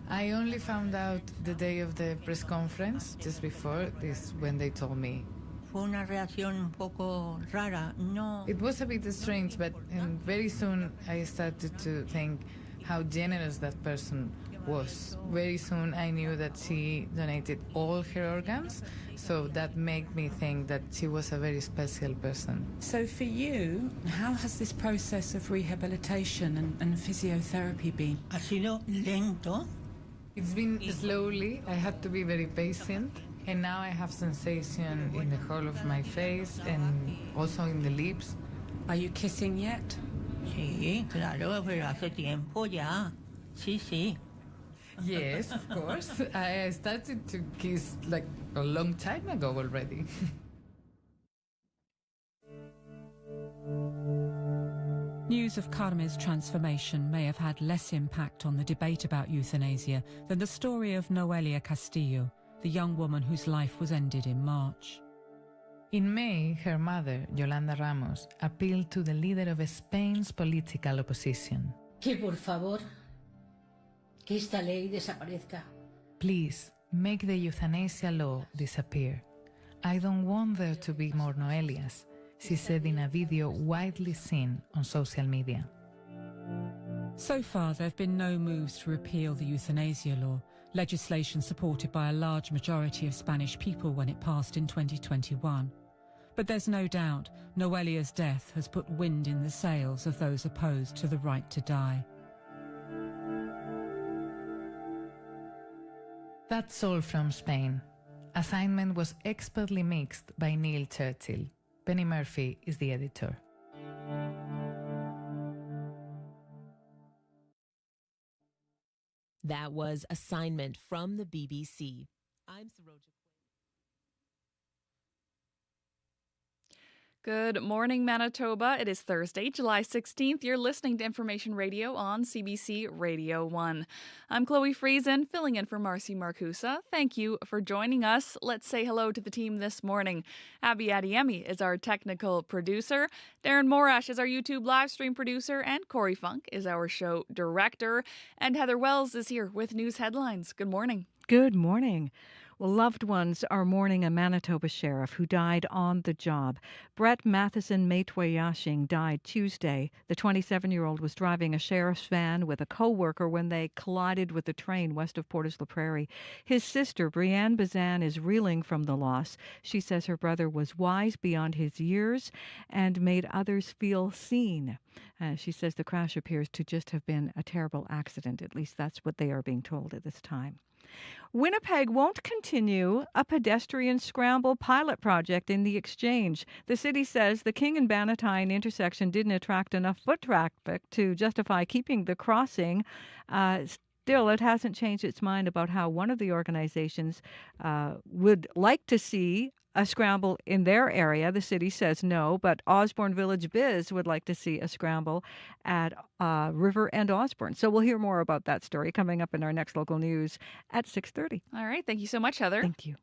I only found out the day of the press conference, just before this, when they told me. Fue una reacción un poco rara. No. It was a bit strange, but very soon I started to think how generous that person was. Very soon I knew that she donated all her organs, so that made me think that she was a very special person. So for you, how has this process of rehabilitation and physiotherapy been? Ha sido lento. It's been slowly. I had to be very patient. And now I have sensation in the whole of my face and also in the lips. Are you kissing yet? Sí, claro, pero hace tiempo ya. Sí, sí. Yes, of course. I started to kiss like a long time ago already. News of Carmen's transformation may have had less impact on the debate about euthanasia than the story of Noelia Castillo, the young woman whose life was ended in March. In May, her mother, Yolanda Ramos, appealed to the leader of Spain's political opposition. Que por favor, que esta ley desaparezca. Please, make the euthanasia law disappear. I don't want there to be more Noelias, she said in a video widely seen on social media. So far, there have been no moves to repeal the euthanasia law, legislation supported by a large majority of Spanish people when it passed in 2021. But there's no doubt Noelia's death has put wind in the sails of those opposed to the right to die. That's all from Spain. Assignment was expertly mixed by Neil Churchill. Penny Murphy is the editor. That was Assignment from the BBC. I'm Saroja. Good morning, Manitoba. It is Thursday, July 16th. You're listening to Information Radio on CBC Radio 1. I'm Chloe Friesen, filling in for Marcy Marcusa. Thank you for joining us. Let's say hello to the team this morning. Abby Adiemi is our technical producer. Darren Morash is our YouTube live stream producer. And Corey Funk is our show director. And Heather Wells is here with news headlines. Good morning. Good morning. Well, loved ones are mourning a Manitoba sheriff who died on the job. Brett Matheson Maitwe-Yashing died Tuesday. The 27-year-old was driving a sheriff's van with a co-worker when they collided with a train west of Portage-la-Prairie. His sister, Brianne Bazan, is reeling from the loss. She says her brother was wise beyond his years and made others feel seen. She says the crash appears to just have been a terrible accident. At least that's what they are being told at this time. Winnipeg won't continue a pedestrian scramble pilot project in the Exchange. The city says the King and Bannatyne intersection didn't attract enough foot traffic to justify keeping the crossing. Still, it hasn't changed its mind about how one of the organizations would like to see a scramble in their area. The city says no, but Osborne Village Biz would like to see a scramble at River and Osborne. So we'll hear more about that story coming up in our next local news at 6:30. All right. Thank you so much, Heather. Thank you.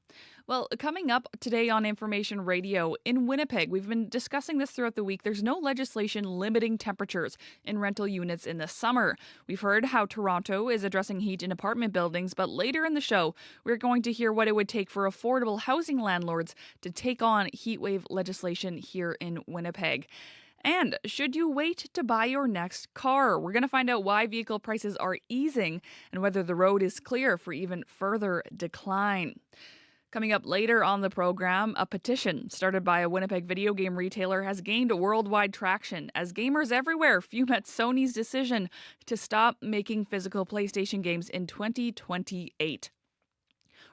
Well, coming up today on Information Radio, in Winnipeg, we've been discussing this throughout the week. There's no legislation limiting temperatures in rental units in the summer. We've heard how Toronto is addressing heat in apartment buildings, but later in the show, we're going to hear what it would take for affordable housing landlords to take on heatwave legislation here in Winnipeg. And should you wait to buy your next car? We're going to find out why vehicle prices are easing and whether the road is clear for even further decline. Coming up later on the program, a petition started by a Winnipeg video game retailer has gained worldwide traction as gamers everywhere fume at Sony's decision to stop making physical PlayStation games in 2028.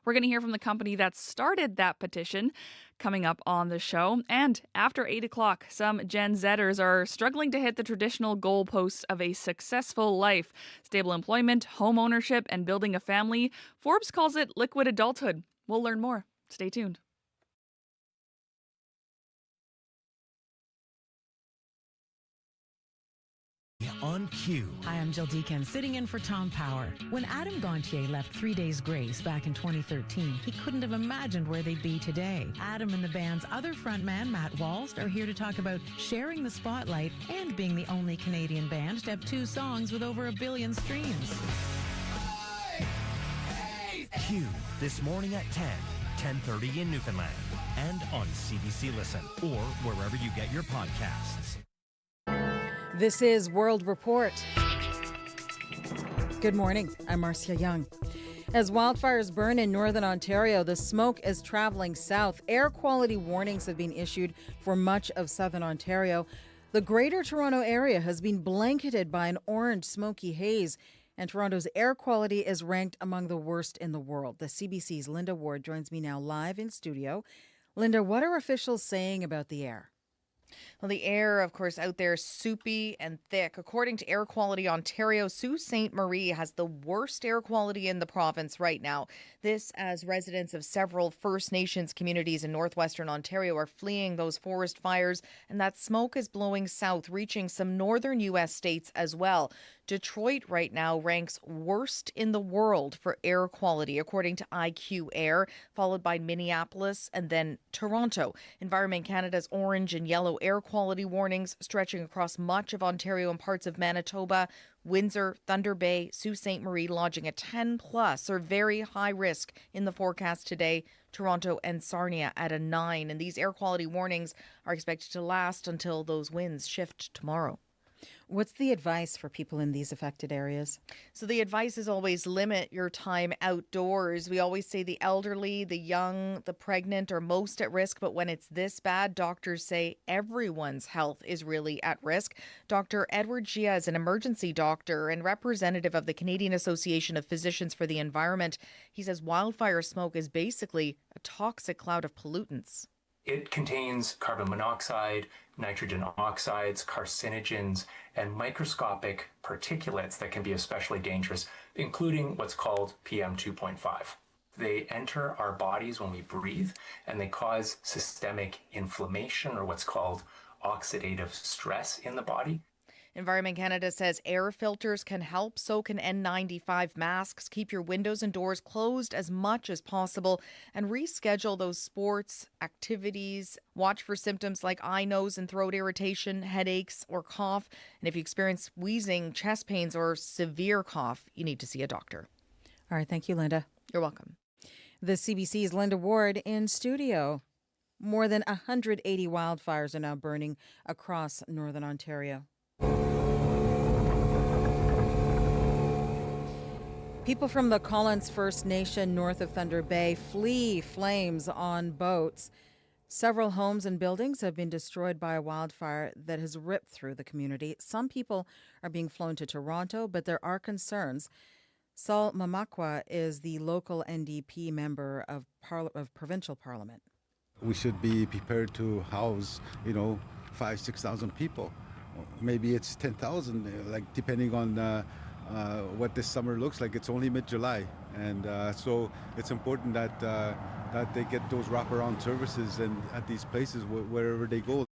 We're going to hear from the company that started that petition coming up on the show. And after 8 o'clock, some Gen Zers are struggling to hit the traditional goalposts of a successful life. Stable employment, home ownership, and building a family. Forbes calls it liquid adulthood. We'll learn more. Stay tuned. On cue. Hi, I'm Jill Deacon, sitting in for Tom Power. When Adam Gontier left 3 Days Grace back in 2013, he couldn't have imagined where they'd be today. Adam and the band's other frontman, Matt Walst, are here to talk about sharing the spotlight and being the only Canadian band to have 2 songs with over 1 billion streams. Q, this morning at 10:30 in Newfoundland, and on CBC Listen or wherever you get your podcasts. This is World Report. Good morning. I'm Marcia Young. As wildfires burn in northern Ontario, the smoke is traveling south. Air quality warnings have been issued for much of southern Ontario. The Greater Toronto Area has been blanketed by an orange smoky haze, and Toronto's air quality is ranked among the worst in the world. The CBC's Linda Ward joins me now live in studio. Linda, what are officials saying about the air? Well, the air, of course, out there soupy and thick. According to Air Quality Ontario, Sault Ste. Marie has the worst air quality in the province right now. This as residents of several First Nations communities in northwestern Ontario are fleeing those forest fires, and that smoke is blowing south, reaching some northern U.S. states as well. Detroit right now ranks worst in the world for air quality, according to IQ Air, followed by Minneapolis and then Toronto. Environment Canada's orange and yellow air quality warnings stretching across much of Ontario and parts of Manitoba. Windsor, Thunder Bay, Sault Ste. Marie lodging a 10+ or very high risk in the forecast today. Toronto and Sarnia at a 9. And these air quality warnings are expected to last until those winds shift tomorrow. What's the advice for people in these affected areas? So the advice is always limit your time outdoors. We always say the elderly, the young, the pregnant are most at risk. But when it's this bad, doctors say everyone's health is really at risk. Dr. Edward Gia is an emergency doctor and representative of the Canadian Association of Physicians for the Environment. He says wildfire smoke is basically a toxic cloud of pollutants. It contains carbon monoxide, nitrogen oxides, carcinogens, and microscopic particulates that can be especially dangerous, including what's called PM 2.5. They enter our bodies when we breathe, and they cause systemic inflammation or what's called oxidative stress in the body. Environment Canada says air filters can help, so can N95 masks. Keep your windows and doors closed as much as possible and reschedule those sports, activities. Watch for symptoms like eye, nose, and throat irritation, headaches, or cough. And if you experience wheezing, chest pains, or severe cough, you need to see a doctor. All right. Thank you, Linda. You're welcome. The CBC's Linda Ward in studio. More than 180 wildfires are now burning across northern Ontario. People from the Collins First Nation north of Thunder Bay flee flames on boats. Several homes and buildings have been destroyed by a wildfire that has ripped through the community. Some people are being flown to Toronto, but there are concerns. Saul Mamakwa is the local NDP member of provincial parliament. We should be prepared to house, 5,000-6,000 people. Maybe it's 10,000, like depending on what this summer looks like. It's only mid-July, and so it's important that they get those wraparound services and at these places wherever they go.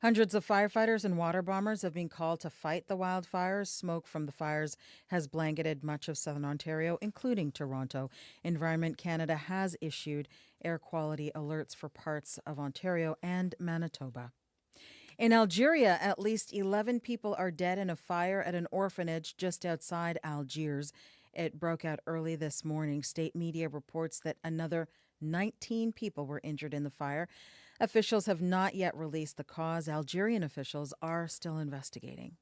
Hundreds of firefighters and water bombers have been called to fight the wildfires. Smoke from the fires has blanketed much of southern Ontario, including Toronto. Environment Canada has issued air quality alerts for parts of Ontario and Manitoba. In Algeria, at least 11 people are dead in a fire at an orphanage just outside Algiers. It broke out early this morning. State media reports that another 19 people were injured in the fire. Officials have not yet released the cause. Algerian officials are still investigating.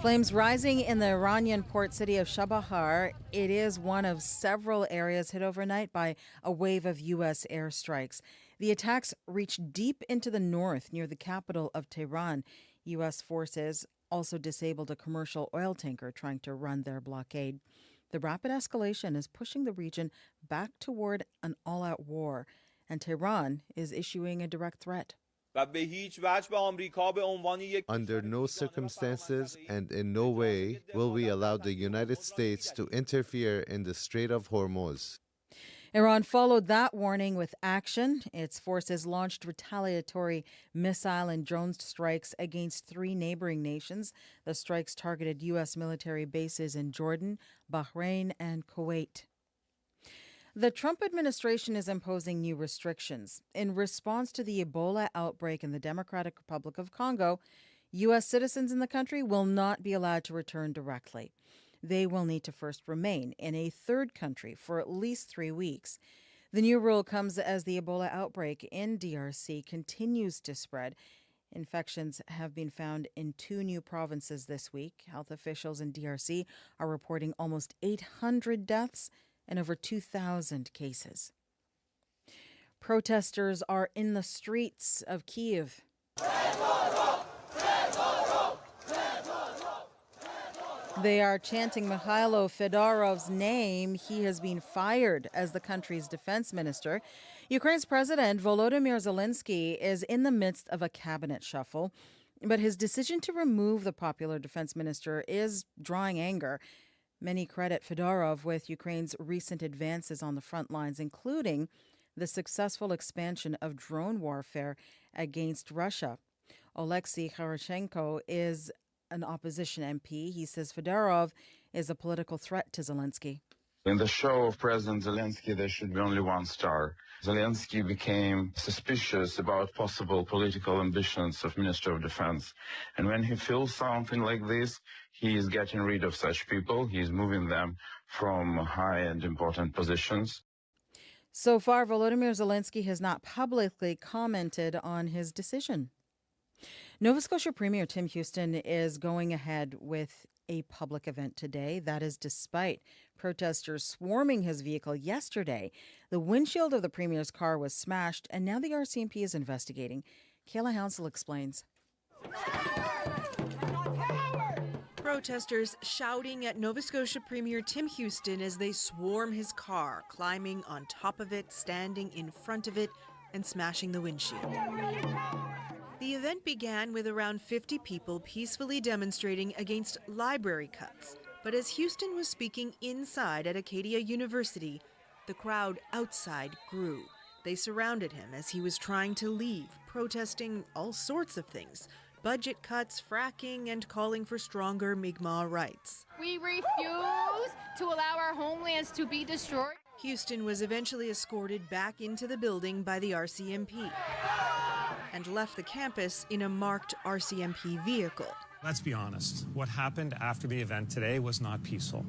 Flames rising in the Iranian port city of Chabahar. It is one of several areas hit overnight by a wave of U.S. airstrikes. The attacks reached deep into the north near the capital of Tehran. U.S. forces also disabled a commercial oil tanker trying to run their blockade. The rapid escalation is pushing the region back toward an all-out war, and Tehran is issuing a direct threat. Under no circumstances and in no way will we allow the United States to interfere in the Strait of Hormuz. Iran followed that warning with action. Its forces launched retaliatory missile and drone strikes against 3 neighboring nations. The strikes targeted U.S. military bases in Jordan, Bahrain, and Kuwait. The Trump administration is imposing new restrictions. In response to the Ebola outbreak in the Democratic Republic of Congo, U.S. citizens in the country will not be allowed to return directly. They will need to first remain in a third country for at least 3 weeks. The new rule comes as the Ebola outbreak in DRC continues to spread. Infections have been found in 2 new provinces this week. Health officials in DRC are reporting almost 800 deaths and over 2,000 cases. Protesters are in the streets of Kyiv. They are chanting Mikhailo Fedorov's name. He has been fired as the country's defense minister. Ukraine's President Volodymyr Zelensky is in the midst of a cabinet shuffle, but his decision to remove the popular defense minister is drawing anger. Many credit Fedorov with Ukraine's recent advances on the front lines, including the successful expansion of drone warfare against Russia. Oleksiy Kharashenko is an opposition MP. He says Fedorov is a political threat to Zelensky. In the show of President Zelensky, there should be only one star. Zelensky became suspicious about possible political ambitions of Minister of Defense. And when he feels something like this, he is getting rid of such people. He is moving them from high and important positions. So far, Volodymyr Zelensky has not publicly commented on his decision. Nova Scotia Premier Tim Houston is going ahead with a public event today. That is despite protesters swarming his vehicle yesterday. The windshield of the Premier's car was smashed, and now the RCMP is investigating. Kayla Hounsell explains. Protesters shouting at Nova Scotia Premier Tim Houston as they swarm his car, climbing on top of it, standing in front of it, and smashing the windshield. The event began with around 50 people peacefully demonstrating against library cuts. But as Houston was speaking inside at Acadia University, the crowd outside grew. They surrounded him as he was trying to leave, protesting all sorts of things: budget cuts, fracking, and calling for stronger Mi'kmaq rights. We refuse to allow our homelands to be destroyed. Houston was eventually escorted back into the building by the RCMP and left the campus in a marked RCMP vehicle. Let's be honest. What happened after the event today was not peaceful.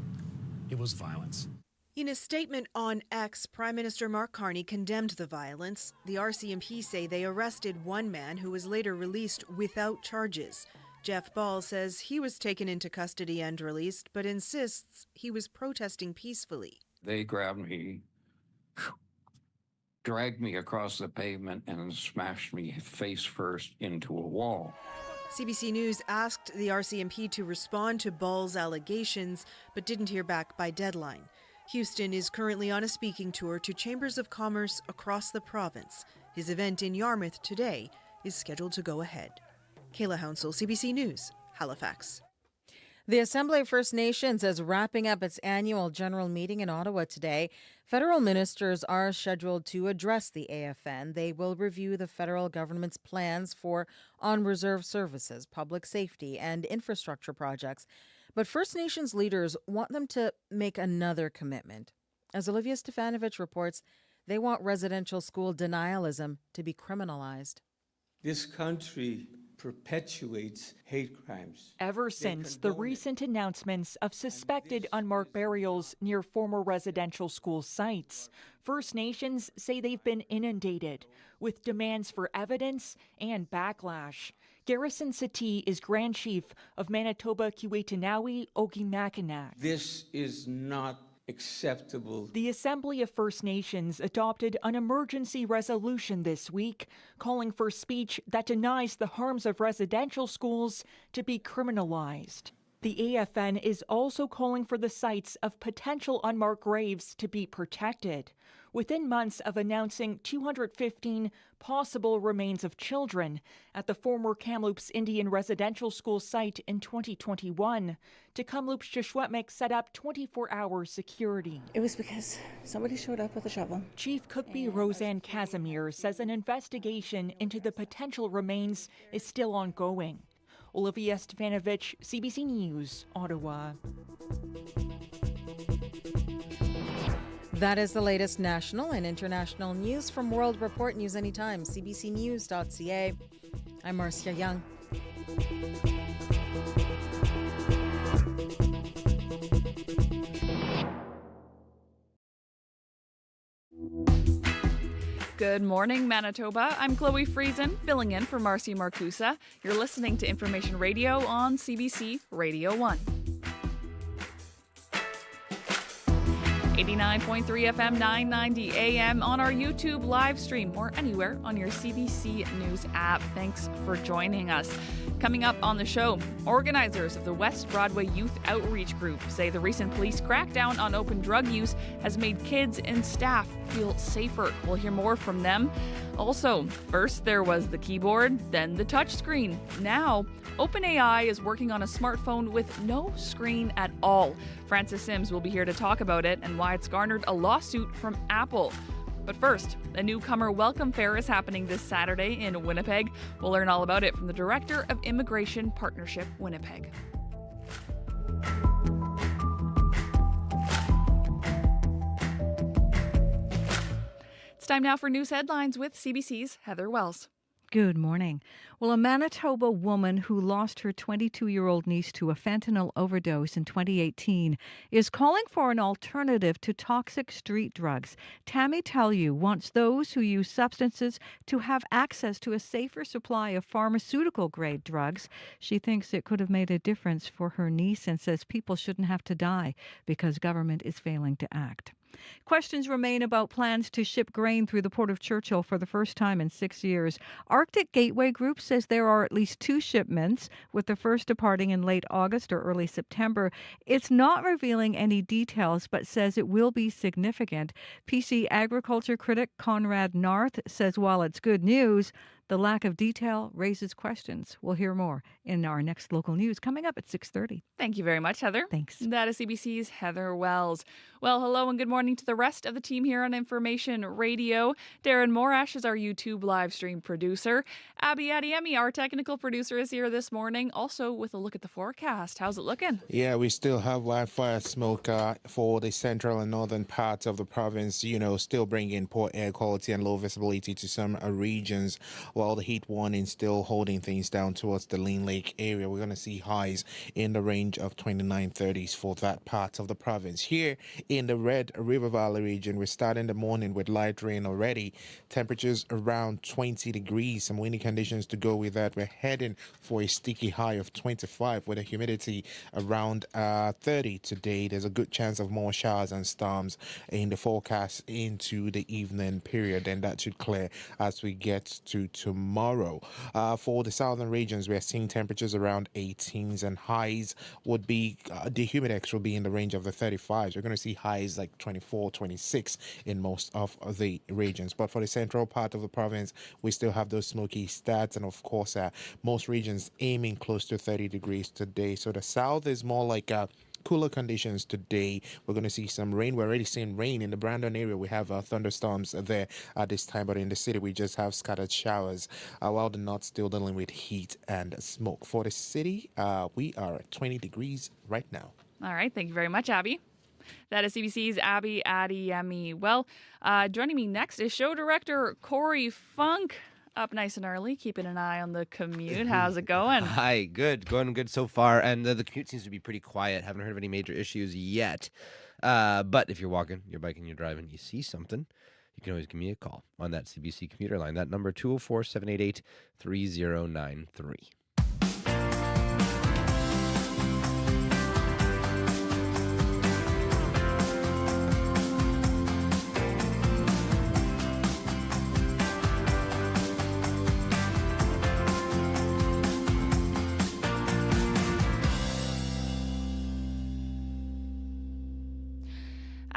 It was violence. In a statement on X, Prime Minister Mark Carney condemned the violence. The RCMP say they arrested one man who was later released without charges. Jeff Ball says he was taken into custody and released, but insists he was protesting peacefully. They grabbed me, dragged me across the pavement, and smashed me face first into a wall. CBC News asked the RCMP to respond to Ball's allegations, but didn't hear back by deadline. Houston is currently on a speaking tour to chambers of commerce across the province. His event in Yarmouth today is scheduled to go ahead. Kayla Hounsell, CBC News, Halifax. The Assembly of First Nations is wrapping up its annual general meeting in Ottawa today. Federal ministers are scheduled to address the AFN. They will review the federal government's plans for on-reserve services, public safety, and infrastructure projects. But First Nations leaders want them to make another commitment. As Olivia Stefanovich reports, they want residential school denialism to be criminalized. This country perpetuates hate crimes. Ever since the recent announcements of suspected unmarked burials near former residential school sites, First Nations say they've been inundated with demands for evidence and backlash. Garrison Satie is Grand Chief of Manitoba Kiwetinawi Ogimakinak. This is not acceptable. The Assembly of First Nations adopted an emergency resolution this week calling for speech that denies the harms of residential schools to be criminalized. The AFN is also calling for the sites of potential unmarked graves to be protected. Within months of announcing 215 possible remains of children at the former Kamloops Indian Residential School site in 2021, Kamloops Shishwetmik set up 24-hour security. It was because somebody showed up with a shovel. Chief Cookbee Roseanne Casimir says an investigation into the potential remains is still ongoing. Olivia Stefanovich, CBC News, Ottawa. That is the latest national and international news from World Report News Anytime, cbcnews.ca. I'm Marcia Young. Good morning, Manitoba. I'm Chloe Friesen, filling in for Marcy Marcusa. You're listening to Information Radio on CBC Radio 1. 89.3 FM, 990 AM on our YouTube live stream or anywhere on your CBC News app. Thanks for joining us. Coming up on the show, organizers of the West Broadway Youth Outreach Group say the recent police crackdown on open drug use has made kids and staff feel safer. We'll hear more from them. Also, first there was the keyboard, then the touchscreen. Now, OpenAI is working on a smartphone with no screen at all. Francis Sims will be here to talk about it and why it's garnered a lawsuit from Apple. But first, a newcomer welcome fair is happening this Saturday in Winnipeg. We'll learn all about it from the Director of Immigration Partnership Winnipeg. It's time now for news headlines with CBC's Heather Wells. Good morning. Well, a Manitoba woman who lost her 22-year-old niece to a fentanyl overdose in 2018 is calling for an alternative to toxic street drugs. Tammy Tellieu wants those who use substances to have access to a safer supply of pharmaceutical-grade drugs. She thinks it could have made a difference for her niece and says people shouldn't have to die because government is failing to act. Questions remain about plans to ship grain through the Port of Churchill for the first time in 6 years. Arctic Gateway Group says there are at least 2 shipments, with the first departing in late August or early September. It's not revealing any details, but says it will be significant. PC agriculture critic Conrad Narth says while it's good news, the lack of detail raises questions. We'll hear more in our next local news coming up at 6:30. Thank you very much, Heather. Thanks. That is CBC's Heather Wells. Well, hello and good morning to the rest of the team here on Information Radio. Darren Morash is our YouTube live stream producer. Abby Adiemi, our technical producer, is here this morning, also with a look at the forecast. How's it looking? Yeah, we still have wildfire smoke for the central and northern parts of the province, still bringing poor air quality and low visibility to some regions, while the heat warning still holding things down towards the Lean Lake area. We're going to see highs in the range of 29-30s for that part of the province. Here in the Red River Valley region, we're starting the morning with light rain already. Temperatures around 20 degrees, some windy conditions to go with that. We're heading for a sticky high of 25 with a humidity around 30 today. There's a good chance of more showers and storms in the forecast into the evening period, and that should clear as we get to tomorrow. For the southern regions, we're seeing temperatures around 18s, and highs would be, the humidex will be in the range of the 35s. We're going to see highs like 24, 26 in most of the regions. But for the central part of the province, we still have those smoky stats, and of course, most regions aiming close to 30 degrees today. So the south is more like cooler conditions today. We're going to see some rain. We're already seeing rain in the Brandon area. We have thunderstorms there at this time, but in the city we just have scattered showers, while the north still dealing with heat and smoke. For the city, we are at 20 degrees right now. All right. Thank you very much, Abby. That is CBC's Abby Adiemi. Well, joining me next is show director Corey Funk. Up nice and early, keeping an eye on the commute. How's it going? Hi, good. Going good so far. And the commute seems to be pretty quiet. Haven't heard of any major issues yet. But if you're walking, you're biking, you're driving, you see something, you can always give me a call on that CBC commuter line. That number, 204-788-3093.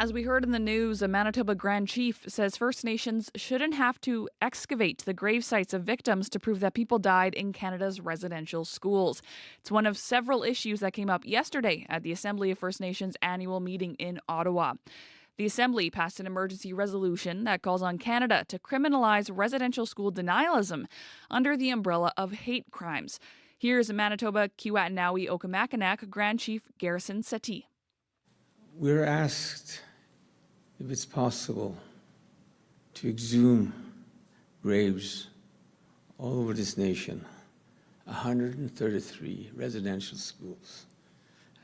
As we heard in the news, a Manitoba Grand Chief says First Nations shouldn't have to excavate the grave sites of victims to prove that people died in Canada's residential schools. It's one of several issues that came up yesterday at the Assembly of First Nations annual meeting in Ottawa. The Assembly passed an emergency resolution that calls on Canada to criminalize residential school denialism under the umbrella of hate crimes. Here's Manitoba Kiwatinawi Okimakanak Grand Chief Garrison Settee. We're asked if it's possible to exhume graves all over this nation 133 residential schools.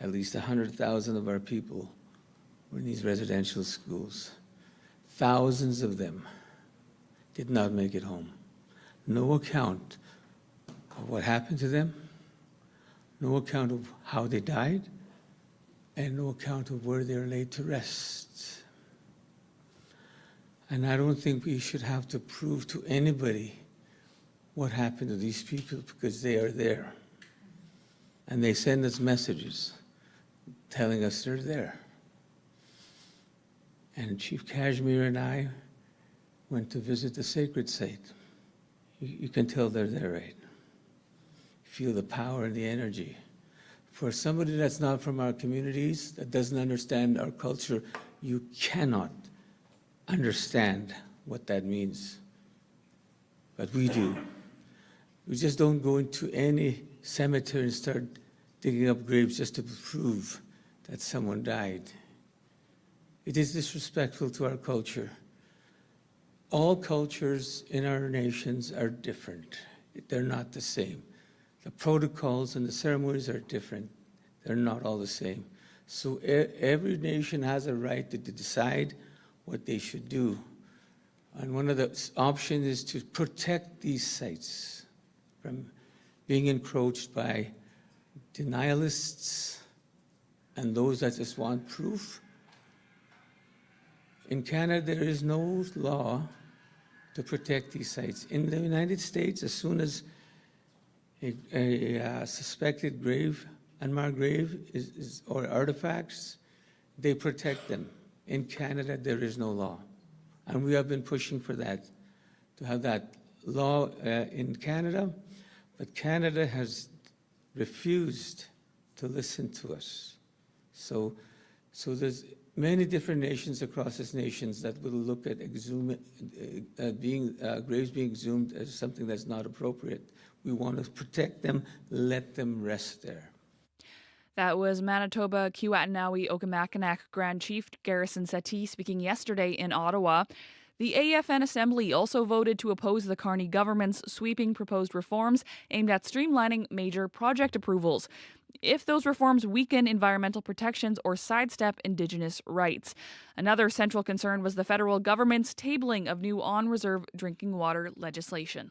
At least 100,000 of our people were in these residential schools. Thousands of them did not make it home. No account of what happened to them, no account of how they died, and no account of where they're laid to rest. And I don't think we should have to prove to anybody what happened to these people, because they are there. And they send us messages telling us they're there. And Chief Kashmir and I went to visit the sacred site. You can tell they're there, right? Feel the power and the energy. For somebody that's not from our communities, that doesn't understand our culture, you cannot understand what that means. But we do. We just don't go into any cemetery and start digging up graves just to prove that someone died. It is disrespectful to our culture. All cultures in our nations are different. They're not the same. The protocols and the ceremonies are different. They're not all the same. So every nation has a right to decide what they should do. And one of the options is to protect these sites from being encroached by denialists and those that just want proof. In Canada, there is no law to protect these sites. In the United States, as soon as a suspected grave, unmarked grave, or artifacts, they protect them. In Canada, there is no law. And we have been pushing for that, to have that law in Canada, but Canada has refused to listen to us. So there's many different nations across these nations that will look at graves being exhumed as something that's not appropriate. We want to protect them, let them rest there. That was Manitoba Kiiwetinoong Okanagan Grand Chief Garrison Settee speaking yesterday in Ottawa. The AFN Assembly also voted to oppose the Carney government's sweeping proposed reforms aimed at streamlining major project approvals, if those reforms weaken environmental protections or sidestep Indigenous rights. Another central concern was the federal government's tabling of new on-reserve drinking water legislation.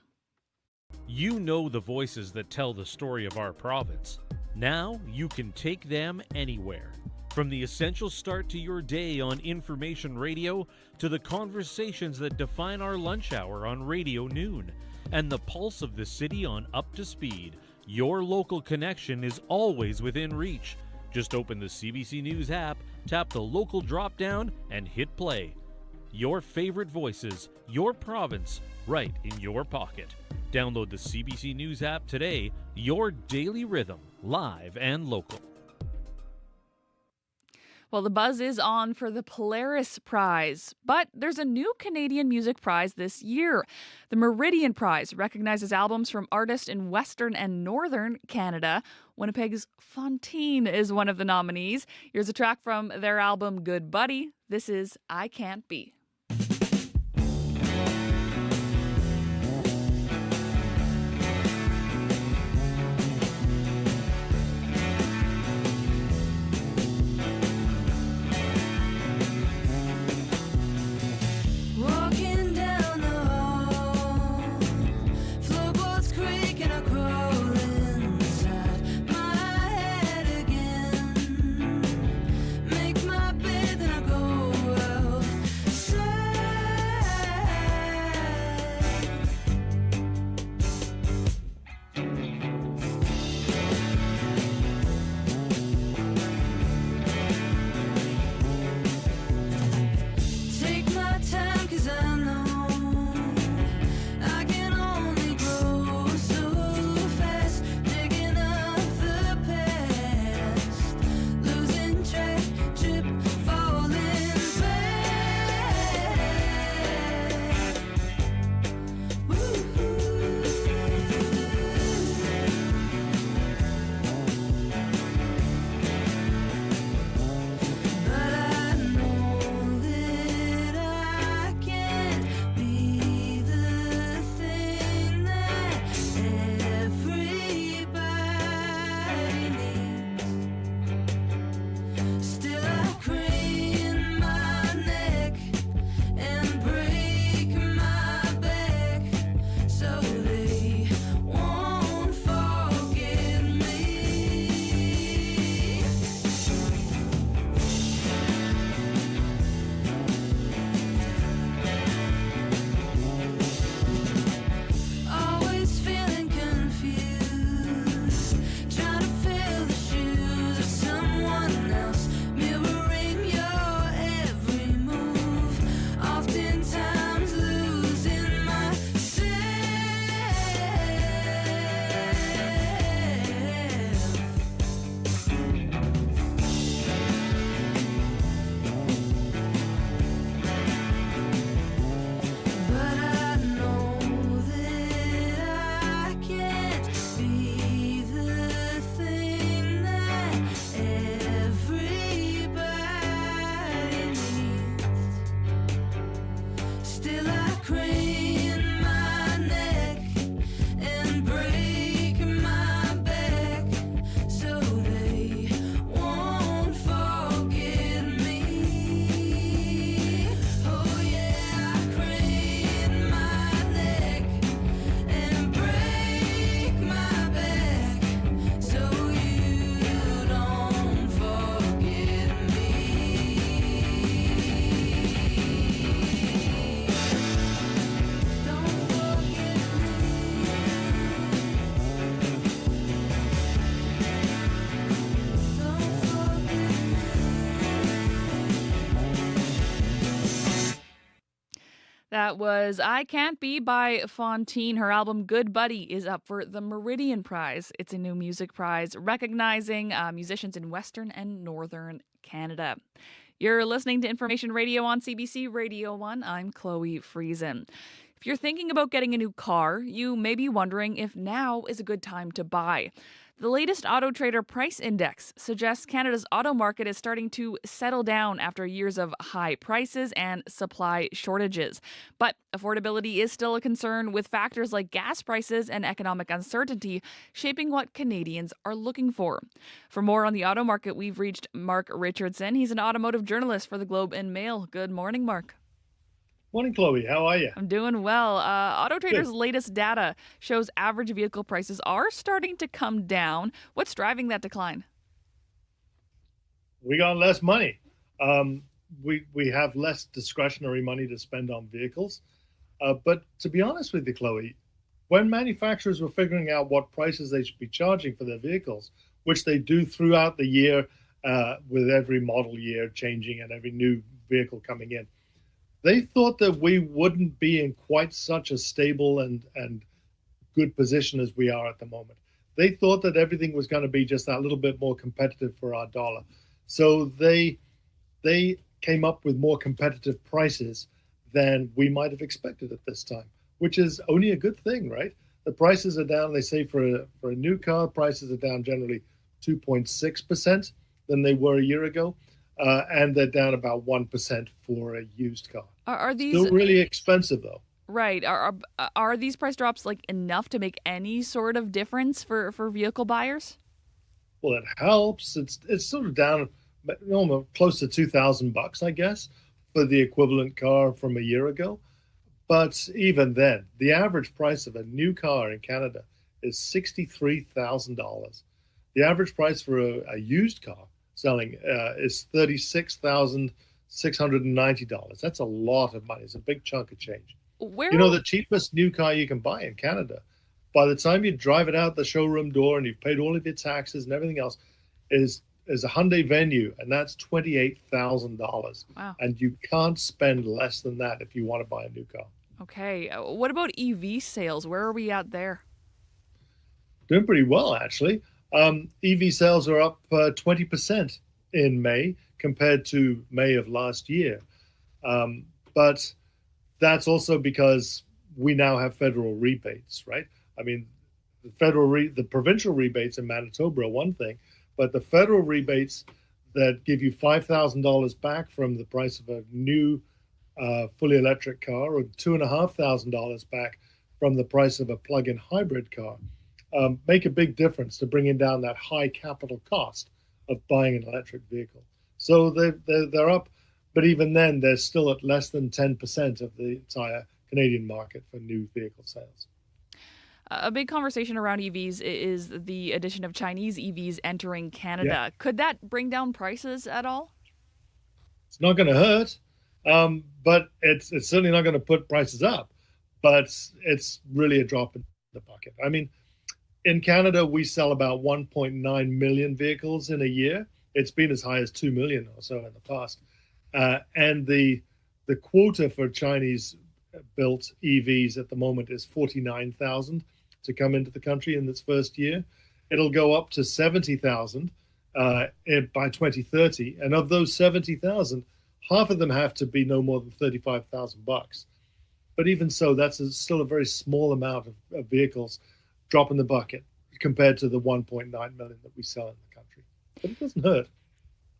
You know the voices that tell the story of our province. Now you can take them anywhere. From the essential start to your day on information radio to the conversations that define our lunch hour on Radio Noon and the pulse of the city on Up to Speed, your local connection is always within reach. Just open the CBC News app, tap the local drop-down, and hit play. Your favorite voices, your province, right in your pocket. Download the CBC News app today, your daily rhythm, live and local. Well, the buzz is on for the Polaris Prize, but there's a new Canadian music prize this year. The Meridian Prize recognizes albums from artists in Western and Northern Canada. Winnipeg's Fontaine is one of the nominees. Here's a track from their album Good Buddy. This is I Can't Be. So Still I crane my neck and break my back, so they won't forget me. Always feeling confused, trying to fill the shoes of someone else, mirroring your every move, oftentimes losing myself. But I know that I can't be the thing that everybody needs. Still I crane my neck and break my back, so they won't forget me. Oh yeah, I crane my neck and break my back, so you don't forget me. Don't forget That was I Can't Be by Fontaine. Her album Good Buddy is up for the Meridian Prize. It's a new music prize recognizing musicians in Western and Northern Canada. You're listening to Information Radio on CBC Radio 1. I'm Chloe Friesen. If you're thinking about getting a new car, you may be wondering if now is a good time to buy. The latest Auto Trader Price Index suggests Canada's auto market is starting to settle down after years of high prices and supply shortages. But affordability is still a concern, with factors like gas prices and economic uncertainty shaping what Canadians are looking for. For more on the auto market, we've reached Mark Richardson. He's an automotive journalist for the Globe and Mail. Good morning, Mark. Morning, Chloe. How are you? I'm doing well. Auto Trader's Good. latest data shows average vehicle prices are starting to come down. What's driving that decline? We got less money. We have less discretionary money to spend on vehicles. But to be honest with you, Chloe, when manufacturers were figuring out what prices they should be charging for their vehicles, which they do throughout the year with every model year changing and every new vehicle coming in, they thought that we wouldn't be in quite such a stable and good position as we are at the moment. They thought that everything was going to be just that little bit more competitive for our dollar. So they came up with more competitive prices than we might have expected at this time, which is only a good thing, right? The prices are down. They say for a new car, prices are down generally 2.6% than they were a year ago. And they're down about 1% for a used car. Are these still really expensive, though? Right. Are these price drops like enough to make any sort of difference for vehicle buyers? Well, it helps. It's sort of down almost close to $2,000, I guess, for the equivalent car from a year ago. But even then, the average price of a new car in Canada is $63,000. The average price for a used car selling is $36,690. That's a lot of money. It's a big chunk of change. The cheapest new car you can buy in Canada, by the time you drive it out the showroom door and you've paid all of your taxes and everything else, is a Hyundai Venue, and that's $28,000. Wow. And you can't spend less than that if you want to buy a new car. Okay. What about EV sales? Where are we at there? Doing pretty well, actually. EV sales are up 20% in May compared to May of last year. But that's also because we now have federal rebates, right? I mean, the provincial rebates in Manitoba are one thing, but the federal rebates that give you $5,000 back from the price of a new fully electric car, or $2,500 back from the price of a plug-in hybrid car, make a big difference to bringing down that high capital cost of buying an electric vehicle. So they're up, but even then, they're still at less than 10% of the entire Canadian market for new vehicle sales. A big conversation around EVs is the addition of Chinese EVs entering Canada. Could that bring down prices at all? It's not going to hurt, but it's certainly not going to put prices up. But it's really a drop in the bucket. I mean, in Canada, we sell about 1.9 million vehicles in a year. It's been as high as 2 million or so in the past. And the quota for Chinese-built EVs at the moment is 49,000 to come into the country in its first year. It'll go up to 70,000 by 2030. And of those 70,000, half of them have to be no more than $35,000. But even so, that's still a very small amount of vehicles drop in the bucket compared to the 1.9 million that we sell in the country. But it doesn't hurt.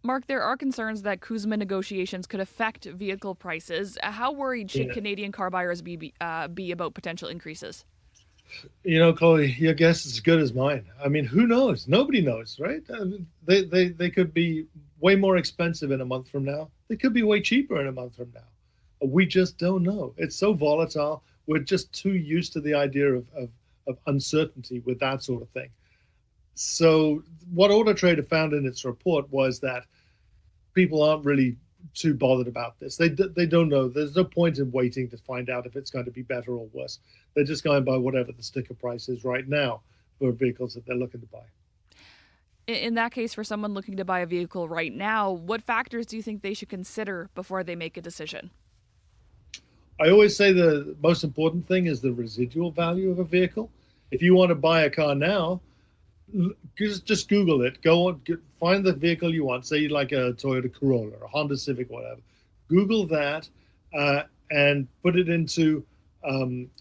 Mark, there are concerns that CUSMA negotiations could affect vehicle prices. How worried should Canadian car buyers be about potential increases? You know, Chloe, your guess is as good as mine. I mean, who knows? Nobody knows, right? I mean, they could be way more expensive in a month from now. They could be way cheaper in a month from now. We just don't know. It's so volatile. We're just too used to the idea of uncertainty with that sort of thing. So what Auto Trader found in its report was that people aren't really too bothered about this. They don't know. There's no point in waiting to find out if it's going to be better or worse. They're just going by whatever the sticker price is right now for vehicles that they're looking to buy. In that case, for someone looking to buy a vehicle right now, what factors do you think they should consider before they make a decision? I always say the most important thing is the residual value of a vehicle. If you want to buy a car now, just Google it. Go on, find the vehicle you want. Say you like a Toyota Corolla or a Honda Civic, whatever. Google that and put it into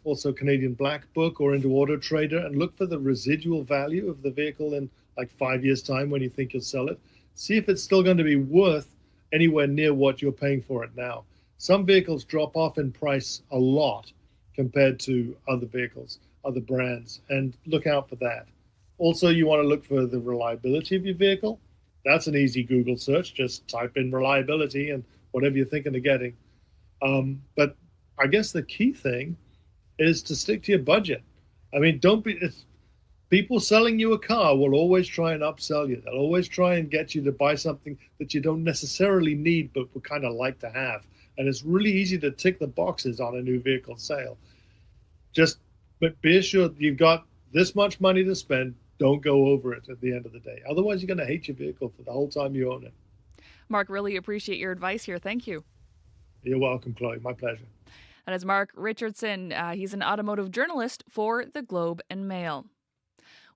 also Canadian Black Book or into Auto Trader and look for the residual value of the vehicle in like 5 years' time when you think you'll sell it. See if it's still going to be worth anywhere near what you're paying for it now. Some vehicles drop off in price a lot compared to other vehicles, other brands, and look out for that. Also, you want to look for the reliability of your vehicle. That's an easy Google search. Just type in reliability and whatever you're thinking of getting. But I guess the key thing is to stick to your budget. I mean, people selling you a car will always try and upsell you. They'll always try and get you to buy something that you don't necessarily need but would kind of like to have. And it's really easy to tick the boxes on a new vehicle sale. But be assured you've got this much money to spend. Don't go over it at the end of the day. Otherwise, you're going to hate your vehicle for the whole time you own it. Mark, really appreciate your advice here. Thank you. You're welcome, Chloe. My pleasure. That is Mark Richardson. He's an automotive journalist for the Globe and Mail.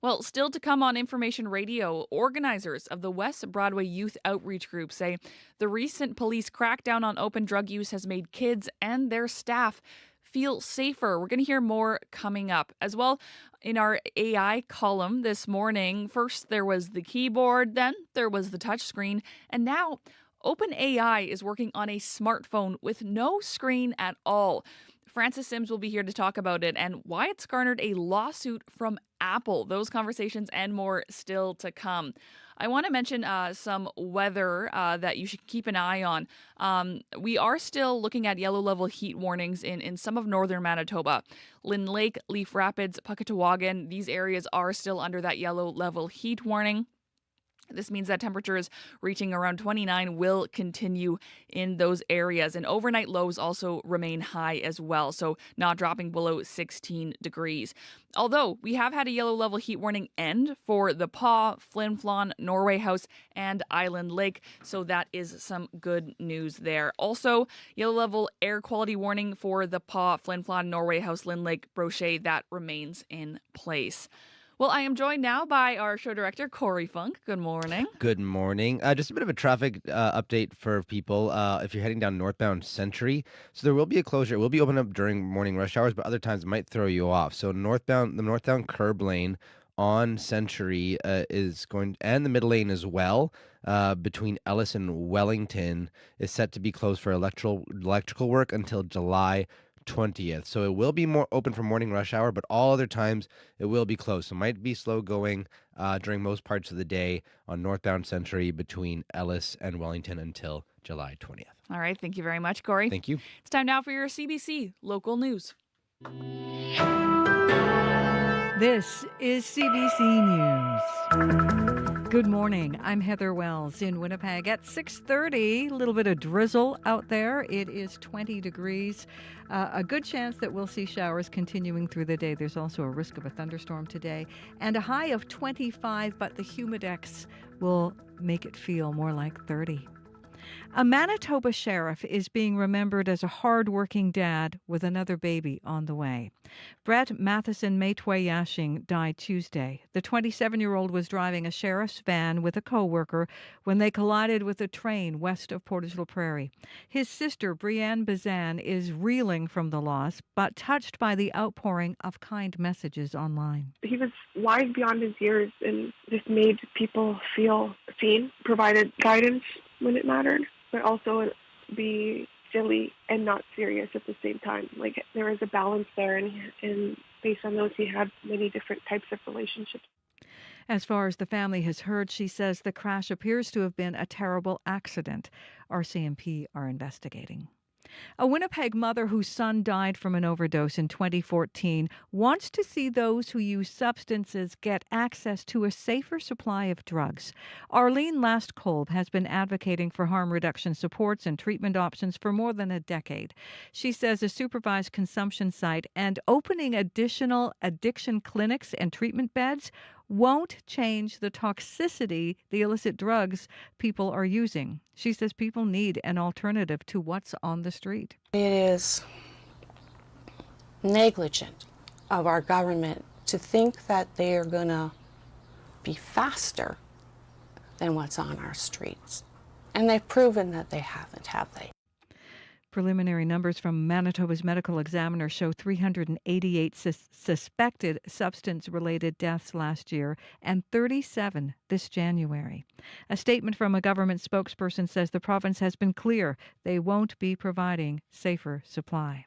Well, still to come on Information Radio, organizers of the West Broadway Youth Outreach Group say the recent police crackdown on open drug use has made kids and their staff feel safer. We're going to hear more coming up. As well, in our AI column this morning, first there was the keyboard, then there was the touchscreen, and now OpenAI is working on a smartphone with no screen at all. Francis Sims will be here to talk about it and why it's garnered a lawsuit from Apple. Those conversations and more still to come. I want to mention some weather that you should keep an eye on. We are still looking at yellow level heat warnings in some of northern Manitoba. Lynn Lake, Leaf Rapids, Puckatawagan, these areas are still under that yellow level heat warning. This means that temperatures reaching around 29 will continue in those areas. And overnight lows also remain high as well, so not dropping below 16 degrees. Although we have had a yellow level heat warning end for the Paw, Flin Flon, Norway House, and Island Lake, so that is some good news there. Also, yellow level air quality warning for the Paw, Flin Flon, Norway House, Lynn Lake, Brochet, that remains in place. Well, I am joined now by our show director, Corey Funk. Good morning. Good morning. Just a bit of a traffic update for people if you're heading down northbound Century. So there will be a closure. It will be open up during morning rush hours, but other times it might throw you off. So the northbound curb lane on Century is going, and the middle lane as well, between Ellis and Wellington is set to be closed for electrical work until July 20th. So it will be more open for morning rush hour, but all other times it will be closed. So it might be slow going during most parts of the day on northbound Century between Ellis and Wellington until July 20th. All right. Thank you very much, Corey. Thank you. It's time now for your CBC local news. This is CBC News. Good morning. I'm Heather Wells in Winnipeg at 6:30. A little bit of drizzle out there. It is 20 degrees. A good chance that we'll see showers continuing through the day. There's also a risk of a thunderstorm today. And a high of 25, but the humidex will make it feel more like 30. A Manitoba sheriff is being remembered as a hard-working dad with another baby on the way. Brett Matheson Yashing died Tuesday. The 27-year-old was driving a sheriff's van with a co-worker when they collided with a train west of Portage la Prairie. His sister, Brianne Bazan, is reeling from the loss, but touched by the outpouring of kind messages online. He was wise beyond his years and just made people feel seen, provided guidance when it mattered, but also be silly and not serious at the same time. Like, there was a balance there, and based on those, he had many different types of relationships. As far as the family has heard, she says the crash appears to have been a terrible accident. RCMP are investigating. A Winnipeg mother whose son died from an overdose in 2014 wants to see those who use substances get access to a safer supply of drugs. Arlene Lastkolb has been advocating for harm reduction supports and treatment options for more than a decade. She says a supervised consumption site and opening additional addiction clinics and treatment beds won't change the toxicity the illicit drugs people are using. She says people need an alternative to what's on the street. It is negligent of our government to think that they are going to be faster than what's on our streets. And they've proven that they haven't, have they? Preliminary numbers from Manitoba's medical examiner show 388 suspected substance-related deaths last year and 37 this January. A statement from a government spokesperson says the province has been clear they won't be providing safer supply.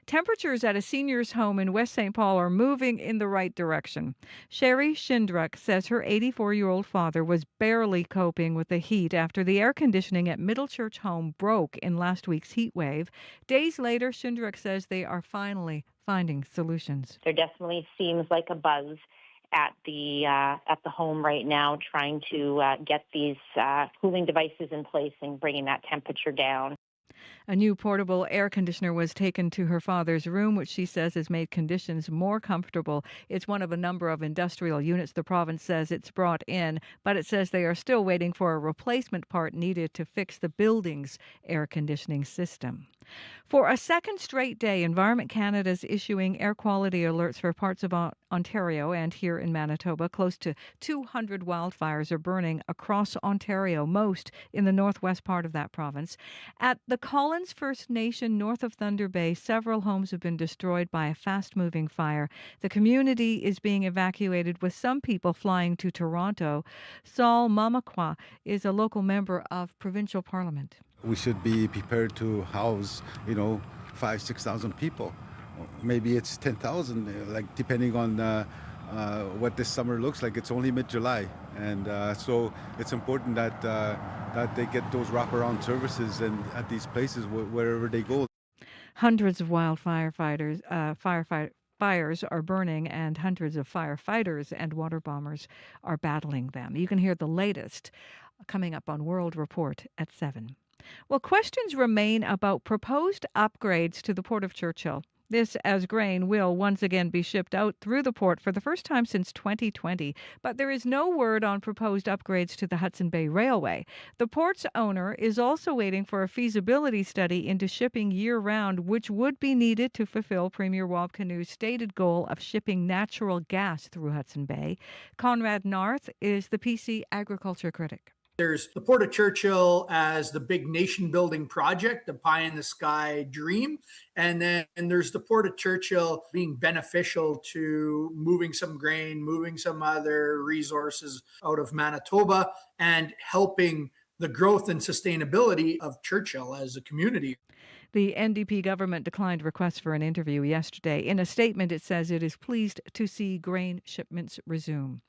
Temperatures at a senior's home in West St. Paul are moving in the right direction. Sherry Shindruck says her 84-year-old father was barely coping with the heat after the air conditioning at Middle Church Home broke in last week's heat wave. Days later, Shindruck says they are finally finding solutions. There definitely seems like a buzz at the home right now, trying to get these cooling devices in place and bringing that temperature down. A new portable air conditioner was taken to her father's room, which she says has made conditions more comfortable. It's one of a number of industrial units the province says it's brought in, but it says they are still waiting for a replacement part needed to fix the building's air conditioning system. For a second straight day, Environment Canada is issuing air quality alerts for parts of Ontario and here in Manitoba. Close to 200 wildfires are burning across Ontario, most in the northwest part of that province. At the Collins First Nation north of Thunder Bay, several homes have been destroyed by a fast-moving fire. The community is being evacuated, with some people flying to Toronto. Saul Mamakwa is a local member of provincial parliament. We should be prepared to house, 5,000-6,000 people. Maybe it's 10,000, like depending on what this summer looks like. It's only mid-July, and so it's important that they get those wraparound services and at these places wherever they go. Hundreds of fires are burning, and hundreds of firefighters and water bombers are battling them. You can hear the latest coming up on World Report at 7. Well, questions remain about proposed upgrades to the Port of Churchill. This, as grain will once again be shipped out through the port for the first time since 2020. But there is no word on proposed upgrades to the Hudson Bay Railway. The port's owner is also waiting for a feasibility study into shipping year-round, which would be needed to fulfill Premier Wab Kinew's stated goal of shipping natural gas through Hudson Bay. Conrad Narth is the PC agriculture critic. There's the Port of Churchill as the big nation-building project, the pie-in-the-sky dream. And then there's the Port of Churchill being beneficial to moving some grain, moving some other resources out of Manitoba, and helping the growth and sustainability of Churchill as a community. The NDP government declined requests for an interview yesterday. In a statement, it says it is pleased to see grain shipments resume.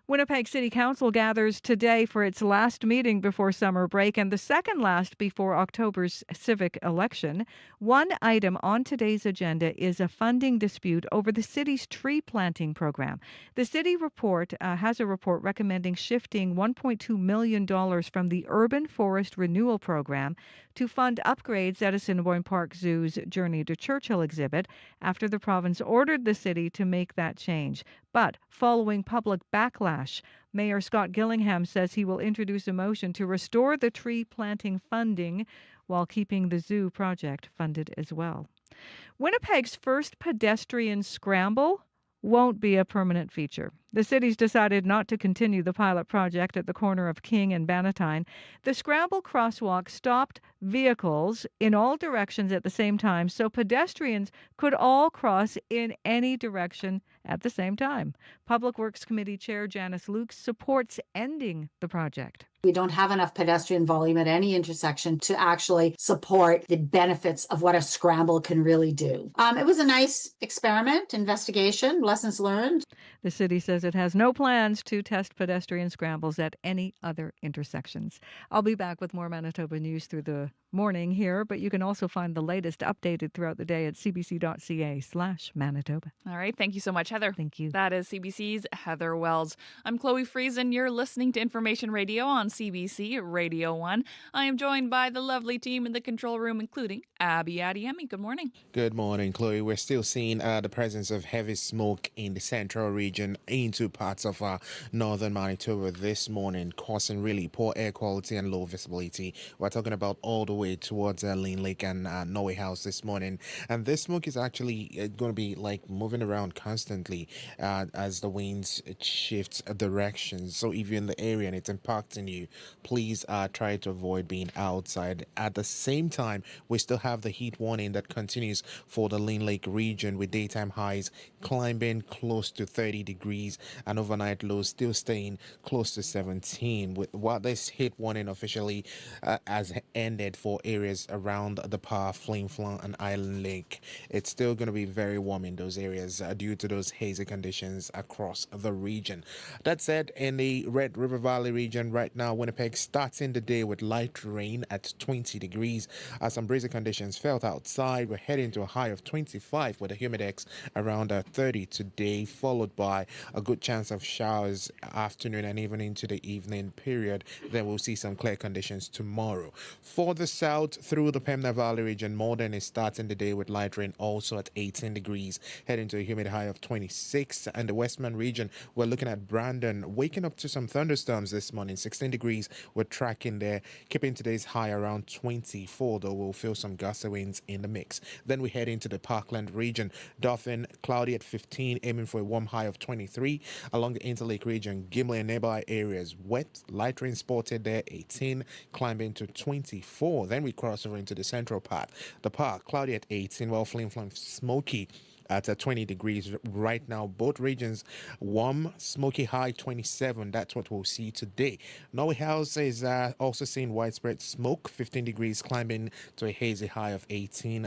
Winnipeg City Council gathers today for its last meeting before summer break and the second last before October's civic election. One item on today's agenda is a funding dispute over the city's tree planting program. The city report has a report recommending shifting $1.2 million from the Urban Forest Renewal Program to fund upgrades at Assiniboine Park Zoo's Journey to Churchill exhibit after the province ordered the city to make that change. But following public backlash, Mayor Scott Gillingham says he will introduce a motion to restore the tree planting funding while keeping the zoo project funded as well. Winnipeg's first pedestrian scramble won't be a permanent feature. The city's decided not to continue the pilot project at the corner of King and Bannatyne. The scramble crosswalk stopped vehicles in all directions at the same time, so pedestrians could all cross in any direction at the same time. Public Works Committee Chair Janice Lukes supports ending the project. We don't have enough pedestrian volume at any intersection to actually support the benefits of what a scramble can really do. It was a nice experiment, investigation, lessons learned. The city says it has no plans to test pedestrian scrambles at any other intersections. I'll be back with more Manitoba news through the morning here, but you can also find the latest updated throughout the day at cbc.ca/Manitoba. All right. Thank you so much, Heather. Thank you. That is CBC's Heather Wells. I'm Chloe Friesen. You're listening to Information Radio on CBC Radio 1. I am joined by the lovely team in the control room, including Abby Adiemi. Good morning. Good morning, Chloe. We're still seeing the presence of heavy smoke in the central region into parts of northern Manitoba this morning, causing really poor air quality and low visibility. We're talking about all the way towards Lean Lake and Norway House this morning. And this smoke is actually going to be like moving around constantly as the winds shift directions. So if you're in the area and it's impacting you, please try to avoid being outside. At the same time, we still have the heat warning that continues for the Lean Lake region, with daytime highs climbing close to 30 degrees and overnight lows still staying close to 17. While this heat warning officially has ended for areas around the Par, Flin Flon and Island Lake, it's still going to be very warm in those areas due to those hazy conditions across the region. That said, in the Red River Valley region right now, Winnipeg starting the day with light rain at 20 degrees. Some breezy conditions felt outside. We're heading to a high of 25 with a humidex around 30 today, followed by a good chance of showers afternoon and even into the evening period. Then we'll see some clear conditions tomorrow. For the south through the Pembina Valley region, Morden is starting the day with light rain also at 18 degrees, heading to a humid high of 26. And the Westman region, we're looking at Brandon waking up to some thunderstorms this morning, 16 degrees. We're tracking there, keeping today's high around 24, though we'll feel some gusty winds in the mix. Then we head into the Parkland region. Dauphin cloudy at 15, aiming for a warm high of 23. Along the Interlake region, Gimli and nearby areas wet, light rain spotted there, 18, climbing to 24. Then we cross over into the central part. The Park cloudy at 18, while Flin Flon smoky at 20 degrees right now. Both regions warm, smoky high 27. That's what we'll see today. Norway House is also seeing widespread smoke, 15 degrees, climbing to a hazy high of 18,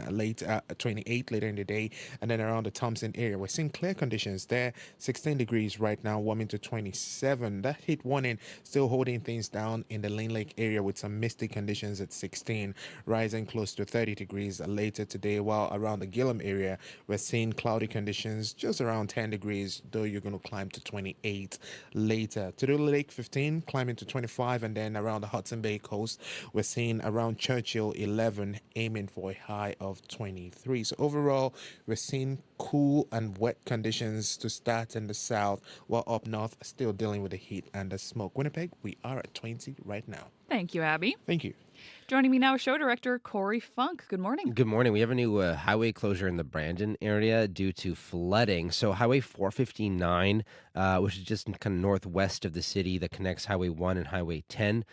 28 later in the day. And then around the Thompson area, we're seeing clear conditions there, 16 degrees right now, warming to 27. That heat warning still holding things down in the Lean Lake area with some misty conditions at 16, rising close to 30 degrees later today, while around the Gillam area, we're seeing cloudy conditions just around 10 degrees, though you're going to climb to 28 later. To the Lake 15, climbing to 25, and then around the Hudson Bay coast, we're seeing around Churchill 11, aiming for a high of 23. So overall, we're seeing cool and wet conditions to start in the south, while up north still dealing with the heat and the smoke. Winnipeg, we are at 20 right now. Thank you, Abby. Thank you. Joining me now, show director Corey Funk. Good morning. Good morning. We have a new highway closure in the Brandon area due to flooding. So Highway 459, which is just kind of northwest of the city that connects Highway 1 and Highway 10,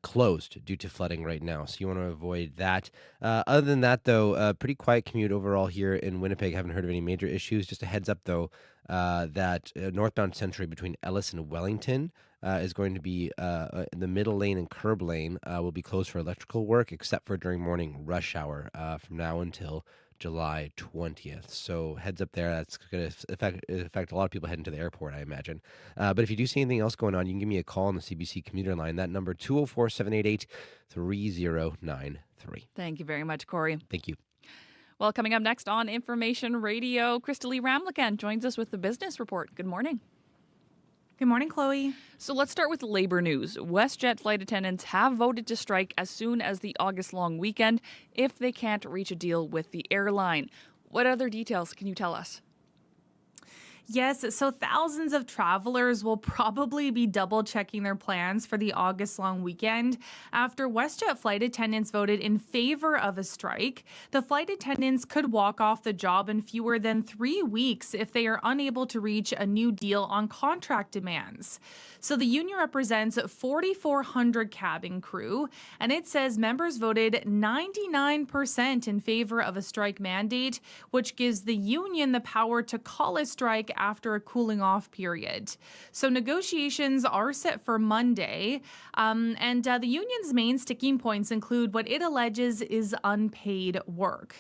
closed due to flooding right now. So you want to avoid that. Other than that, though, pretty quiet commute overall here in Winnipeg. Haven't heard of any major issues. Just a heads up, though, that northbound Century between Ellis and Wellington is going to be in the middle lane and curb lane will be closed for electrical work, except for during morning rush hour from now until July 20th. So heads up there. That's going to affect a lot of people heading to the airport, I imagine. But if you do see anything else going on, you can give me a call on the CBC commuter line. That number, 204-788-3093. Thank you very much, Corey. Thank you. Well, coming up next on Information Radio, Crystalie Ramlakan joins us with the Business Report. Good morning. Good morning, Chloe. So let's start with labor news. WestJet flight attendants have voted to strike as soon as the August-long weekend if they can't reach a deal with the airline. What other details can you tell us? Yes, so thousands of travelers will probably be double checking their plans for the August long weekend after WestJet flight attendants voted in favor of a strike. The flight attendants could walk off the job in fewer than 3 weeks if they are unable to reach a new deal on contract demands. So the union represents 4,400 cabin crew, and it says members voted 99% in favor of a strike mandate, which gives the union the power to call a strike after a cooling off period. So negotiations are set for Monday, and the union's main sticking points include what it alleges is unpaid work.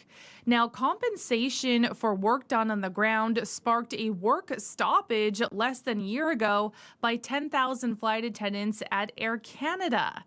Now, compensation for work done on the ground sparked a work stoppage less than a year ago by 10,000 flight attendants at Air Canada.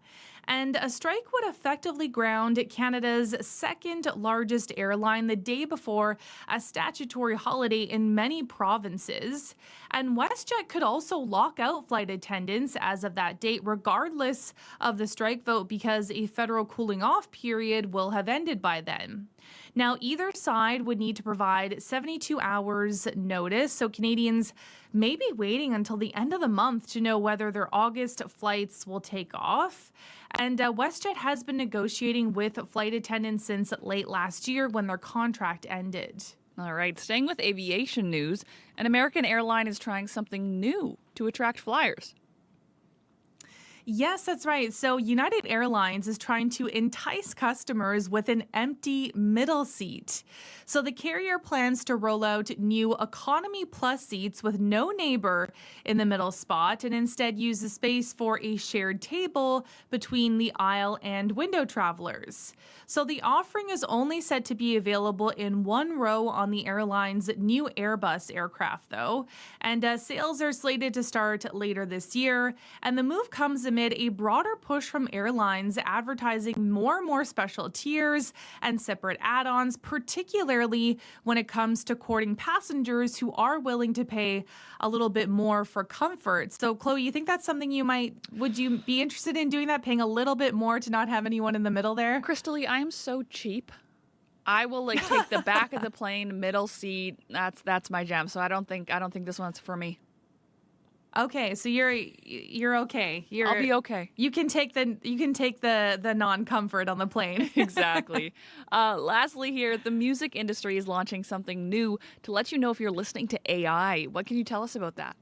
And a strike would effectively ground Canada's second largest airline the day before a statutory holiday in many provinces. And WestJet could also lock out flight attendants as of that date, regardless of the strike vote, because a federal cooling off period will have ended by then. Now, either side would need to provide 72 hours notice, so Canadians may be waiting until the end of the month to know whether their August flights will take off. And WestJet has been negotiating with flight attendants since late last year when their contract ended. All right, staying with aviation news, an American airline is trying something new to attract flyers. Yes, that's right. So United Airlines is trying to entice customers with an empty middle seat. So the carrier plans to roll out new Economy Plus seats with no neighbor in the middle spot and instead use the space for a shared table between the aisle and window travelers. So the offering is only set to be available in one row on the airline's new Airbus aircraft, though. And sales are slated to start later this year. And the move comes amid a broader push from airlines advertising more and more special tiers and separate add-ons, particularly when it comes to courting passengers who are willing to pay a little bit more for comfort. So, Chloe, you think that's something would you be interested in doing that, paying a little bit more to not have anyone in the middle there? Crystalie, I'm so cheap. I will take the back of the plane, middle seat. That's my jam. So I don't think this one's for me. Okay, so you're okay. I'll be okay. You can take the non-comfort on the plane. Exactly. Lastly here, the music industry is launching something new to let you know if you're listening to AI. What can you tell us about that?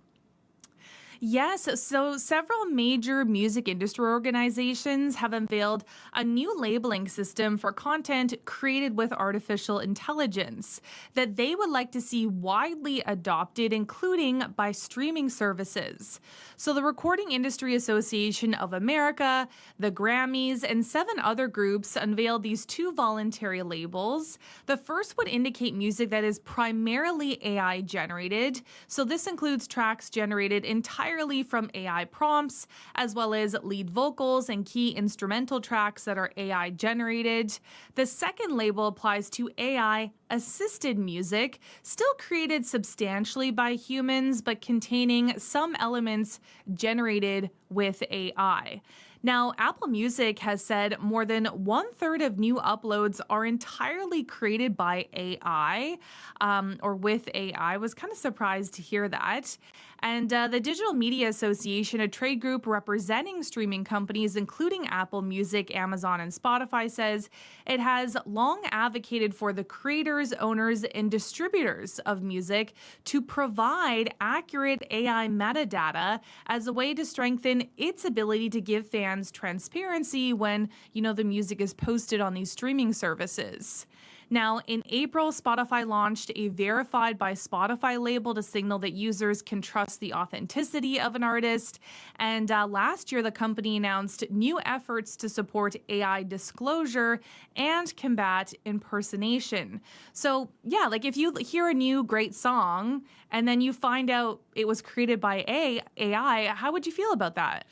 Yes, so several major music industry organizations have unveiled a new labeling system for content created with artificial intelligence that they would like to see widely adopted, including by streaming services. So the Recording Industry Association of America, the Grammys, and 7 other groups unveiled these 2 voluntary labels. The first would indicate music that is primarily AI generated. So this includes tracks generated entirely from AI prompts, as well as lead vocals and key instrumental tracks that are AI generated. The second label applies to AI assisted music, still created substantially by humans, but containing some elements generated with AI. Now, Apple Music has said more than 1/3 of new uploads are entirely created by AI or with AI. I was kind of surprised to hear that. And the Digital Media Association, a trade group representing streaming companies, including Apple Music, Amazon, and Spotify, says it has long advocated for the creators, owners, and distributors of music to provide accurate AI metadata as a way to strengthen its ability to give fans transparency when, the music is posted on these streaming services. Now, in April, Spotify launched a verified by Spotify label to signal that users can trust the authenticity of an artist. And last year, the company announced new efforts to support AI disclosure and combat impersonation. So, yeah, like if you hear a new great song and then you find out it was created by AI, how would you feel about that?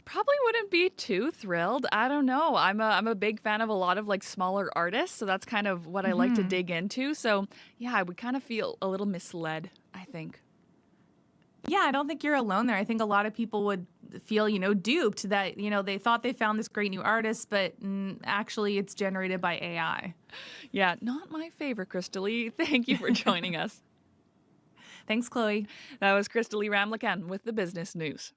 Probably wouldn't be too thrilled. I don't know. I'm a big fan of a lot of like smaller artists, so that's kind of what I like to dig into. So yeah, I would kind of feel a little misled, I think. Yeah, I don't think you're alone there. I think a lot of people would feel, duped that, they thought they found this great new artist, but actually it's generated by AI. Yeah, not my favorite, Crystalie. Thank you for joining us. Thanks, Chloe. That was Crystalie Ramlakan with the business news.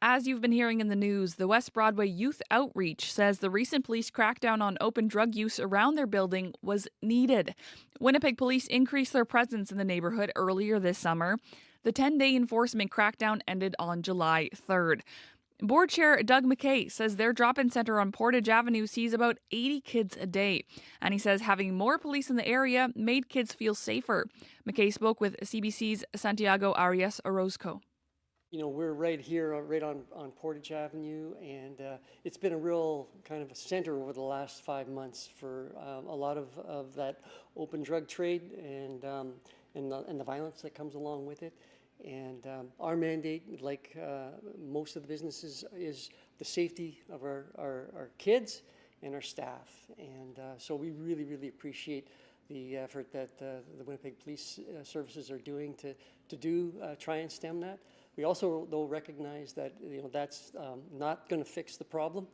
As you've been hearing in the news, the West Broadway Youth Outreach says the recent police crackdown on open drug use around their building was needed. Winnipeg police increased their presence in the neighborhood earlier this summer. The 10-day enforcement crackdown ended on July 3rd. Board Chair Doug McKay says their drop-in center on Portage Avenue sees about 80 kids a day. And he says having more police in the area made kids feel safer. McKay spoke with CBC's Santiago Arias Orozco. We're right here, right on Portage Avenue, and it's been a real kind of a center over the last 5 months for a lot of that open drug trade and the violence that comes along with it. And our mandate, like most of the businesses, is the safety of our kids and our staff. And so we really, really appreciate the effort that the Winnipeg Police Services are doing to try and stem that. We also, though, recognize that that's not going to fix the problem,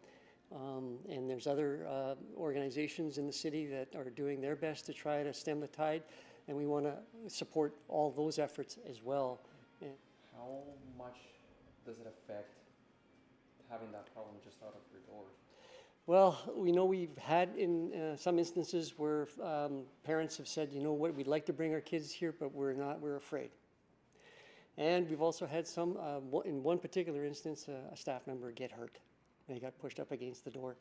and there's other organizations in the city that are doing their best to try to stem the tide, and we want to support all those efforts as well. And how much does it affect having that problem just out of your doors? Well, we know we've had in some instances where parents have said, we'd like to bring our kids here, but we're afraid. And we've also had some, in one particular instance, a staff member get hurt. They got pushed up against the door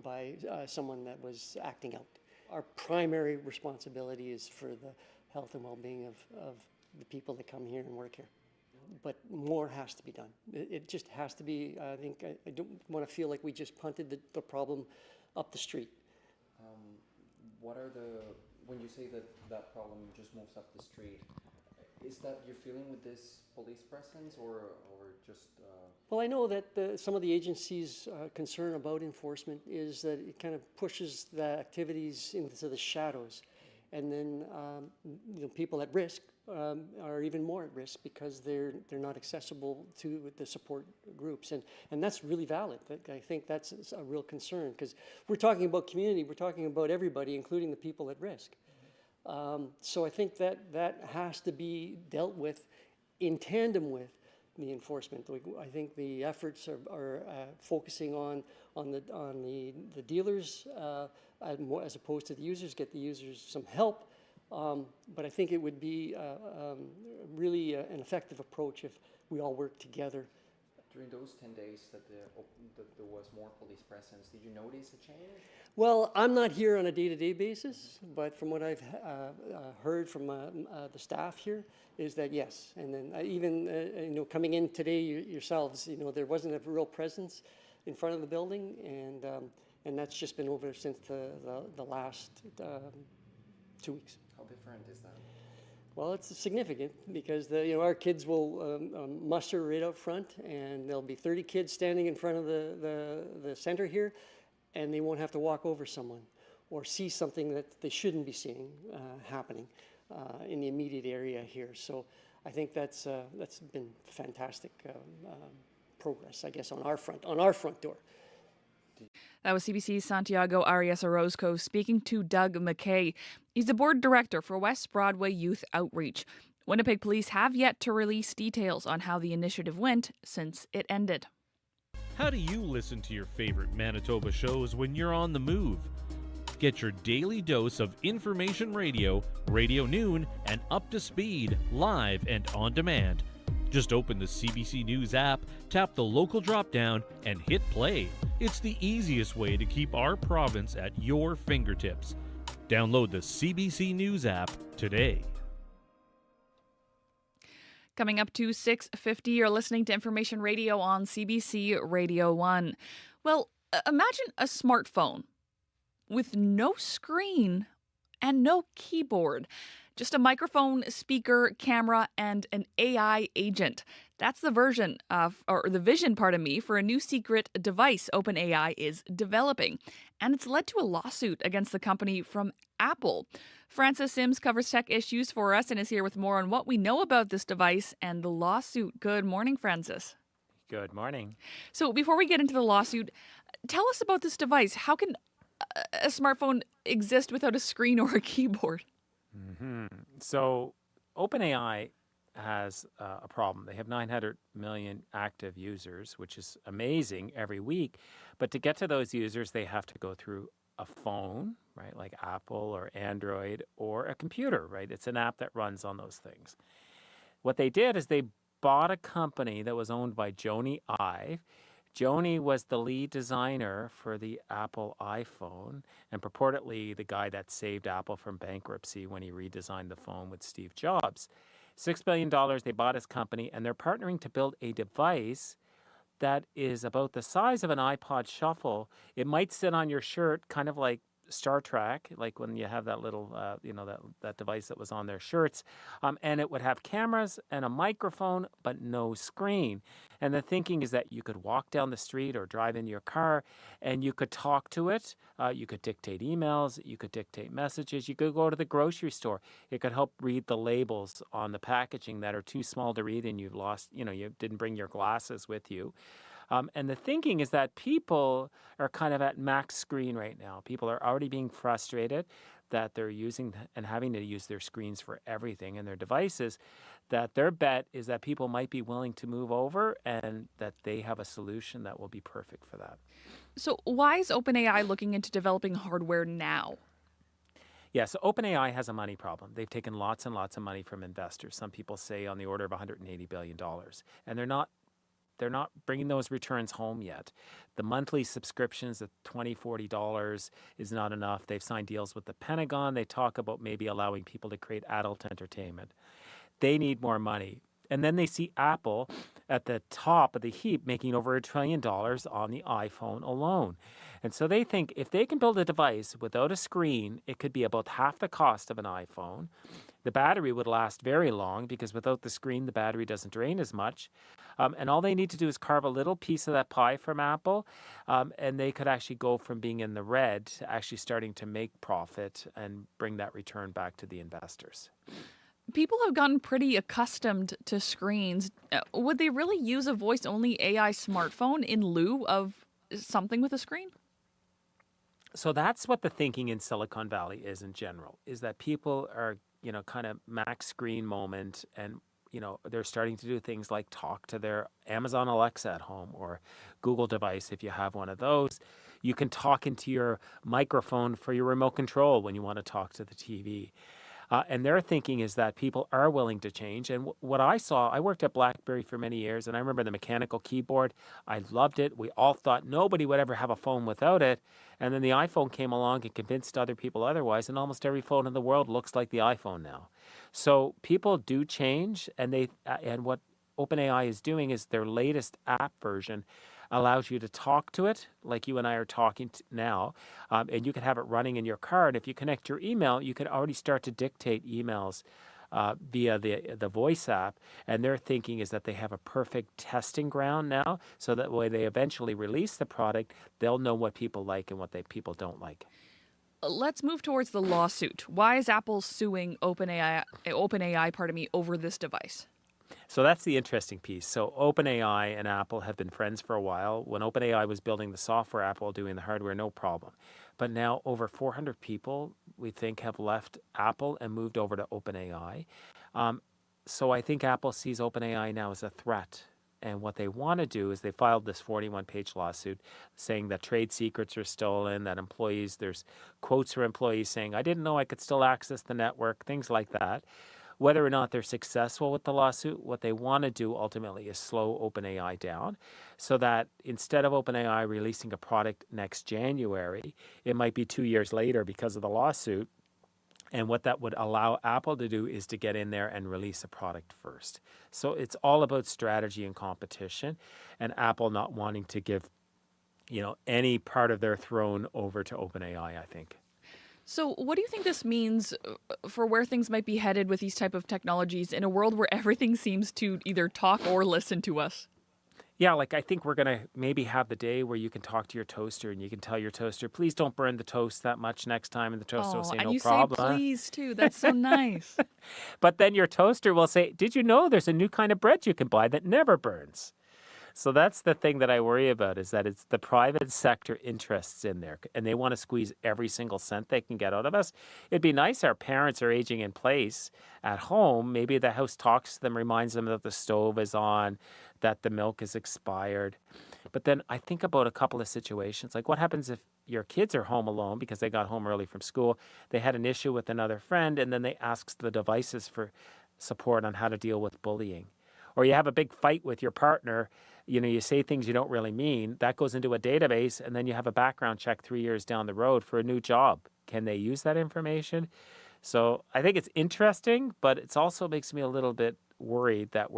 by someone that was acting out. Our primary responsibility is for the health and well-being of the people that come here and work here. But more has to be done. It just has to be, I think, I don't want to feel like we just punted the problem up the street. When you say that problem just moves up the street, is that you're feeling with this police presence or just... Well, I know that some of the agencies' concern about enforcement is that it kind of pushes the activities into the shadows. And then people at risk are even more at risk because they're not accessible to the support groups. And that's really valid. I think that's a real concern because we're talking about community, we're talking about everybody, including the people at risk. So I think that has to be dealt with in tandem with the enforcement. I think the efforts are focusing on the dealers as opposed to the users, get the users some help. But I think it would be really an effective approach if we all work together. During those 10 days that there was more police presence, did you notice a change? Well, I'm not here on a day-to-day basis, but from what I've heard from the staff here is that yes. And then even coming in today yourselves, there wasn't a real presence in front of the building, and that's just been over since the last 2 weeks. How different is that? Well, it's significant because our kids will muster right out front, and there'll be 30 kids standing in front of the center here, and they won't have to walk over someone or see something that they shouldn't be seeing happening in the immediate area here. So I think that's been fantastic progress, I guess, on our front door. That was CBC's Santiago Arias Orozco speaking to Doug McKay. He's the board director for West Broadway Youth Outreach. Winnipeg police have yet to release details on how the initiative went since it ended. How do you listen to your favorite Manitoba shows when you're on the move? Get your daily dose of information radio, Radio Noon, and Up to Speed, live and on demand. Just open the CBC News app, tap the local drop-down, and hit play. It's the easiest way to keep our province at your fingertips. Download the CBC News app today. Coming up to 6:50, you're listening to Information Radio on CBC Radio 1. Well, imagine a smartphone with no screen and no keyboard. Just a microphone, speaker, camera, and an AI agent. That's the vision, for a new secret device OpenAI is developing. And it's led to a lawsuit against the company from Apple. Francis Sims covers tech issues for us and is here with more on what we know about this device and the lawsuit. Good morning, Francis. Good morning. So before we get into the lawsuit, tell us about this device. How can a smartphone exist without a screen or a keyboard? So OpenAI has a problem. They have 900 million active users, which is amazing every week. But to get to those users, they have to go through a phone, right, like Apple or Android, or a computer, right? It's an app that runs on those things. What they did is they bought a company that was owned by Jony Ive. Jony was the lead designer for the Apple iPhone and purportedly the guy that saved Apple from bankruptcy when he redesigned the phone with Steve Jobs. $6 billion, they bought his company, and they're partnering to build a device that is about the size of an iPod Shuffle. It might sit on your shirt, kind of like Star Trek, like when you have that little, that device that was on their shirts. And it would have cameras and a microphone, but no screen. And the thinking is that you could walk down the street or drive in your car and you could talk to it. You could dictate emails. You could dictate messages. You could go to the grocery store. It could help read the labels on the packaging that are too small to read and you've lost, you didn't bring your glasses with you. And the thinking is that people are kind of at max screen right now. People are already being frustrated that they're using and having to use their screens for everything and their devices, that their bet is that people might be willing to move over and that they have a solution that will be perfect for that. So why is OpenAI looking into developing hardware now? Yeah, so OpenAI has a money problem. They've taken lots and lots of money from investors. Some people say on the order of $180 billion. And they're not bringing those returns home yet. The monthly subscriptions at $20, $40 is not enough. They've signed deals with the Pentagon. They talk about maybe allowing people to create adult entertainment. They need more money. And then they see Apple at the top of the heap making over $1 trillion on the iPhone alone. And so they think if they can build a device without a screen, it could be about half the cost of an iPhone. The battery would last very long because without the screen, the battery doesn't drain as much. And all they need to do is carve a little piece of that pie from Apple, and they could actually go from being in the red to actually starting to make profit and bring that return back to the investors. People have gotten pretty accustomed to screens. Would they really use a voice-only AI smartphone in lieu of something with a screen? So that's what the thinking in Silicon Valley is in general, is that people are, kind of max screen moment and, they're starting to do things like talk to their Amazon Alexa at home or Google device if you have one of those. You can talk into your microphone for your remote control when you want to talk to the TV. And their thinking is that people are willing to change. And what I saw, I worked at BlackBerry for many years, and I remember the mechanical keyboard. I loved it. We all thought nobody would ever have a phone without it. And then the iPhone came along and convinced other people otherwise, and almost every phone in the world looks like the iPhone now. So people do change, and what OpenAI is doing is their latest app version allows you to talk to it like you and I are talking now, and you can have it running in your car. And if you connect your email, you can already start to dictate emails via the voice app. And their thinking is that they have a perfect testing ground now, so that when they eventually release the product, they'll know what people like and what people don't like. Let's move towards the lawsuit. Why is Apple suing OpenAI, over this device? So that's the interesting piece. So OpenAI and Apple have been friends for a while. When OpenAI was building the software, Apple doing the hardware, no problem. But now over 400 people, we think, have left Apple and moved over to OpenAI. So I think Apple sees OpenAI now as a threat And what they want to do is they filed this 41-page lawsuit saying that trade secrets are stolen, that employees, there's quotes from employees saying, I didn't know I could still access the network, things like that. Whether or not they're successful with the lawsuit, what they want to do ultimately is slow OpenAI down so that instead of OpenAI releasing a product next January, it might be 2 years later because of the lawsuit. And what that would allow Apple to do is to get in there and release a product first. So it's all about strategy and competition, and Apple not wanting to give, any part of their throne over to OpenAI, I think. So what do you think this means for where things might be headed with these type of technologies in a world where everything seems to either talk or listen to us? Yeah, like I think we're going to maybe have the day where you can talk to your toaster and you can tell your toaster, please don't burn the toast that much next time. And the toaster will say, and no you problem. say please too. That's so nice. But then your toaster will say, did you know there's a new kind of bread you can buy that never burns? So that's the thing that I worry about, is that it's the private sector interests in there, and they want to squeeze every single cent they can get out of us. It'd be nice our parents are aging in place at home. Maybe the house talks to them, reminds them that the stove is on, that the milk is expired. But then I think about a couple of situations, like what happens if your kids are home alone because they got home early from school, they had an issue with another friend, and then they ask the devices for support on how to deal with bullying. Or you have a big fight with your partner, you say things you don't really mean, that goes into a database, and then you have a background check 3 years down the road for a new job. Can they use that information? So I think it's interesting, but it also makes me a little bit worried that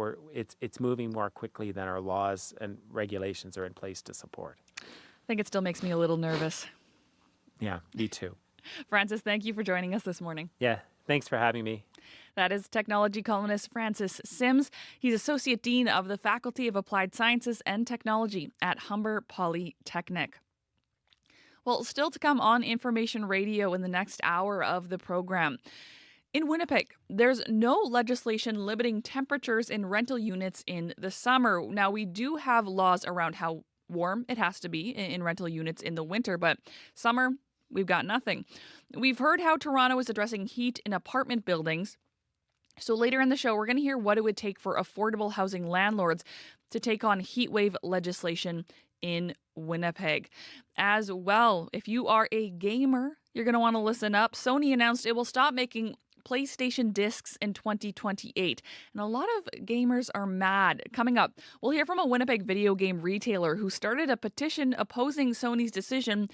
it's moving more quickly than our laws and regulations are in place to support. I think it still makes me a little nervous. Yeah, me too. Francis, thank you for joining us this morning. Yeah, thanks for having me. That is technology columnist Francis Sims. He's Associate Dean of the Faculty of Applied Sciences and Technology at Humber Polytechnic. Well, still to come on Information Radio in the next hour of the program. In Winnipeg, there's no legislation limiting temperatures in rental units in the summer. Now, we do have laws around how warm it has to be in rental units in the winter, but summer, we've got nothing. We've heard how Toronto is addressing heat in apartment buildings. So later in the show, we're going to hear what it would take for affordable housing landlords to take on heat wave legislation in Winnipeg. As well, if you are a gamer, you're going to want to listen up. Sony announced it will stop making PlayStation discs in 2028. And a lot of gamers are mad. Coming up, we'll hear from a Winnipeg video game retailer who started a petition opposing Sony's decision,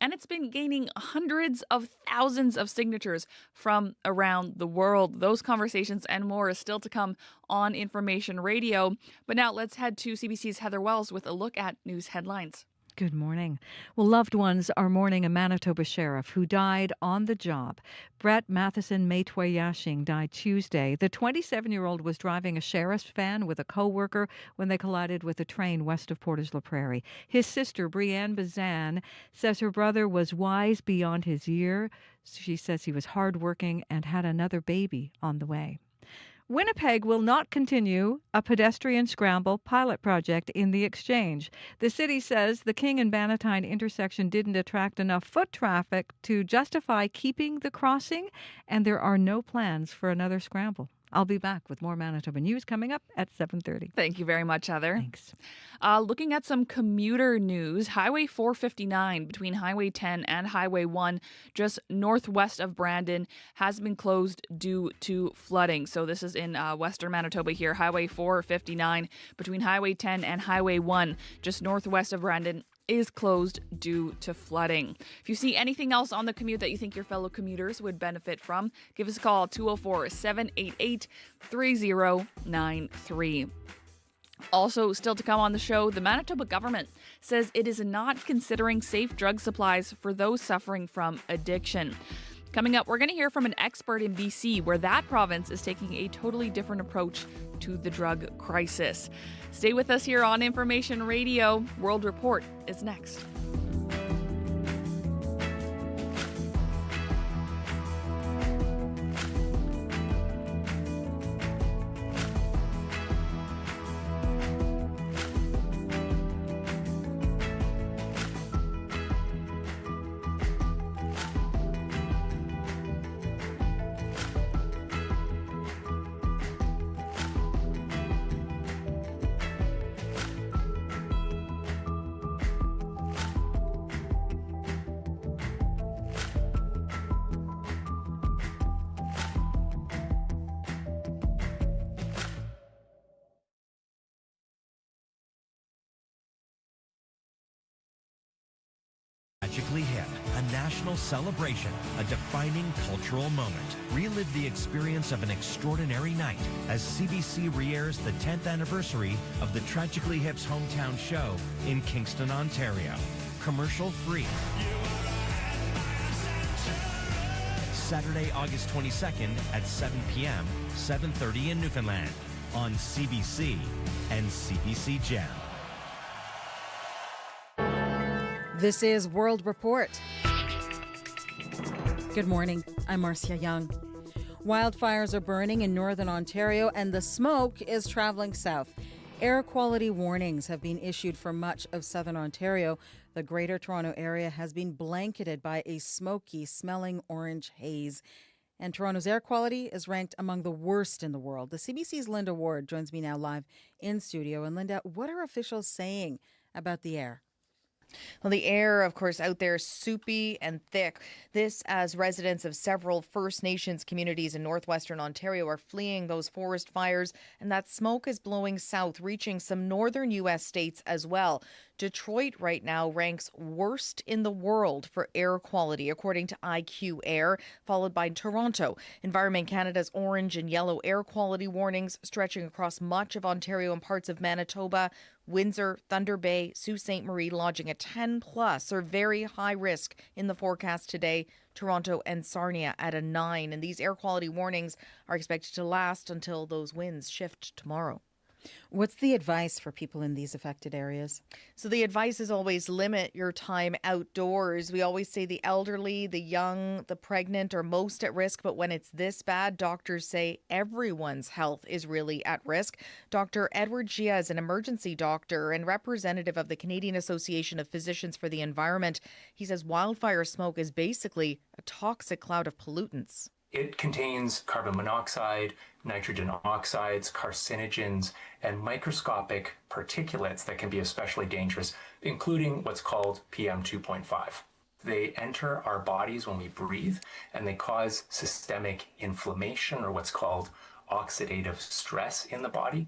and it's been gaining hundreds of thousands of signatures from around the world. Those conversations and more is still to come on Information Radio. But now let's head to CBC's Heather Wells with a look at news headlines. Good morning. Well, loved ones are mourning a Manitoba sheriff who died on the job. Brett Matheson Meitwa-Yashing died Tuesday. The 27-year-old was driving a sheriff's van with a co-worker when they collided with a train west of Portage-la Prairie. His sister, Brianne Bazan, says her brother was wise beyond his year. She says he was hardworking and had another baby on the way. Winnipeg will not continue a pedestrian scramble pilot project in the Exchange. The city says the King and Bannatyne intersection didn't attract enough foot traffic to justify keeping the crossing, and there are no plans for another scramble. I'll be back with more Manitoba news coming up at 7:30. Thank you very much, Heather. Thanks. Looking at some commuter news, Highway 459 between Highway 10 and Highway 1, just northwest of Brandon, has been closed due to flooding. So this is in western Manitoba here. Highway 459 between Highway 10 and Highway 1, just northwest of Brandon, is closed due to flooding. If you see anything else on the commute that you think your fellow commuters would benefit from, give us a call, 204-788-3093. Also, still to come on the show, the Manitoba government says it is not considering safe drug supplies for those suffering from addiction. Coming up, we're going to hear from an expert in BC, where that province is taking a totally different approach to the drug crisis. Stay with us here on Information Radio. World Report is next. Tragically Hip, a national celebration, a defining cultural moment. Relive the experience of an extraordinary night as CBC re-airs the 10th anniversary of the Tragically Hip's hometown show in Kingston, Ontario. Commercial free. Saturday, August 22nd at 7 p.m., 7:30 in Newfoundland on CBC and CBC Gem. This is World Report. Good morning. I'm Marcia Young. Wildfires are burning in northern Ontario and the smoke is traveling south. Air quality warnings have been issued for much of southern Ontario. The Greater Toronto Area has been blanketed by a smoky smelling orange haze. And Toronto's air quality is ranked among the worst in the world. The CBC's Linda Ward joins me now live in studio. And Linda, what are officials saying about the air? Well, the air, of course, out there soupy and thick. This as residents of several First Nations communities in northwestern Ontario are fleeing those forest fires, and that smoke is blowing south, reaching some northern U.S. states as well. Detroit right now ranks worst in the world for air quality, according to IQ Air, followed by Toronto. Environment Canada's orange and yellow air quality warnings stretching across much of Ontario and parts of Manitoba. Windsor, Thunder Bay, Sault Ste. Marie lodging a 10+ or very high risk in the forecast today. Toronto and Sarnia at a 9. And these air quality warnings are expected to last until those winds shift tomorrow. What's the advice for people in these affected areas? So the advice is always limit your time outdoors. We always say the elderly, the young, the pregnant are most at risk. But when it's this bad, doctors say everyone's health is really at risk. Dr. Edward Gia is an emergency doctor and representative of the Canadian Association of Physicians for the Environment. He says wildfire smoke is basically a toxic cloud of pollutants. It contains carbon monoxide, nitrogen oxides, carcinogens, and microscopic particulates that can be especially dangerous, including what's called PM 2.5. They enter our bodies when we breathe, and they cause systemic inflammation or what's called oxidative stress in the body.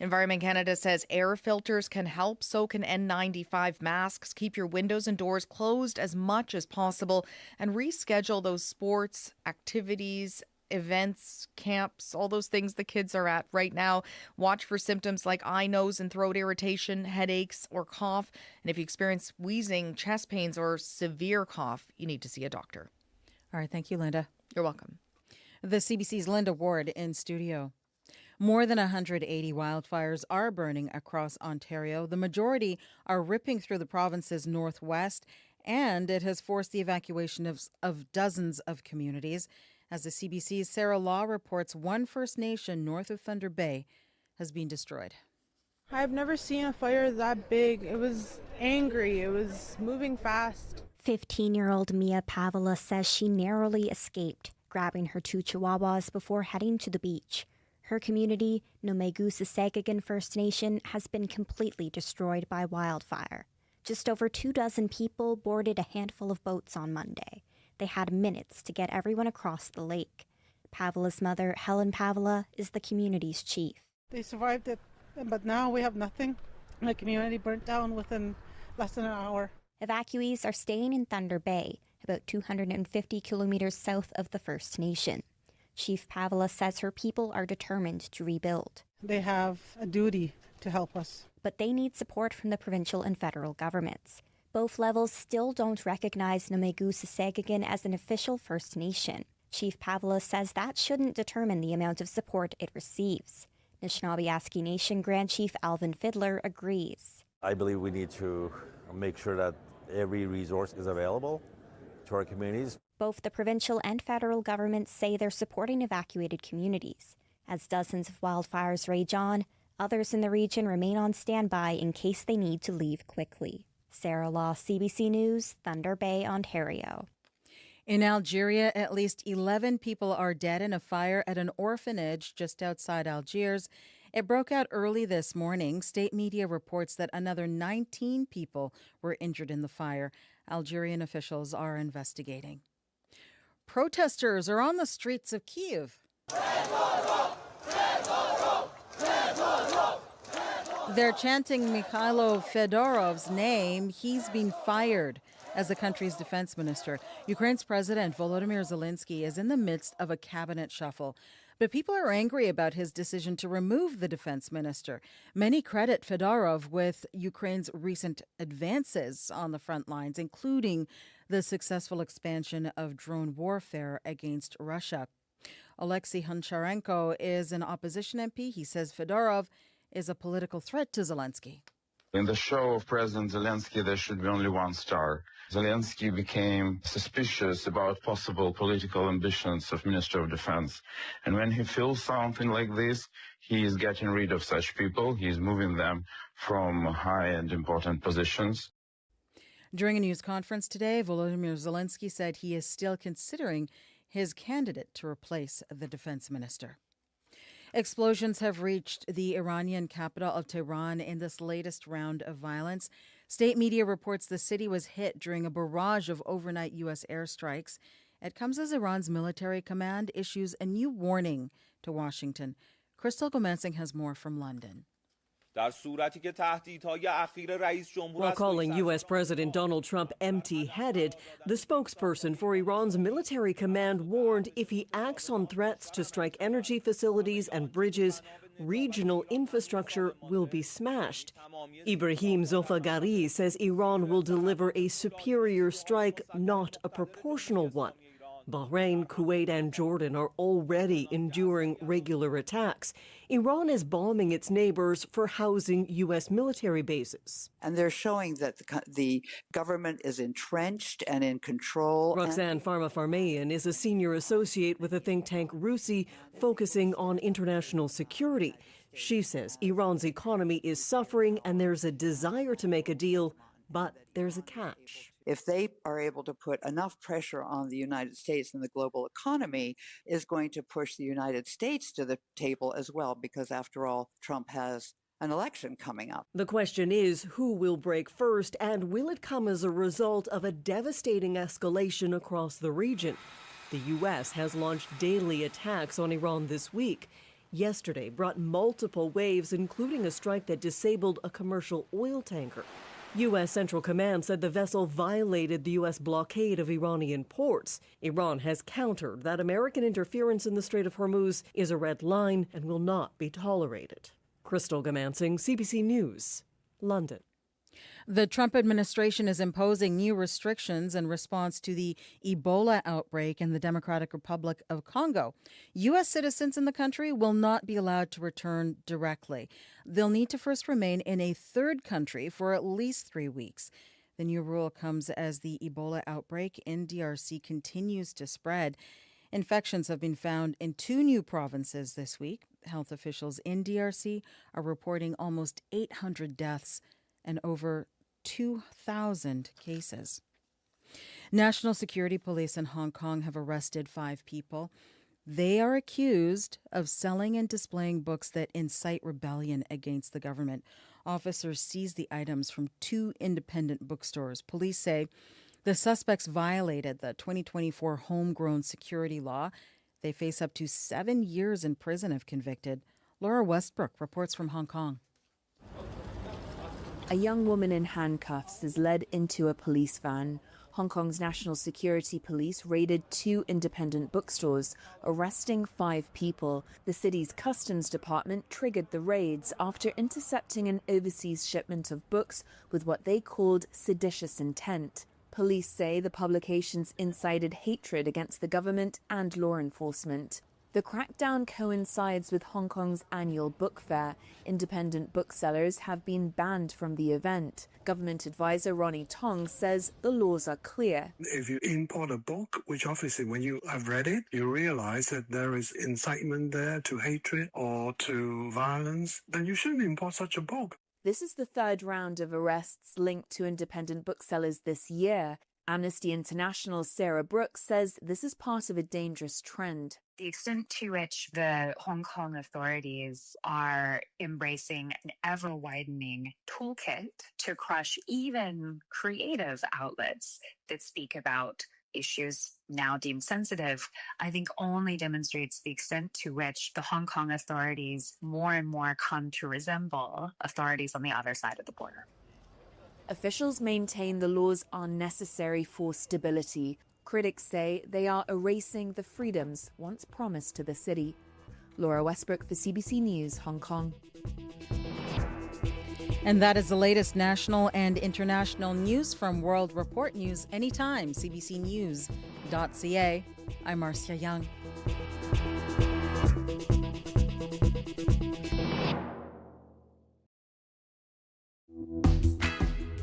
Environment Canada says air filters can help, so can N95 masks. Keep your windows and doors closed as much as possible and reschedule those sports, activities, events, camps, all those things the kids are at right now. Watch for symptoms like eye, nose, and throat irritation, headaches, or cough. And if you experience wheezing, chest pains, or severe cough, you need to see a doctor. All right. Thank you, Linda. You're welcome. The CBC's Linda Ward in studio. More than 180 wildfires are burning across Ontario. The majority are ripping through the province's northwest, and it has forced the evacuation of dozens of communities. As the CBC's Sarah Law reports, one First Nation north of Thunder Bay has been destroyed. I've never seen a fire that big. It was angry. It was moving fast. 15-year-old Mia Pavila says she narrowly escaped, grabbing her 2 chihuahuas before heading to the beach. Her community, Nomegusasegagan First Nation, has been completely destroyed by wildfire. Just over 24 people boarded a handful of boats on Monday. They had minutes to get everyone across the lake. Pavila's mother, Helen Pavila, is the community's chief. They survived it, but now we have nothing. The community burnt down within less than an hour. Evacuees are staying in Thunder Bay, about 250 kilometers south of the First Nation. Chief Pavila says her people are determined to rebuild. They have a duty to help us. But they need support from the provincial and federal governments. Both levels still don't recognize Nomegusasegagan as an official First Nation. Chief Pavila says that shouldn't determine the amount of support it receives. Anishinaabe Nation Grand Chief Alvin Fiddler agrees. I believe we need to make sure that every resource is available to our communities. Both the provincial and federal governments say they're supporting evacuated communities. As dozens of wildfires rage on, others in the region remain on standby in case they need to leave quickly. Sarah Law, CBC News, Thunder Bay, Ontario. In Algeria, at least 11 people are dead in a fire at an orphanage just outside Algiers. It broke out early this morning. State media reports that another 19 people were injured in the fire. Algerian officials are investigating. Protesters are on the streets of Kyiv. They're chanting Mikhailo Fedorov's name. He's been fired as the country's defense minister. Ukraine's President Volodymyr Zelensky is in the midst of a cabinet shuffle. But people are angry about his decision to remove the defense minister. Many credit Fedorov with Ukraine's recent advances on the front lines, including the successful expansion of drone warfare against Russia. Alexei Honcharenko is an opposition MP. He says Fedorov is a political threat to Zelensky. In the show of President Zelensky, there should be only one star. Zelensky became suspicious about possible political ambitions of Minister of Defense. And when he feels something like this, he is getting rid of such people. He is moving them from high and important positions. During a news conference today, Volodymyr Zelensky said he is still considering his candidate to replace the defense minister. Explosions have reached the Iranian capital of Tehran in this latest round of violence. State media reports the city was hit during a barrage of overnight U.S. airstrikes. It comes as Iran's military command issues a new warning to Washington. Crystal Gomansing has more from London. While calling U.S. President Donald Trump empty-headed, the spokesperson for Iran's military command warned if he acts on threats to strike energy facilities and bridges, regional infrastructure will be smashed. Ibrahim Zofagari says Iran will deliver a superior strike, not a proportional one. Bahrain, Kuwait, and Jordan are already enduring regular attacks. Iran is bombing its neighbors for housing U.S. military bases. And they're showing that the government is entrenched and in control. Roxanne Farmafarmayan is a senior associate with the think tank RUSI, focusing on international security. She says Iran's economy is suffering and there's a desire to make a deal, but there's a catch. If they are able to put enough pressure on the United States and the global economy, is going to push the United States to the table as well, because after all, Trump has an election coming up. The question is, who will break first, and will it come as a result of a devastating escalation across the region? The U.S. has launched daily attacks on Iran this week. Yesterday brought multiple waves, including a strike that disabled a commercial oil tanker. U.S. Central Command said the vessel violated the U.S. blockade of Iranian ports. Iran has countered that American interference in the Strait of Hormuz is a red line and will not be tolerated. Crystal Gomansing, CBC News, London. The Trump administration is imposing new restrictions in response to the Ebola outbreak in the Democratic Republic of Congo. U.S. citizens in the country will not be allowed to return directly. They'll need to first remain in a third country for at least 3 weeks. The new rule comes as the Ebola outbreak in DRC continues to spread. Infections have been found in 2 new provinces this week. Health officials in DRC are reporting almost 800 deaths and over 2,000 cases. National security police in Hong Kong have arrested 5 people. They are accused of selling and displaying books that incite rebellion against the government. Officers seized the items from 2 independent bookstores. Police say the suspects violated the 2024 homegrown security law. They face up to 7 years in prison if convicted. Laura Westbrook reports from Hong Kong. A young woman in handcuffs is led into a police van. Hong Kong's National Security Police raided 2 independent bookstores, arresting 5 people. The city's customs department triggered the raids after intercepting an overseas shipment of books with what they called seditious intent. Police say the publications incited hatred against the government and law enforcement. The crackdown coincides with Hong Kong's annual book fair. Independent booksellers have been banned from the event. Government advisor Ronnie Tong says the laws are clear. If you import a book, which obviously when you have read it, you realize that there is incitement there to hatred or to violence, then you shouldn't import such a book. This is the 3rd round of arrests linked to independent booksellers this year. Amnesty International's Sarah Brooks says this is part of a dangerous trend. The extent to which the Hong Kong authorities are embracing an ever-widening toolkit to crush even creative outlets that speak about issues now deemed sensitive, I think only demonstrates the extent to which the Hong Kong authorities more and more come to resemble authorities on the other side of the border. Officials maintain the laws are necessary for stability. Critics say they are erasing the freedoms once promised to the city. Laura Westbrook for CBC News, Hong Kong. And that is the latest national and international news from World Report News anytime, cbcnews.ca. I'm Marcia Young.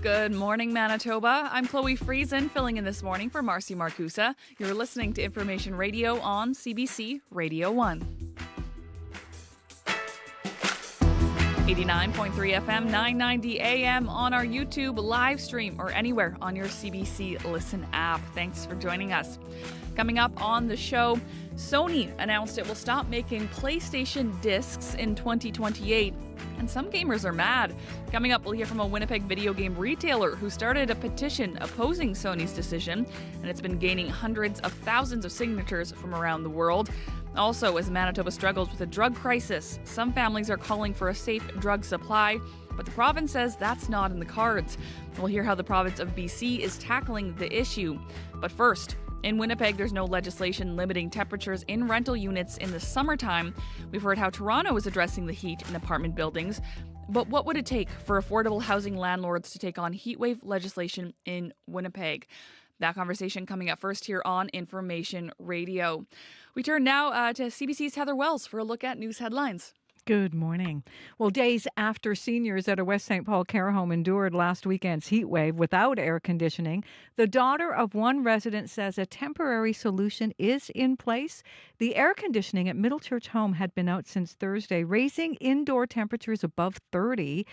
Good morning, Manitoba. I'm Chloe Friesen, filling in this morning for Marcy Marcusa. You're listening to Information Radio on CBC Radio 1. 89.3 FM, 990 AM on our YouTube live stream or anywhere on your CBC Listen app. Thanks for joining us. Coming up on the show, Sony announced it will stop making PlayStation discs in 2028. And some gamers are mad. Coming up, we'll hear from a Winnipeg video game retailer who started a petition opposing Sony's decision, and it's been gaining hundreds of thousands of signatures from around the world. Also, as Manitoba struggles with a drug crisis, some families are calling for a safe drug supply, but the province says that's not in the cards. We'll hear how the province of BC is tackling the issue. But first, in Winnipeg, there's no legislation limiting temperatures in rental units in the summertime. We've heard how Toronto is addressing the heat in apartment buildings. But what would it take for affordable housing landlords to take on heatwave legislation in Winnipeg? That conversation coming up first here on Information Radio. We turn now to CBC's Heather Wells for a look at news headlines. Good morning. Well, days after seniors at a West St. Paul care home endured last weekend's heat wave without air conditioning, the daughter of one resident says a temporary solution is in place. The air conditioning at Middle Church Home had been out since Thursday, raising indoor temperatures above 30.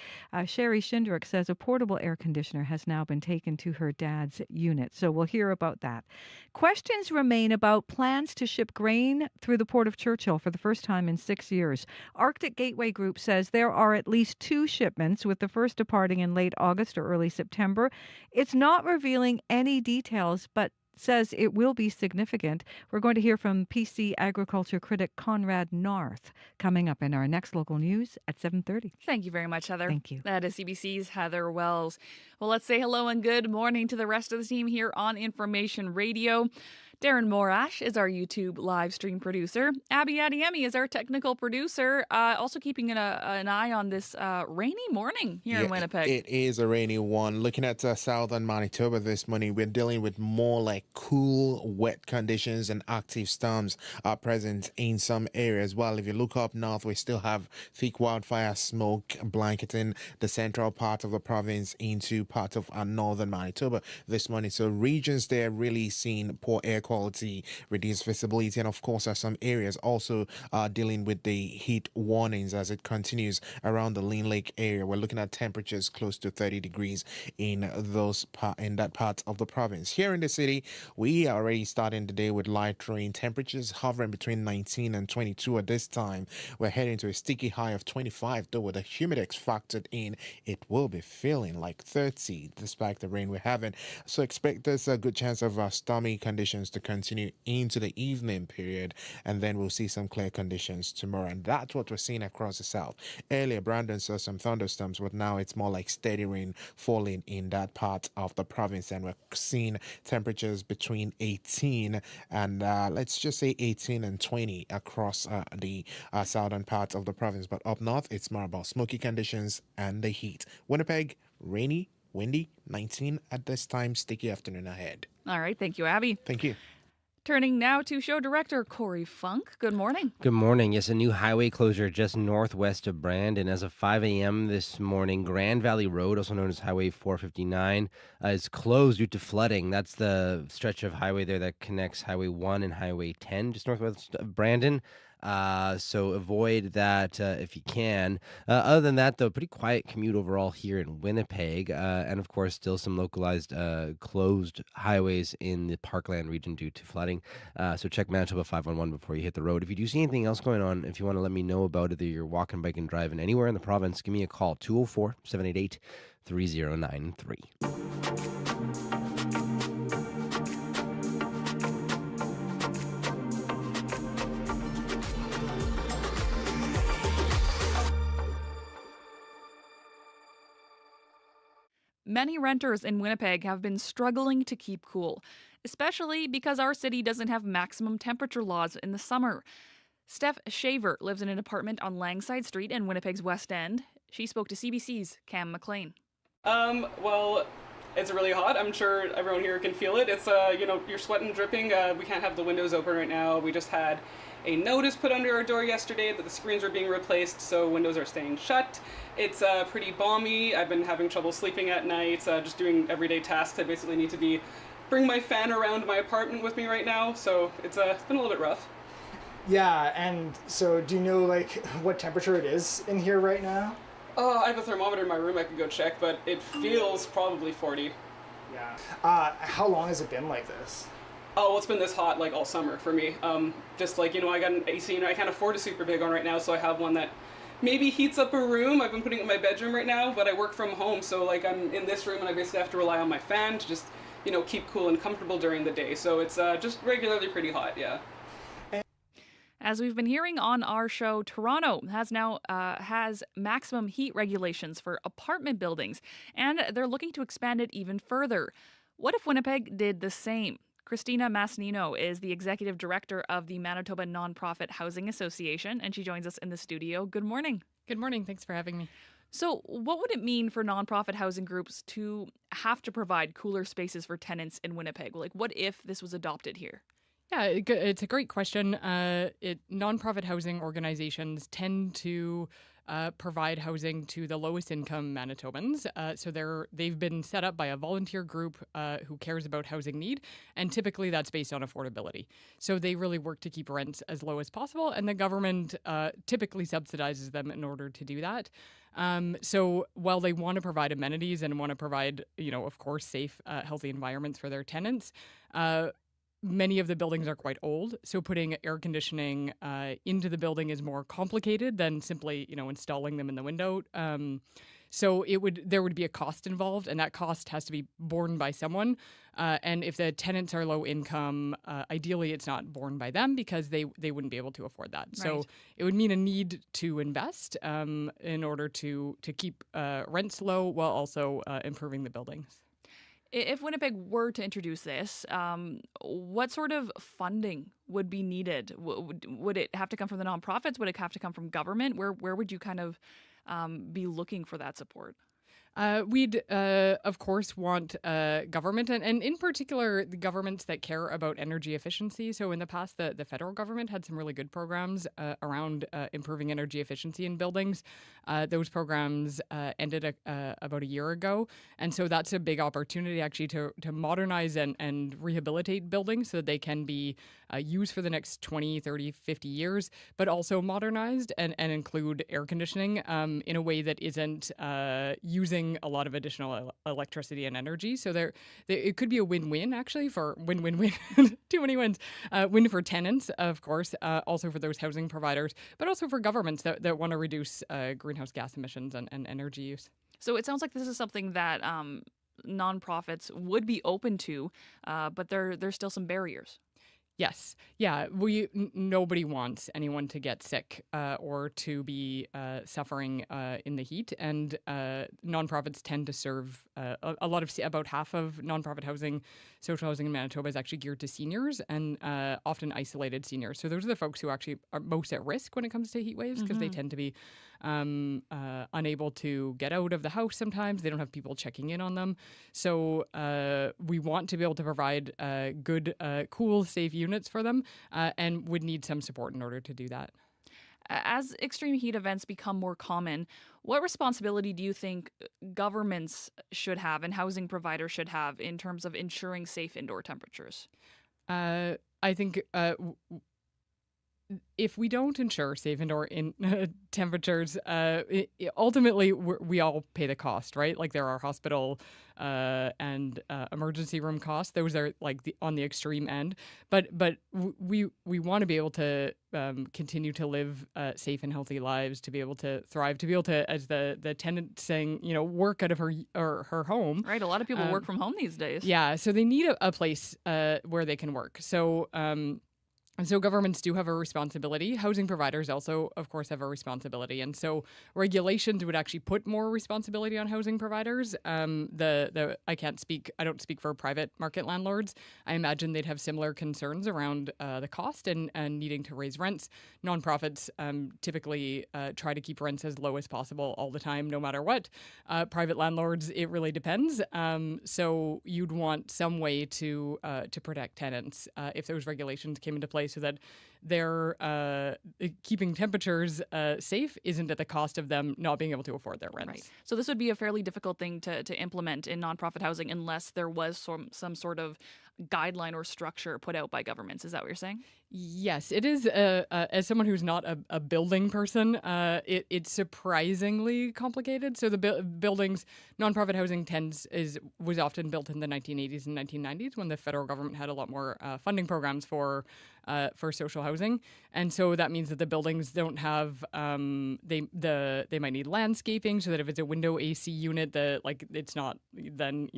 Sherry Shindrick says a portable air conditioner has now been taken to her dad's unit. So we'll hear about that. Questions remain about plans to ship grain through the Port of Churchill for the first time in 6 years. Arctic Gateway Group says there are at least 2 shipments, with the first departing in late August or early September. It's not revealing any details, but says it will be significant. We're going to hear from PC agriculture critic Conrad Narth coming up in our next local news at 7:30. Thank you very much, Heather. Thank you. That is CBC's Heather Wells. Well, let's say hello and good morning to the rest of the team here on Information Radio. Darren Morash is our YouTube live stream producer. Abby Adiemi is our technical producer. Also keeping an eye on this rainy morning here in Winnipeg. It is a rainy one. Looking at southern Manitoba this morning, we're dealing with more like cool, wet conditions, and active storms are present in some areas. While if you look up north, we still have thick wildfire smoke blanketing the central part of the province into part of northern Manitoba this morning. So regions there really seeing poor air quality, reduced visibility, and of course some areas also dealing with the heat warnings as it continues around the Lean Lake area. We're looking at temperatures close to 30 degrees in that part of the province. Here in the city, we are already starting the day with light rain, temperatures hovering between 19 and 22 at this time. We're heading to a sticky high of 25, though with the humidex factored in, it will be feeling like 30 despite the rain we're having. So expect there's a good chance of stormy conditions to continue into the evening period, and then we'll see some clear conditions tomorrow. And that's what we're seeing across the south. Earlier, Brandon saw some thunderstorms, but now it's more like steady rain falling in that part of the province, and we're seeing temperatures between 18 and let's just say 18 and 20 across the southern part of the province. But up north, it's more about smoky conditions and the heat. Winnipeg, rainy, windy, 19 at this time, sticky afternoon ahead. All right, thank you, Abby. Thank you. Turning now to show director Corey Funk. Good morning. Good morning. Yes, a new highway closure just northwest of Brandon. As of 5 a.m. this morning, Grand Valley Road, also known as Highway 459, is closed due to flooding. That's the stretch of highway there that connects Highway 1 and Highway 10, just northwest of Brandon. So avoid that if you can. Other than that, though, pretty quiet commute overall here in Winnipeg. And of course, still some localized closed highways in the Parkland region due to flooding. So check Manitoba 511 before you hit the road. If you do see anything else going on, if you want to let me know about it, either you're walking, biking, driving anywhere in the province, give me a call, 204-788-3093. Many renters in Winnipeg have been struggling to keep cool, especially because our city doesn't have maximum temperature laws in the summer. Steph Shaver lives in an apartment on Langside Street in Winnipeg's West End. She spoke to CBC's Cam McLean. Well, it's really hot. I'm sure everyone here can feel it. It's, you're sweating, dripping. We can't have the windows open right now. We just had a notice put under our door yesterday that the screens are being replaced, so windows are staying shut. It's pretty balmy. I've been having trouble sleeping at night, just doing everyday tasks. I basically need to bring my fan around my apartment with me right now, so it's been a little bit rough. Yeah, and so do you know what temperature it is in here right now? I have a thermometer in my room. I could go check, but it feels probably 40. Yeah. How long has it been like this? Oh, well, it's been this hot all summer for me. I got an AC, I can't afford a super big one right now, so I have one that maybe heats up a room. I've been putting it in my bedroom right now, but I work from home, so I'm in this room and I basically have to rely on my fan to just, keep cool and comfortable during the day. So it's just regularly pretty hot, yeah. As we've been hearing on our show, Toronto has maximum heat regulations for apartment buildings, and they're looking to expand it even further. What if Winnipeg did the same? Christina Masnino is the executive director of the Manitoba Nonprofit Housing Association, and she joins us in the studio. Good morning. Good morning. Thanks for having me. So what would it mean for nonprofit housing groups to have to provide cooler spaces for tenants in Winnipeg? What if this was adopted here? Yeah, it's a great question. Nonprofit housing organizations tend to provide housing to the lowest income Manitobans. So they've been set up by a volunteer group who cares about housing need, and typically that's based on affordability. So they really work to keep rents as low as possible, and the government typically subsidizes them in order to do that. So while they want to provide amenities and want to provide, of course, safe, healthy environments for their tenants, many of the buildings are quite old, so putting air conditioning into the building is more complicated than simply, installing them in the window. So there would be a cost involved, and that cost has to be borne by someone. And if the tenants are low income, ideally it's not borne by them because they wouldn't be able to afford that. Right. So it would mean a need to invest in order to keep rents low while also improving the buildings. If Winnipeg were to introduce this, what sort of funding would be needed? Would it have to come from the nonprofits? Would it have to come from government? Where would you kind of be looking for that support? We'd, of course, want government, and in particular, the governments that care about energy efficiency. So in the past, the federal government had some really good programs around improving energy efficiency in buildings. Those programs ended about a year ago. And so that's a big opportunity, actually, to modernize and rehabilitate buildings so that they can be used for the next 20, 30, 50 years, but also modernized and include air conditioning in a way that isn't using a lot of additional electricity and energy. So it could be a win-win, actually, for win-win-win, too many wins. Win for tenants, of course, also for those housing providers, but also for governments that want to reduce greenhouse gas emissions and energy use. So it sounds like this is something that nonprofits would be open to, but there's still some barriers. Yes. Yeah. Nobody wants anyone to get sick or to be suffering in the heat. And nonprofits tend to serve about half of nonprofit housing, social housing in Manitoba is actually geared to seniors and often isolated seniors. So those are the folks who actually are most at risk when it comes to heat waves because they tend to be unable to get out of the house sometimes. They don't have people checking in on them. So we want to be able to provide good, cool, safe units for them and would need some support in order to do that. As extreme heat events become more common, what responsibility do you think governments should have and housing providers should have in terms of ensuring safe indoor temperatures? I think if we don't ensure safe indoor temperatures, ultimately we all pay the cost, right? Like there are hospital and emergency room costs; those are on the extreme end. But we want to be able to continue to live safe and healthy lives, to be able to thrive, to be able to, as the tenant saying, work out of her home. Right. A lot of people work from home these days. Yeah. So they need a place where they can work. So. And so governments do have a responsibility. Housing providers also, of course, have a responsibility. And so regulations would actually put more responsibility on housing providers. I don't speak for private market landlords. I imagine they'd have similar concerns around the cost and needing to raise rents. Nonprofits typically try to keep rents as low as possible all the time, no matter what. Private landlords, it really depends. So you'd want some way to protect tenants if those regulations came into play, so that they're keeping temperatures safe isn't at the cost of them not being able to afford their rents. Right. So this would be a fairly difficult thing to implement in nonprofit housing unless there was some sort of guideline or structure put out by governments. Is that what you're saying? Yes, it is. As someone who's not a building person, it's surprisingly complicated. So the buildings, nonprofit housing was often built in the 1980s and 1990s when the federal government had a lot more funding programs for social housing, and so that means that the buildings don't have they might need landscaping, so that if it's a window AC unit, it's not then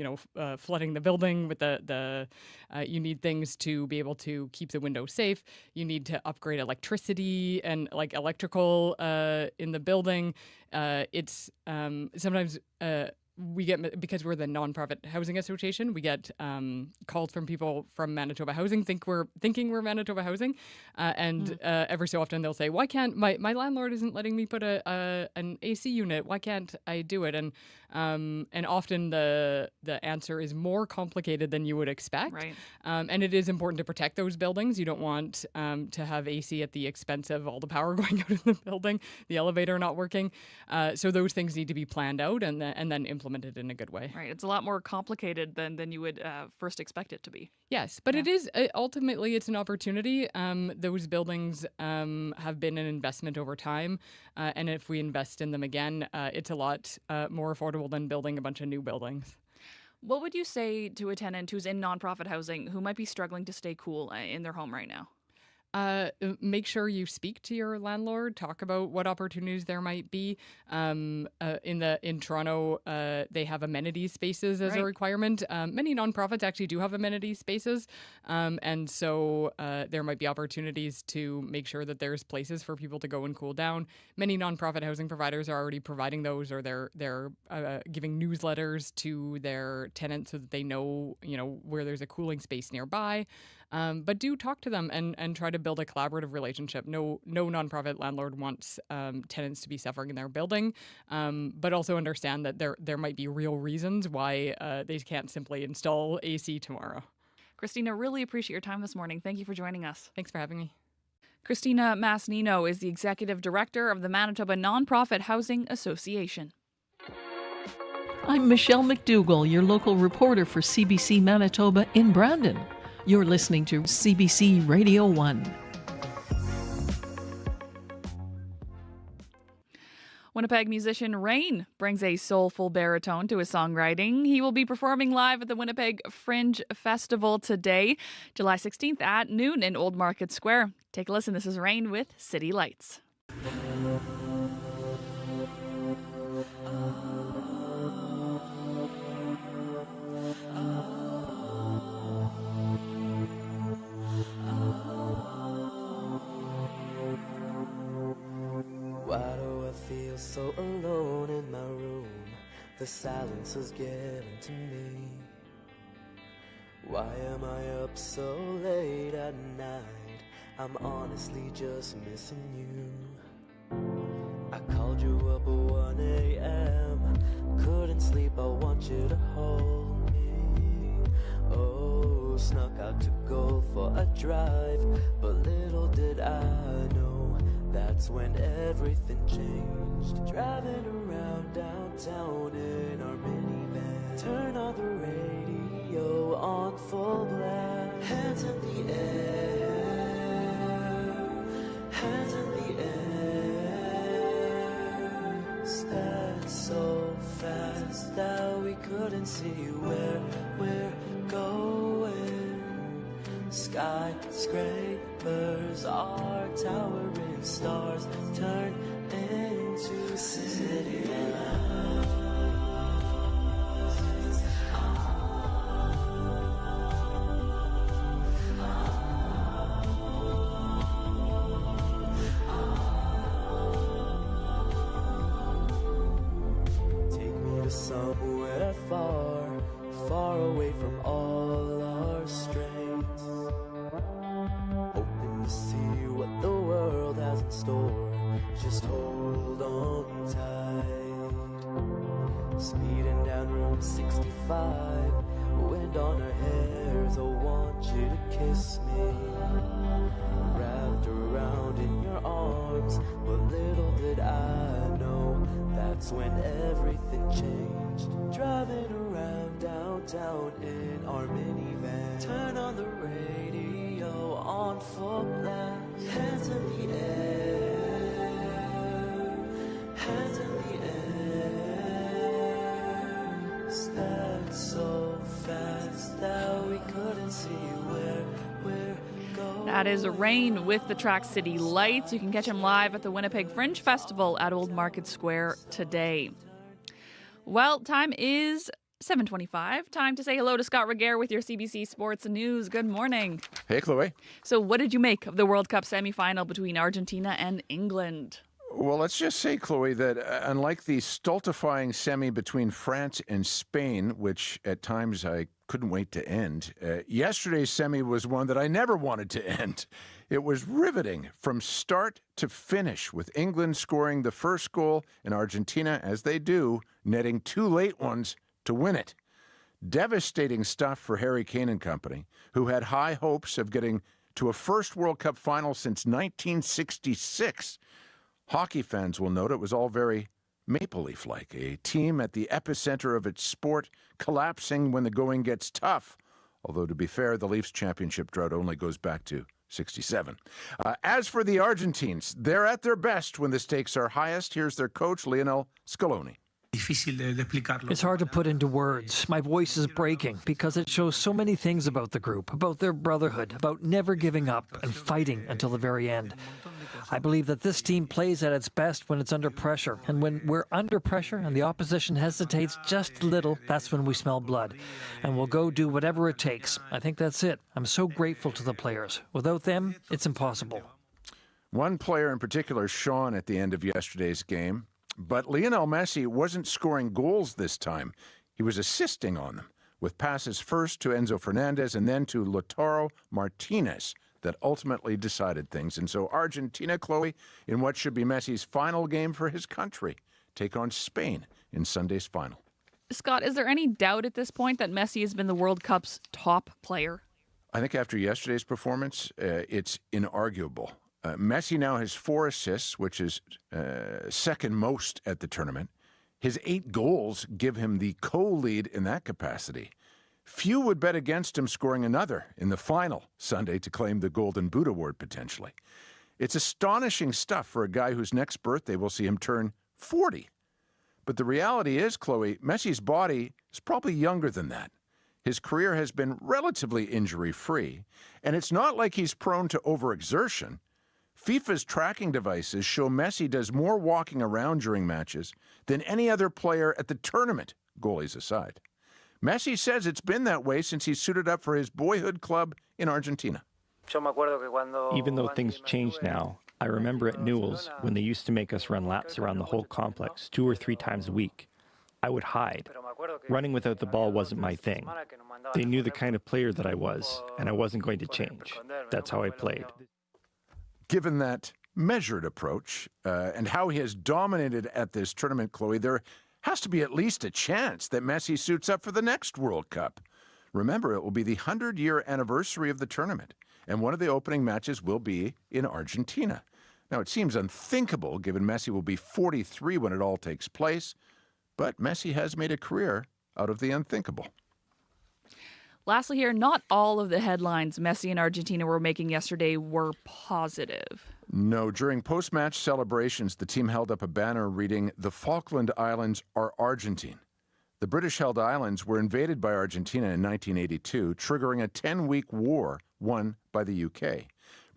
flooding the building with the you need things to be able to keep the window safe. You need to upgrade electricity and electrical in the building. It's sometimes. We get, because we're the Nonprofit Housing Association, we get calls from people from Manitoba Housing thinking we're Manitoba Housing, and every so often they'll say, "Why can't my landlord isn't letting me put an AC unit? Why can't I do it?" And often the answer is more complicated than you would expect. Right. And it is important to protect those buildings. You don't want to have AC at the expense of all the power going out of the building, the elevator not working. So those things need to be planned out and then implemented in a good way. Right. It's a lot more complicated than you would first expect it to be. Yes, but it is ultimately it's an opportunity. Those buildings have been an investment over time, and if we invest in them again, it's a lot more affordable than building a bunch of new buildings. What would you say to a tenant who's in nonprofit housing who might be struggling to stay cool in their home right now? Make sure you speak to your landlord. Talk about what opportunities there might be. In Toronto, they have amenity spaces as a requirement. Many nonprofits actually do have amenity spaces, and so there might be opportunities to make sure that there's places for people to go and cool down. Many nonprofit housing providers are already providing those, or they're giving newsletters to their tenants so that they know where there's a cooling space nearby. But do talk to them and try to build a collaborative relationship. No nonprofit landlord wants tenants to be suffering in their building, but also understand that there might be real reasons why they can't simply install AC tomorrow. Christina, really appreciate your time this morning. Thank you for joining us. Thanks for having me. Christina Masnino is the Executive Director of the Manitoba Nonprofit Housing Association. I'm Michelle McDougall, your local reporter for CBC Manitoba in Brandon. You're listening to CBC Radio 1. Winnipeg musician Rain brings a soulful baritone to his songwriting. He will be performing live at the Winnipeg Fringe Festival today, July 16th at noon in Old Market Square. Take a listen. This is Rain with City Lights. Why do I feel so alone in my room? The silence is getting to me. Why am I up so late at night? I'm honestly just missing you. I called you up at 1 a.m. Couldn't sleep, I want you to hold me. Oh, snuck out to go for a drive, but little did I know that's when everything changed. Driving around downtown in our minivan, turn on the radio on full blast. Hands in the air, hands in the air. Sped so fast that we couldn't see where we're going. Skyscrapers are towering, stars turn into city lights. store. Just hold on tight. Speeding down Route 65, wind on her hair, so I want you to kiss me. Wrapped around in your arms, but little did I know that's when everything changed. Driving around downtown in our minivan, turn on the radio on full blast. Hands in the air, hands in the air. Sped so fast that we couldn't see where we're going. That is Rain with the track City Lights. You can catch him live at the Winnipeg Fringe Festival at Old Market Square today. Well, time is 7:25. Time to say hello to Scott Reguer with your CBC Sports News. Good morning. Hey, Chloe. So what did you make of the World Cup semifinal between Argentina and England? Well, let's just say, Chloe, that unlike the stultifying semi between France and Spain, which at times I couldn't wait to end, yesterday's semi was one that I never wanted to end. It was riveting from start to finish, with England scoring the first goal and Argentina, as they do, netting two late ones to win it. Devastating stuff for Harry Kane and company, who had high hopes of getting to a first World Cup final since 1966. Hockey fans will note it was all very Maple Leaf-like, a team at the epicenter of its sport, collapsing when the going gets tough. Although, to be fair, the Leafs' championship drought only goes back to 67. As for the Argentines, they're at their best when the stakes are highest. Here's their coach, Lionel Scaloni. It's hard to put into words. My voice is breaking because it shows so many things about the group, about their brotherhood, about never giving up and fighting until the very end. I believe that this team plays at its best when it's under pressure. And when we're under pressure and the opposition hesitates just a little, that's when we smell blood. And we'll go do whatever it takes. I think that's it. I'm so grateful to the players. Without them, it's impossible. One player in particular shone at the end of yesterday's game. But Lionel Messi wasn't scoring goals this time. He was assisting on them, with passes first to Enzo Fernandez and then to Lautaro Martinez that ultimately decided things. And so Argentina, Chloe, in what should be Messi's final game for his country, take on Spain in Sunday's final. Scott, is there any doubt at this point that Messi has been the World Cup's top player? I think after yesterday's performance, it's inarguable. Messi now has 4 assists, which is second most at the tournament. His 8 goals give him the co-lead in that capacity. Few would bet against him scoring another in the final Sunday to claim the Golden Boot Award potentially. It's astonishing stuff for a guy whose next birthday will see him turn 40. But the reality is, Chloe, Messi's body is probably younger than that. His career has been relatively injury-free, and it's not like he's prone to overexertion. FIFA's tracking devices show Messi does more walking around during matches than any other player at the tournament, goalies aside. Messi says it's been that way since he suited up for his boyhood club in Argentina. Even though things changed now, I remember at Newell's when they used to make us run laps around the whole complex 2 or 3 times a week. I would hide. Running without the ball wasn't my thing. They knew the kind of player that I was, and I wasn't going to change. That's how I played. Given that measured approach and how he has dominated at this tournament, Chloe, there has to be at least a chance that Messi suits up for the next World Cup. Remember, it will be the 100-year anniversary of the tournament, and one of the opening matches will be in Argentina. Now, it seems unthinkable, given Messi will be 43 when it all takes place, but Messi has made a career out of the unthinkable. Lastly here, not all of the headlines Messi and Argentina were making yesterday were positive. No, during post-match celebrations, the team held up a banner reading, "The Falkland Islands are Argentine." The British-held islands were invaded by Argentina in 1982, triggering a 10-week war won by the UK.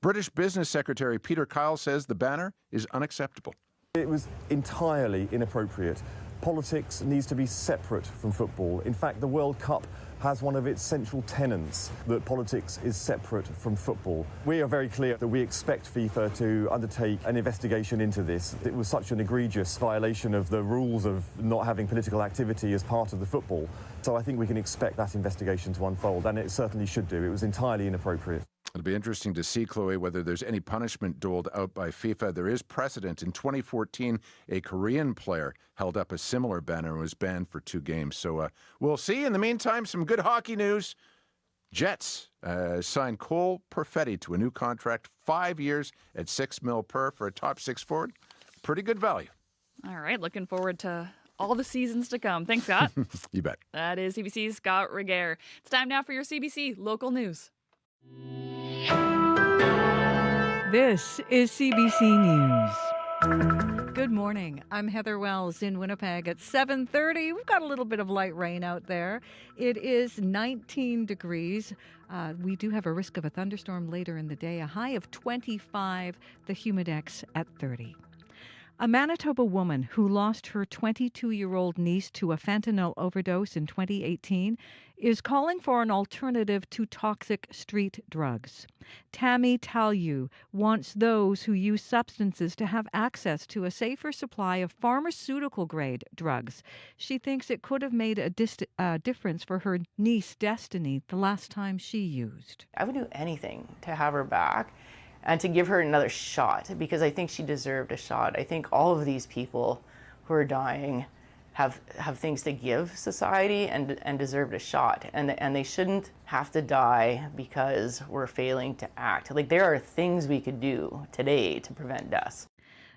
British Business Secretary Peter Kyle says the banner is unacceptable. It was entirely inappropriate. Politics needs to be separate from football. In fact, the World Cup has one of its central tenets that politics is separate from football. We are very clear that we expect FIFA to undertake an investigation into this. It was such an egregious violation of the rules of not having political activity as part of the football. So I think we can expect that investigation to unfold, and it certainly should do. It was entirely inappropriate. It'll be interesting to see, Chloe, whether there's any punishment doled out by FIFA. There is precedent. In 2014, a Korean player held up a similar banner and was banned for 2 games. So we'll see. In the meantime, some good hockey news. Jets signed Cole Perfetti to a new contract, 5 years at $6 million per for a top 6 forward. Pretty good value. All right, looking forward to all the seasons to come. Thanks, Scott. You bet. That is CBC's Scott Regehr. It's time now for your CBC local news. This is CBC News. Good morning. I'm Heather Wells in Winnipeg at 7:30. We've got a little bit of light rain out there. It is 19 degrees. We do have a risk of a thunderstorm later in the day, a high of 25, the humidex at 30. A Manitoba woman who lost her 22-year-old niece to a fentanyl overdose in 2018 is calling for an alternative to toxic street drugs. Tammy Talyu wants those who use substances to have access to a safer supply of pharmaceutical-grade drugs. She thinks it could have made a difference for her niece, Destiny, the last time she used. I would do anything to have her back and to give her another shot, because I think she deserved a shot. I think all of these people who are dying have things to give society and deserved a shot. And they shouldn't have to die because we're failing to act. Like, there are things we could do today to prevent deaths.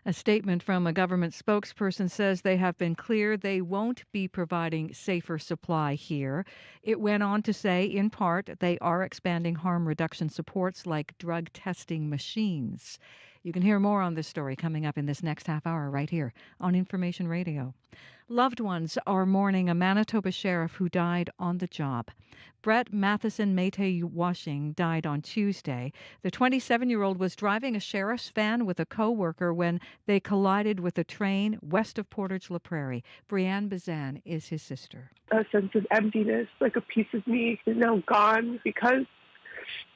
A statement from a government spokesperson says they have been clear they won't be providing safer supply here. It went on to say, in part, they are expanding harm reduction supports like drug testing machines. You can hear more on this story coming up in this next half hour right here on Information Radio. Loved ones are mourning a Manitoba sheriff who died on the job. Brett Matheson Mete-Washing died on Tuesday. The 27-year-old was driving a sheriff's van with a co-worker when they collided with a train west of Portage La Prairie. Brianne Bazan is his sister. A sense of emptiness, like a piece of me is now gone, because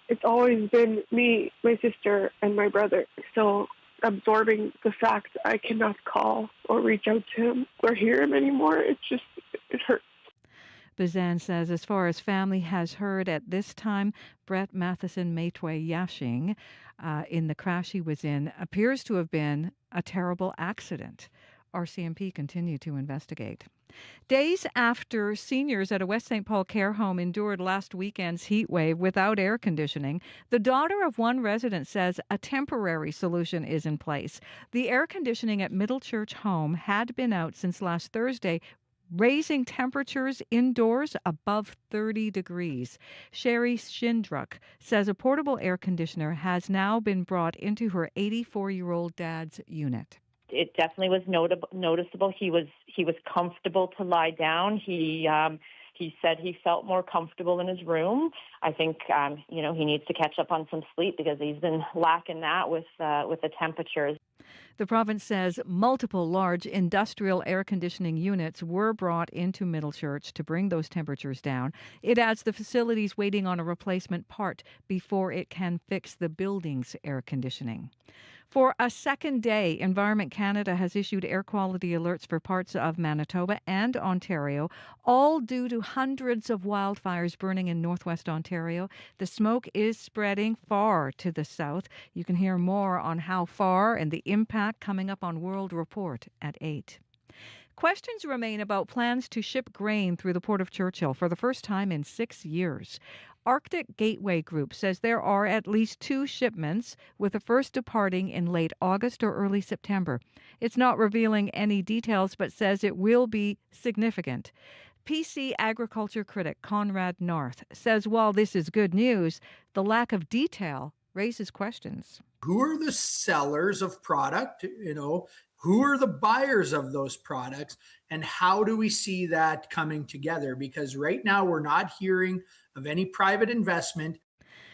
it's always been me, my sister, and my brother. So absorbing the fact I cannot call or reach out to him or hear him anymore, it hurts. Bazan says as far as family has heard at this time, Brett Matheson Mete-Washing in the crash he was in appears to have been a terrible accident. RCMP continue to investigate. Days after seniors at a West St. Paul care home endured last weekend's heat wave without air conditioning, the daughter of one resident says a temporary solution is in place. The air conditioning at Middle Church Home had been out since last Thursday, raising temperatures indoors above 30 degrees. Sherry Schindruck says a portable air conditioner has now been brought into her 84-year-old dad's unit. It definitely was noticeable. He was comfortable to lie down. He said he felt more comfortable in his room. I think he needs to catch up on some sleep because he's been lacking that with the temperatures. The province says multiple large industrial air conditioning units were brought into Middle Church to bring those temperatures down. It adds the facility's waiting on a replacement part before it can fix the building's air conditioning. For a second day, Environment Canada has issued air quality alerts for parts of Manitoba and Ontario, all due to hundreds of wildfires burning in northwest Ontario. The smoke is spreading far to the south. You can hear more on how far and the impact coming up on World Report at 8. Questions remain about plans to ship grain through the Port of Churchill for the first time in 6 years. Arctic Gateway Group says there are at least 2 shipments, with the first departing in late August or early September. It's not revealing any details, but says it will be significant. PC agriculture critic Conrad North says while this is good news, the lack of detail raises questions. Who are the sellers of product? Who are the buyers of those products? And how do we see that coming together? Because right now we're not hearing of any private investment.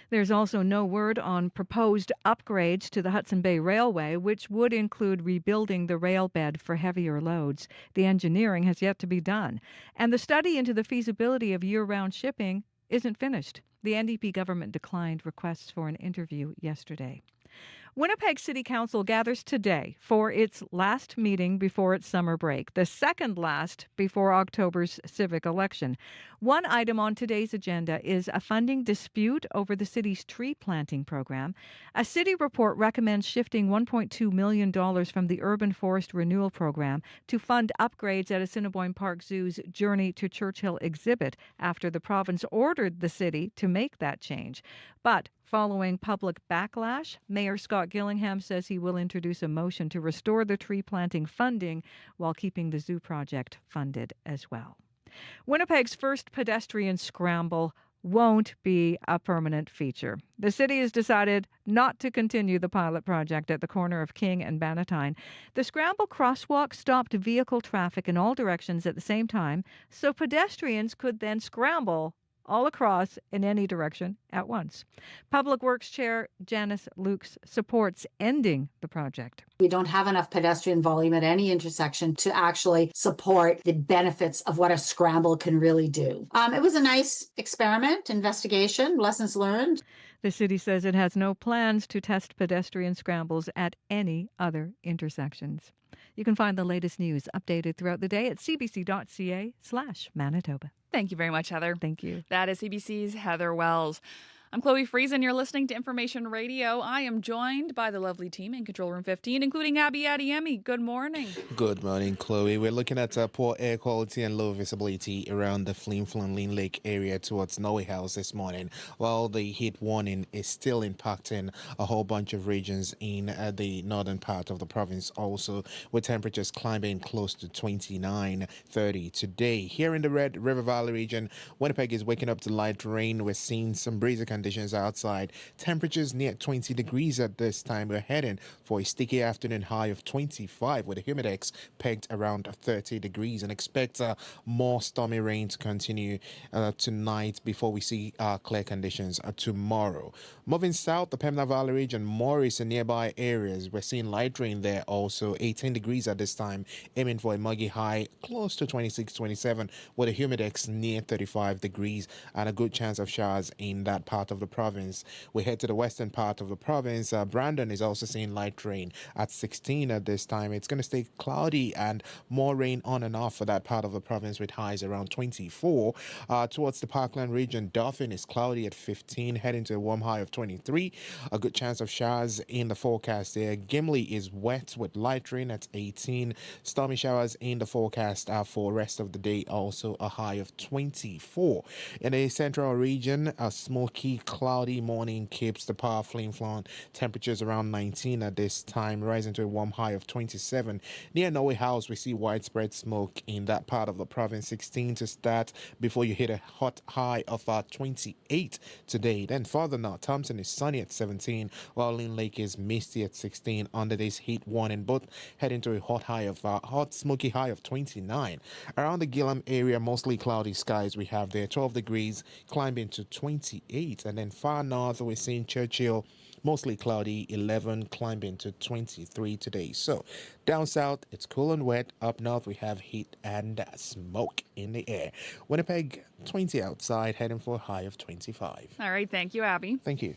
There's also no word on proposed upgrades to the Hudson Bay Railway, which would include rebuilding the rail bed for heavier loads. The engineering has yet to be done. And the study into the feasibility of year-round shipping isn't finished. The NDP government declined requests for an interview yesterday. Winnipeg City Council gathers today for its last meeting before its summer break, the second last before October's civic election. One item on today's agenda is a funding dispute over the city's tree planting program. A city report recommends shifting $1.2 million from the Urban Forest Renewal Program to fund upgrades at Assiniboine Park Zoo's Journey to Churchill exhibit after the province ordered the city to make that change. But following public backlash, Mayor Scott Gillingham says he will introduce a motion to restore the tree planting funding while keeping the zoo project funded as well. Winnipeg's first pedestrian scramble won't be a permanent feature. The city has decided not to continue the pilot project at the corner of King and Bannatyne. The scramble crosswalk stopped vehicle traffic in all directions at the same time, so pedestrians could then scramble all across in any direction at once. Public Works Chair Janice Lukes supports ending the project. We don't have enough pedestrian volume at any intersection to actually support the benefits of what a scramble can really do. It was a nice experiment, investigation, lessons learned. The city says it has no plans to test pedestrian scrambles at any other intersections. You can find the latest news updated throughout the day at cbc.ca/Manitoba. Thank you very much, Heather. Thank you. That is CBC's Heather Wells. I'm Chloe Friesen. You're listening to Information Radio. I am joined by the lovely team in Control Room 15, including Abby Adiemi. Good morning. Good morning, Chloe. We're looking at poor air quality and low visibility around the Flin Flon Lean Lake area towards Norway House this morning, while the heat warning is still impacting a whole bunch of regions in the northern part of the province also, with temperatures climbing close to 29, 30 today. Here in the Red River Valley region, Winnipeg is waking up to light rain. We're seeing some breezy conditions outside. Temperatures near 20 degrees at this time. We're heading for a sticky afternoon high of 25 with the humidex pegged around 30 degrees, and expect more stormy rain to continue tonight before we see clear conditions tomorrow. Moving south, the Pembina Valley region, Morris and nearby areas, we're seeing light rain there also. 18 degrees at this time, aiming for a muggy high close to 26, 27 with a humidex near 35 degrees and a good chance of showers in that part of the province. We head to the western part of the province. Brandon is also seeing light rain at 16 at this time. It's going to stay cloudy and more rain on and off for that part of the province with highs around 24. Towards the Parkland region, Dauphin is cloudy at 15, heading to a warm high of 23. A good chance of showers in the forecast there. Gimli is wet with light rain at 18. Stormy showers in the forecast for rest of the day, also a high of 24. In the central region, a smoky, cloudy morning keeps the power Flin Flon. Temperatures around 19 at this time, rising to a warm high of 27. Near Norway House, we see widespread smoke in that part of the province. 16 to start before you hit a hot high of 28 today. Then further north, Thompson is sunny at 17, while Lean Lake is misty at 16 under this heat warning, both heading to a hot smoky high of 29. Around the Gillam area, mostly cloudy skies we have there, 12 degrees, climbing to 28. And then far north, we're seeing Churchill, mostly cloudy, 11, climbing to 23 today. So down south, it's cool and wet. Up north, we have heat and smoke in the air. Winnipeg, 20 outside, heading for a high of 25. All right. Thank you, Abby. Thank you.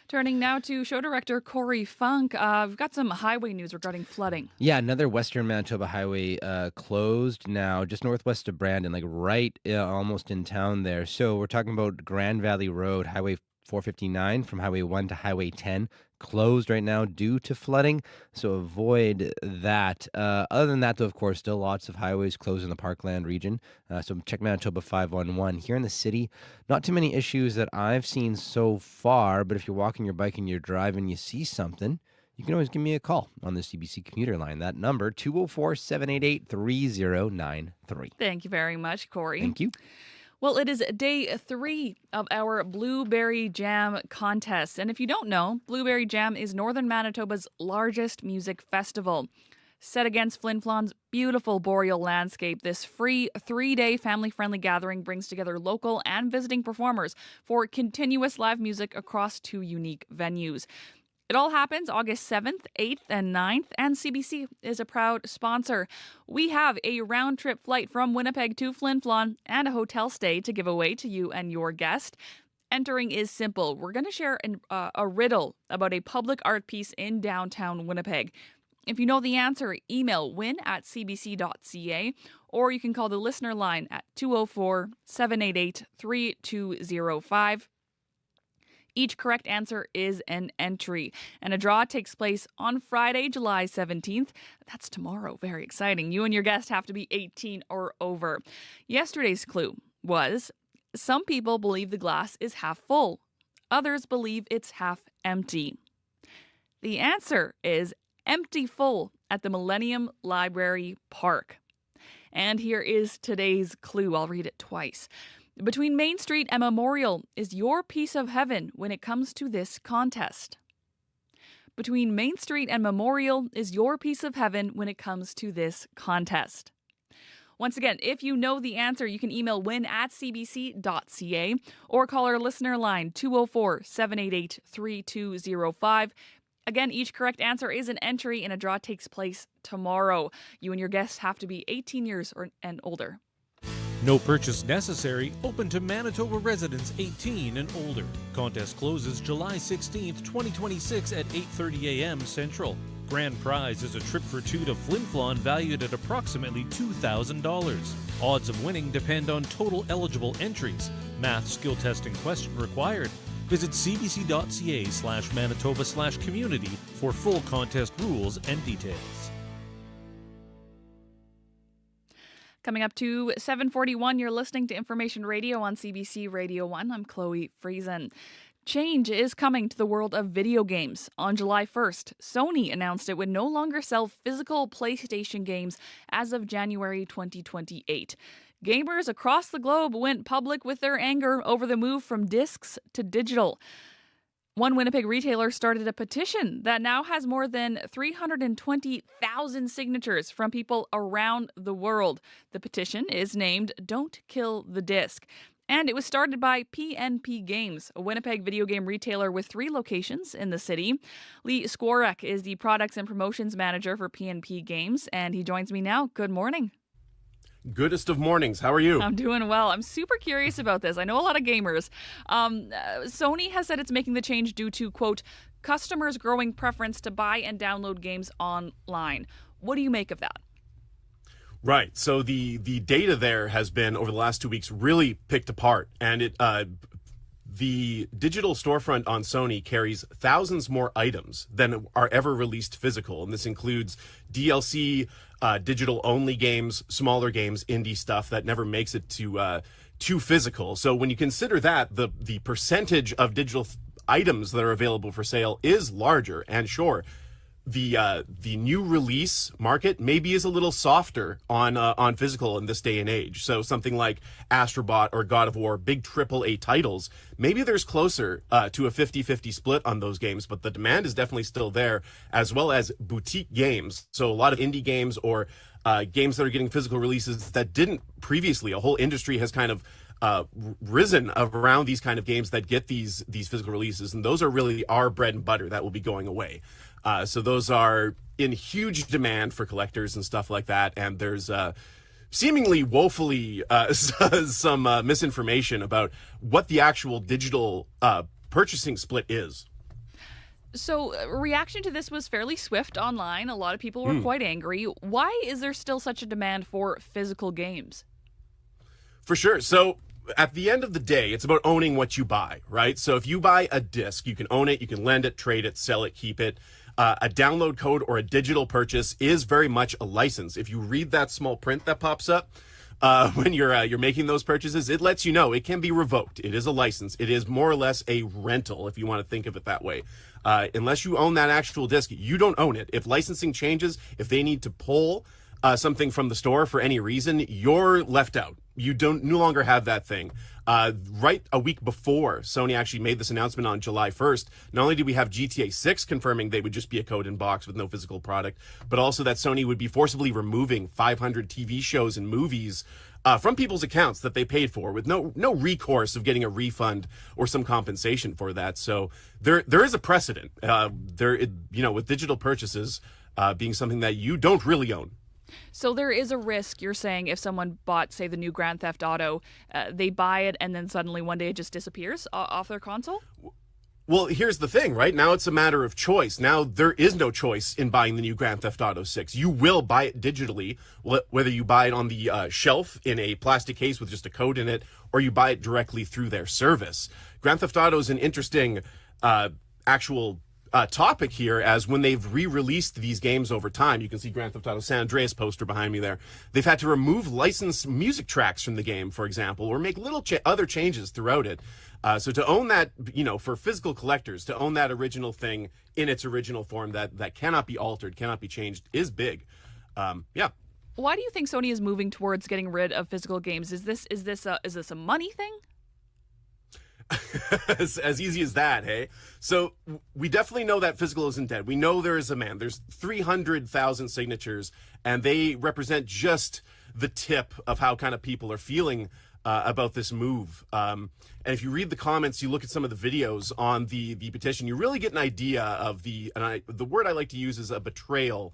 Turning now to show director Corey Funk. We've got some highway news regarding flooding. Yeah, another western Manitoba highway closed now, just northwest of Brandon, like right almost in town there. So we're talking about Grand Valley Road, Highway 459 from Highway 1 to Highway 10. Closed right now due to flooding, so avoid that. Other than that, though, of course, still lots of highways closed in the Parkland region. So check Manitoba 511. Here in the city, not too many issues that I've seen so far, but if you're walking your bike and you're driving, you see something, you can always give me a call on the CBC commuter line. That number, 204-788-3093. Thank you very much, Corey. Thank you. Well, it is day 3 of our Blueberry Jam contest. And if you don't know, Blueberry Jam is Northern Manitoba's largest music festival. Set against Flin Flon's beautiful boreal landscape, this free 3-day family-friendly gathering brings together local and visiting performers for continuous live music across 2 unique venues. It all happens August 7th, 8th, and 9th, and CBC is a proud sponsor. We have a round-trip flight from Winnipeg to Flin Flon and a hotel stay to give away to you and your guest. Entering is simple. We're going to share a riddle about a public art piece in downtown Winnipeg. If you know the answer, email win@cbc.ca, or you can call the listener line at 204-788-3205. Each correct answer is an entry, and a draw takes place on Friday, July 17th. That's tomorrow. Very exciting. You and your guest have to be 18 or over. Yesterday's clue was, some people believe the glass is half full. Others believe it's half empty. The answer is empty full at the Millennium Library Park. And here is today's clue. I'll read it twice. Between Main Street and Memorial is your piece of heaven when it comes to this contest. Between Main Street and Memorial is your piece of heaven when it comes to this contest. Once again, if you know the answer, you can email win@cbc.ca or call our listener line 204-788-3205. Again, each correct answer is an entry, and a draw takes place tomorrow. You and your guests have to be 18 years and older. No purchase necessary. Open to Manitoba residents 18 and older. Contest closes July 16th, 2026 at 8:30 a.m. Central. Grand prize is a trip for two to Flin Flon valued at approximately $2,000. Odds of winning depend on total eligible entries. Math skill testing question required. Visit cbc.ca/Manitoba/community for full contest rules and details. Coming up to 7:41, you're listening to Information Radio on CBC Radio 1. I'm Chloe Friesen. Change is coming to the world of video games. On July 1st, Sony announced it would no longer sell physical PlayStation games as of January 2028. Gamers across the globe went public with their anger over the move from discs to digital. One Winnipeg retailer started a petition that now has more than 320,000 signatures from people around the world. The petition is named Don't Kill the Disc. And it was started by PNP Games, a Winnipeg video game retailer with 3 locations in the city. Lee Skworek is the Products and Promotions Manager for PNP Games, and he joins me now. Good morning. Goodest of mornings. How are you? I'm doing well. I'm super curious about this. I know a lot of gamers. Sony has said it's making the change due to, quote, customers' growing preference to buy and download games online. What do you make of that? Right. So the data there has been, over the last 2 weeks, really picked apart. And the digital storefront on Sony carries thousands more items than are ever released physical. And this includes DLC, digital-only games, smaller games, indie stuff that never makes it to physical. So when you consider that, the percentage of digital items that are available for sale is larger. And sure, the new release market maybe is a little softer on physical in this day and age. So something like Astrobot or God of War, big AAA titles, maybe there's closer to a 50-50 split on those games, but the demand is definitely still there, as well as boutique games. So a lot of indie games or games that are getting physical releases that didn't previously. A whole industry has kind of risen around these kind of games that get these physical releases, and those are really our bread and butter that will be going away. So those are in huge demand for collectors and stuff like that. And there's seemingly woefully some misinformation about what the actual digital purchasing split is. So reaction to this was fairly swift online. A lot of people were quite angry. Why is there still such a demand for physical games? For sure. So at the end of the day, it's about owning what you buy, right? So if you buy a disc, you can own it, you can lend it, trade it, sell it, keep it. A download code or a digital purchase is very much a license. If you read that small print that pops up when you're making those purchases, it lets you know it can be revoked. It is a license. It is more or less a rental, if you want to think of it that way. Unless you own that actual disc, you don't own it. If licensing changes, if they need to pull something from the store for any reason, you're left out. You no longer have that thing. Right a week before Sony actually made this announcement on July 1st, not only did we have GTA 6 confirming they would just be a code in box with no physical product, but also that Sony would be forcibly removing 500 TV shows and movies from people's accounts that they paid for, with no recourse of getting a refund or some compensation for that. So there is a precedent with digital purchases being something that you don't really own. So there is a risk, you're saying, if someone bought, say, the new Grand Theft Auto, they buy it and then suddenly one day it just disappears off their console? Well, here's the thing, right? Now it's a matter of choice. Now there is no choice in buying the new Grand Theft Auto 6. You will buy it digitally, whether you buy it on the shelf in a plastic case with just a code in it, or you buy it directly through their service. Grand Theft Auto is an interesting actual topic here, as when they've re-released these games over time, you can see Grand Theft Auto San Andreas poster behind me there, they've had to remove licensed music tracks from the game, for example, or make little other changes throughout it. So to own that, for physical collectors, to own that original thing in its original form that cannot be altered, cannot be changed, is big. Yeah. Why do you think Sony is moving towards getting rid of physical games? Is this a money thing? as easy as that, hey? So we definitely know that physical isn't dead. We know there is a man. There's 300,000 signatures, and they represent just the tip of how kind of people are feeling about this move. And if you read the comments, you look at some of the videos on the petition, you really get an idea of the word I like to use is a betrayal,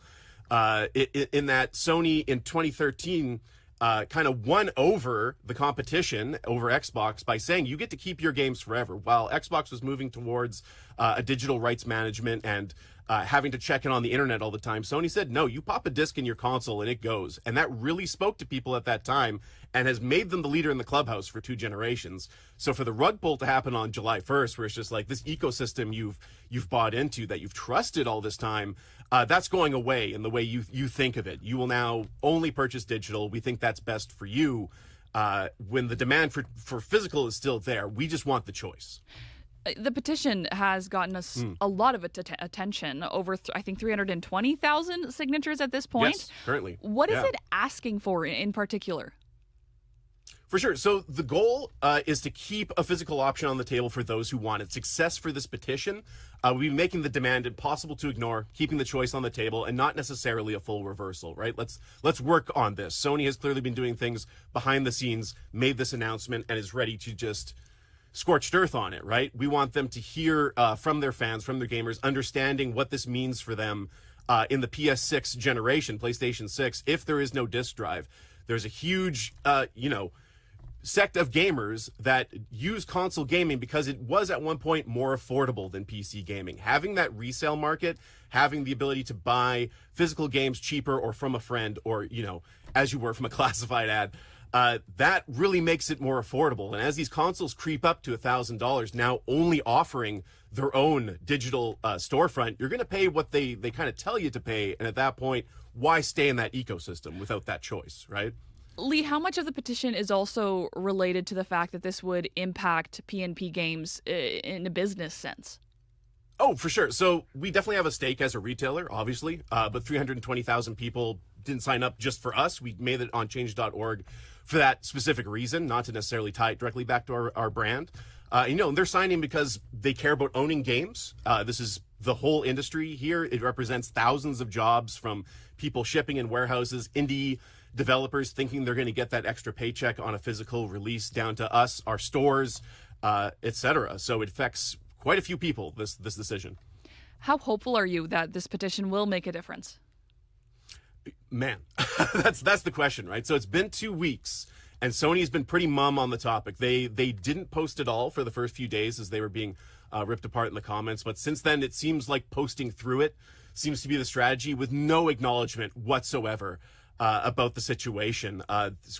in that Sony in 2013 kind of won over the competition, over Xbox, by saying you get to keep your games forever. While Xbox was moving towards a digital rights management and having to check in on the internet all the time, Sony said, no, you pop a disc in your console and it goes. And that really spoke to people at that time and has made them the leader in the clubhouse for 2 generations. So for the rug pull to happen on July 1st, where it's just like this ecosystem you've bought into, that you've trusted all this time, that's going away in the way you think of it. You will now only purchase digital. We think that's best for you. When the demand for physical is still there, we just want the choice. The petition has gotten us a lot of attention, over I think 320,000 signatures at this point. Yes, currently. What is it asking for in particular? For sure. So the goal is to keep a physical option on the table for those who want it. Success for this petition will be making the demand impossible to ignore, keeping the choice on the table, and not necessarily a full reversal, right? Let's work on this. Sony has clearly been doing things behind the scenes, made this announcement, and is ready to just scorched earth on it, right? We want them to hear from their fans, from their gamers, understanding what this means for them in the PS6 generation, PlayStation 6, if there is no disc drive. There's a huge, sect of gamers that use console gaming because it was at one point more affordable than PC gaming. Having that resale market, having the ability to buy physical games cheaper or from a friend or, as you were from a classified ad, that really makes it more affordable. And as these consoles creep up to $1,000, now only offering their own digital storefront, you're going to pay what they kind of tell you to pay. And at that point, why stay in that ecosystem without that choice, right? Lee, how much of the petition is also related to the fact that this would impact PNP Games in a business sense? Oh, for sure. So we definitely have a stake as a retailer, obviously, but 320,000 people didn't sign up just for us. We made it on change.org for that specific reason, not to necessarily tie it directly back to our brand. They're signing because they care about owning games. This is the whole industry here. It represents thousands of jobs, from people shipping in warehouses, indie developers thinking they're going to get that extra paycheck on a physical release, down to us, our stores, etc. So it affects quite a few people, this decision. How hopeful are you that this petition will make a difference? Man, that's the question, right? So it's been 2 weeks, and Sony's been pretty mum on the topic. They didn't post at all for the first few days as they were being ripped apart in the comments, but since then it seems like posting through it seems to be the strategy, with no acknowledgement whatsoever about the situation.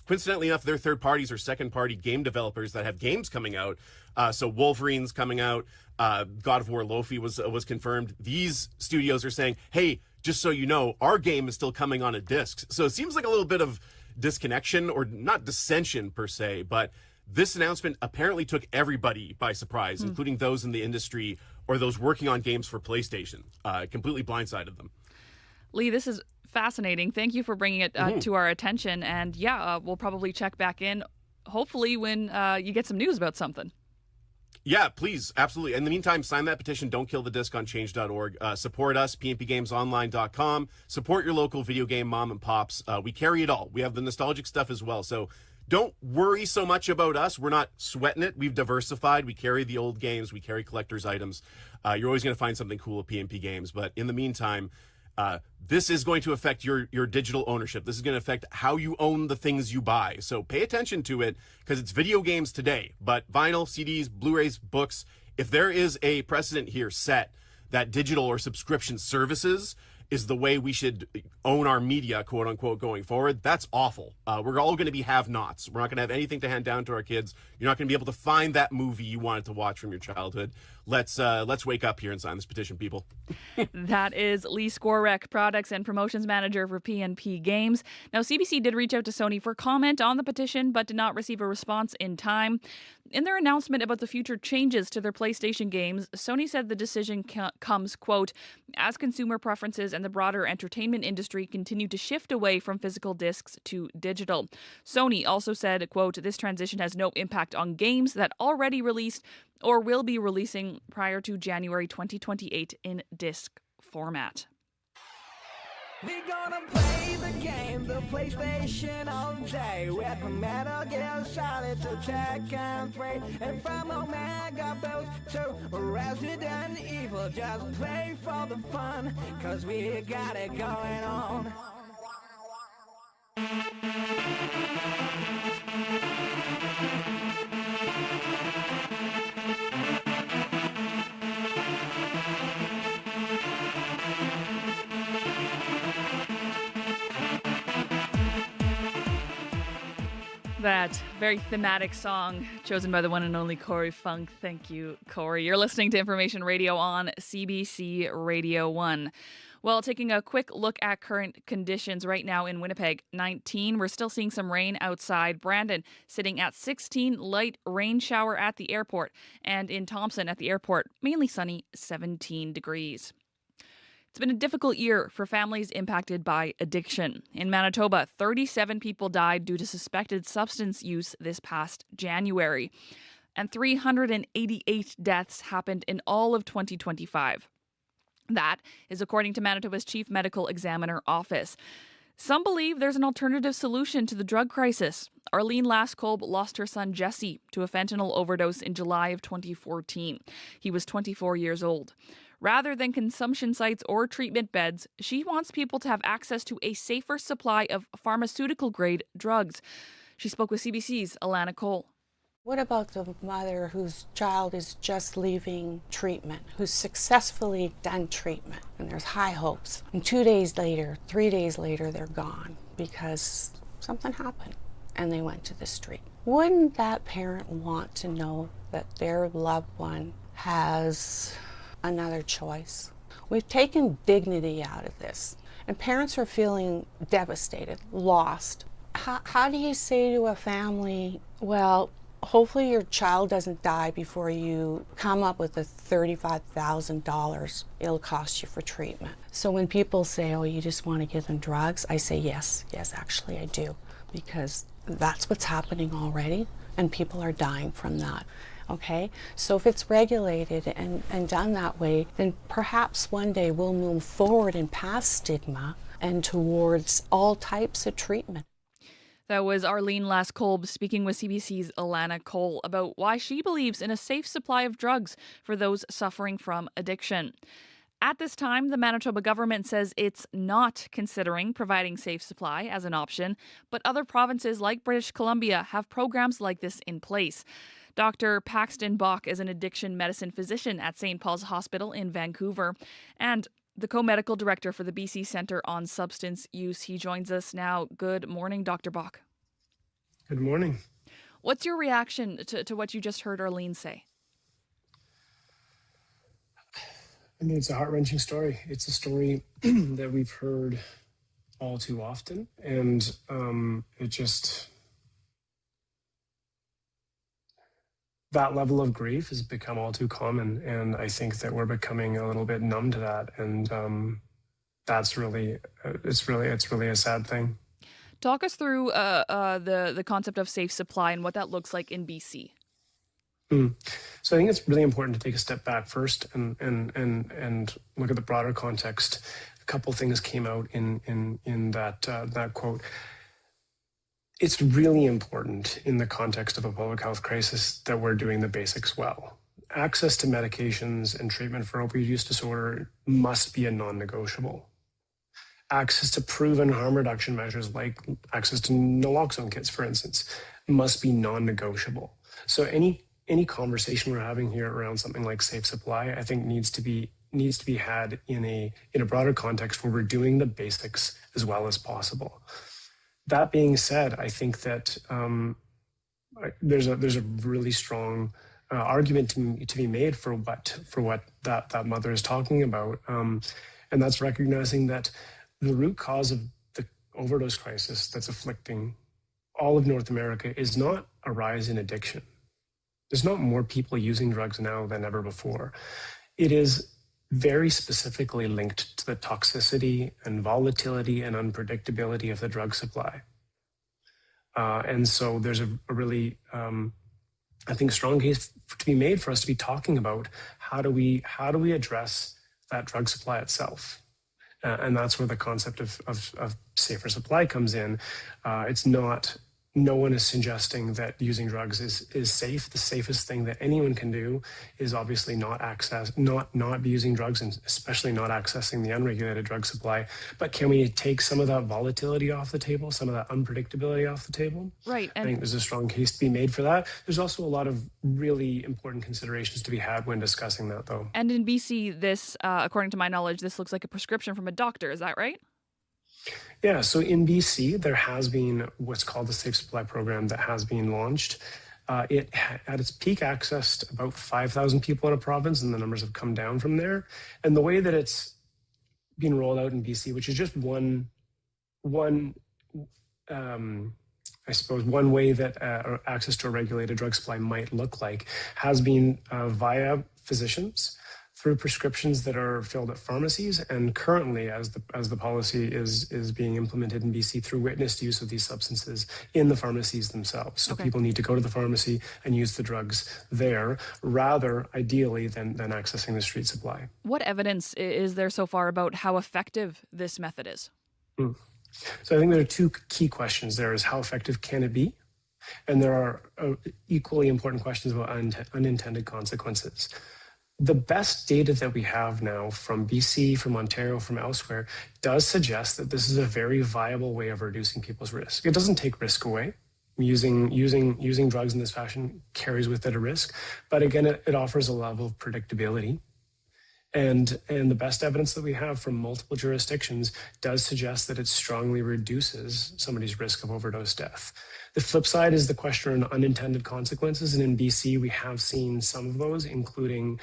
Coincidentally enough, they're third parties or second party game developers that have games coming out. So Wolverine's coming out. God of War Lofi was confirmed. These studios are saying, hey, just so you know, our game is still coming on a disc. So it seems like a little bit of disconnection, or not dissension per se, but this announcement apparently took everybody by surprise, including those in the industry or those working on games for PlayStation. Completely blindsided them. Lee, this is fascinating. Thank you for bringing it to our attention. And we'll probably check back in, hopefully, when you get some news about something. Yeah, please. Absolutely. In the meantime, sign that petition. Don't kill the disc on change.org. Support us, pnpgamesonline.com. Support your local video game mom and pops. We carry it all. We have the nostalgic stuff as well. So don't worry so much about us. We're not sweating it. We've diversified. We carry the old games. We carry collector's items. You're always going to find something cool at PNP Games. But in the meantime, This is going to affect your digital ownership. This is going to affect how you own the things you buy. So pay attention to it, because it's video games today, but vinyl, CDs, Blu-rays, books, if there is a precedent here set that digital or subscription services is the way we should own our media, quote unquote, going forward, that's awful. We're all going to be have-nots. We're not going to have anything to hand down to our kids. You're not going to be able to find that movie you wanted to watch from your childhood. Let's wake up here and sign this petition, people. That is Lee Skorek, Products and Promotions Manager for PNP Games. Now, CBC did reach out to Sony for comment on the petition, but did not receive a response in time. In their announcement about the future changes to their PlayStation games, Sony said the decision comes, quote, as consumer preferences and the broader entertainment industry continue to shift away from physical discs to digital. Sony also said, quote, this transition has no impact on games that already released or will be releasing prior to January 2028 in disc format. We gonna play the game, the PlayStation all day, with Metal Gear Solid to Tekken 3, and from Omega Boost to Resident Evil, just play for the fun, cause we got it going on. That very thematic song chosen by the one and only Corey Funk. Thank you, Corey. You're listening to Information Radio on CBC Radio 1. Well, taking a quick look at current conditions right now in Winnipeg, 19. We're still seeing some rain outside. Brandon sitting at 16, light rain shower at the airport. And in Thompson at the airport, mainly sunny, 17 degrees. It's been a difficult year for families impacted by addiction. In Manitoba, 37 people died due to suspected substance use this past January, and 388 deaths happened in all of 2025. That is according to Manitoba's Chief Medical Examiner Office. Some believe there's an alternative solution to the drug crisis. Arlene Laskolb lost her son Jesse to a fentanyl overdose in July of 2014. He was 24 years old. Rather than consumption sites or treatment beds, she wants people to have access to a safer supply of pharmaceutical-grade drugs. She spoke with CBC's Alana Cole. What about the mother whose child is just leaving treatment, who's successfully done treatment, and there's high hopes, and 2 days later, 3 days later, they're gone because something happened and they went to the street? Wouldn't that parent want to know that their loved one has another choice? We've taken dignity out of this, and parents are feeling devastated, lost. How do you say to a family, well, hopefully your child doesn't die before you come up with the $35,000 it'll cost you for treatment? So when people say, oh, you just want to give them drugs, I say, yes, actually I do, because that's what's happening already, and people are dying from that. Okay, so if it's regulated and done that way, then perhaps one day we'll move forward and past stigma and towards all types of treatment. That was Arlene Laskolb speaking with CBC's Alana Cole about why she believes in a safe supply of drugs for those suffering from addiction. At this time, the Manitoba government says it's not considering providing safe supply as an option, but other provinces like British Columbia have programs like this in place. Dr. Paxton Bach is an addiction medicine physician at St. Paul's Hospital in Vancouver and the co-medical director for the BC Centre on Substance Use. He joins us now. Good morning, Dr. Bach. Good morning. What's your reaction to what you just heard Arlene say? I mean, it's a heart-wrenching story. It's a story that we've heard all too often, and it just... that level of grief has become all too common, and I think that we're becoming a little bit numb to that, and that's really it's really a sad thing. Talk us through the concept of safe supply and what that looks like in BC. So I think it's really important to take a step back first and look at the broader context. A couple things came out in that quote. It's really important in the context of a public health crisis that we're doing the basics well. Access to medications and treatment for opioid use disorder must be a non-negotiable. Access to proven harm reduction measures like access to naloxone kits, for instance, must be non-negotiable. So any conversation we're having here around something like safe supply, I think needs to be had in a broader context where we're doing the basics as well as possible. That being said, I think that there's a really strong argument to be made for what that mother is talking about, and that's recognizing that the root cause of the overdose crisis that's afflicting all of North America is not a rise in addiction. There's not more people using drugs now than ever before. It is very specifically linked to the toxicity and volatility and unpredictability of the drug supply. And so there's a really, I think, strong case to be made for us to be talking about how do we address that drug supply itself. And that's where the concept of safer supply comes in. No one is suggesting that using drugs is safe. The safest thing that anyone can do is obviously not be using drugs, and especially not accessing the unregulated drug supply. But can we take some of that volatility off the table, some of that unpredictability off the table? Right. I think there's a strong case to be made for that. There's also a lot of really important considerations to be had when discussing that, though. And in BC, this, according to my knowledge, this looks like a prescription from a doctor. Is that right? Yeah, so in BC, there has been what's called the Safe Supply Program that has been launched. It at its peak accessed about 5,000 people in a province, and the numbers have come down from there. And the way that it's been rolled out in BC, which is just one way that access to a regulated drug supply might look like, has been via physicians, through prescriptions that are filled at pharmacies, and currently, as the policy is being implemented in BC, through witnessed use of these substances in the pharmacies themselves. So people need to go to the pharmacy and use the drugs there, rather ideally than accessing the street supply. What evidence is there so far about how effective this method is? So I think there are two key questions. There is how effective can it be? And there are equally important questions about unintended consequences. The best data that we have now from BC, from Ontario, from elsewhere, does suggest that this is a very viable way of reducing people's risk. It doesn't take risk away. Using drugs in this fashion carries with it a risk, but again, it offers a level of predictability. And the best evidence that we have from multiple jurisdictions does suggest that it strongly reduces somebody's risk of overdose death. The flip side is the question on unintended consequences. And in BC, we have seen some of those, including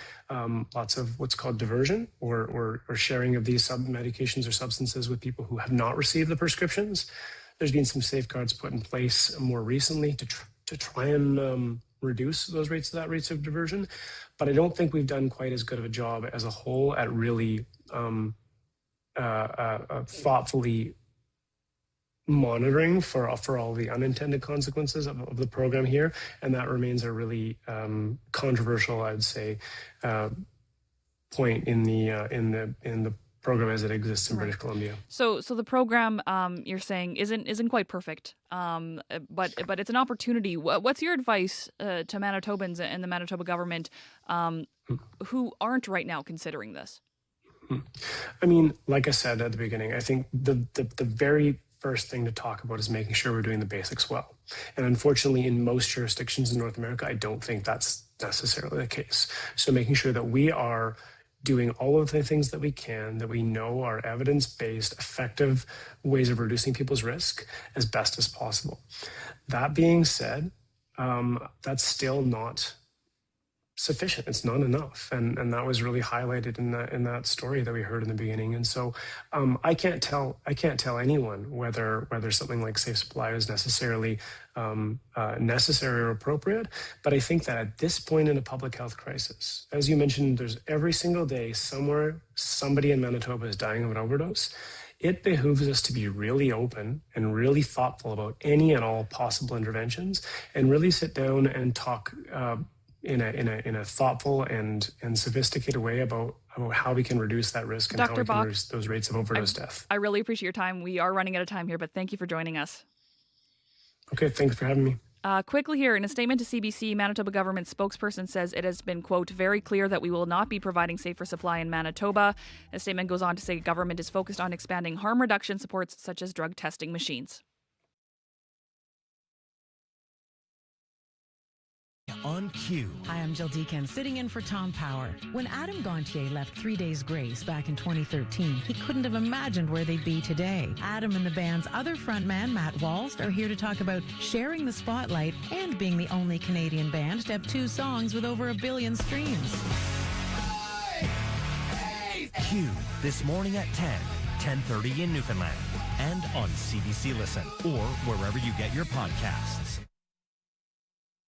lots of what's called diversion or sharing of these medications or substances with people who have not received the prescriptions. There's been some safeguards put in place more recently to try and reduce those rates of diversion. But I don't think we've done quite as good of a job as a whole at really thoughtfully monitoring for all the unintended consequences of the program here, and that remains a really controversial, I'd say, point in the program as it exists in British Columbia. So the program you're saying isn't quite perfect, but it's an opportunity. What's your advice to Manitobans and the Manitoba government who aren't right now considering this? I mean, like I said at the beginning, I think the very first thing to talk about is making sure we're doing the basics well. And unfortunately, in most jurisdictions in North America, I don't think that's necessarily the case. So making sure that we are doing all of the things that we can, that we know are evidence-based, effective ways of reducing people's risk as best as possible. That being said, that's still not sufficient. It's not enough, and that was really highlighted in that story that we heard in the beginning. And so, I can't tell anyone whether something like safe supply is necessarily necessary or appropriate. But I think that at this point in a public health crisis, as you mentioned, there's every single day somewhere somebody in Manitoba is dying of an overdose. It behooves us to be really open and really thoughtful about any and all possible interventions, and really sit down and talk in a thoughtful and sophisticated way about how we can reduce that risk and how we can reduce those rates of overdose death. I really appreciate your time. We are running out of time here, but thank you for joining us. Okay, thanks for having me. Quickly here, in a statement to CBC, Manitoba government spokesperson says it has been, quote, very clear that we will not be providing safer supply in Manitoba. The statement goes on to say government is focused on expanding harm reduction supports such as drug testing machines. On cue. Hi, I'm Jill Deacon, sitting in for Tom Power. When Adam Gontier left 3 Days Grace back in 2013, he couldn't have imagined where they'd be today. Adam and the band's other frontman, Matt Walst, are here to talk about sharing the spotlight and being the only Canadian band to have 2 songs with over 1 billion streams. Q, this morning at 10:30 in Newfoundland, and on CBC Listen, or wherever you get your podcasts.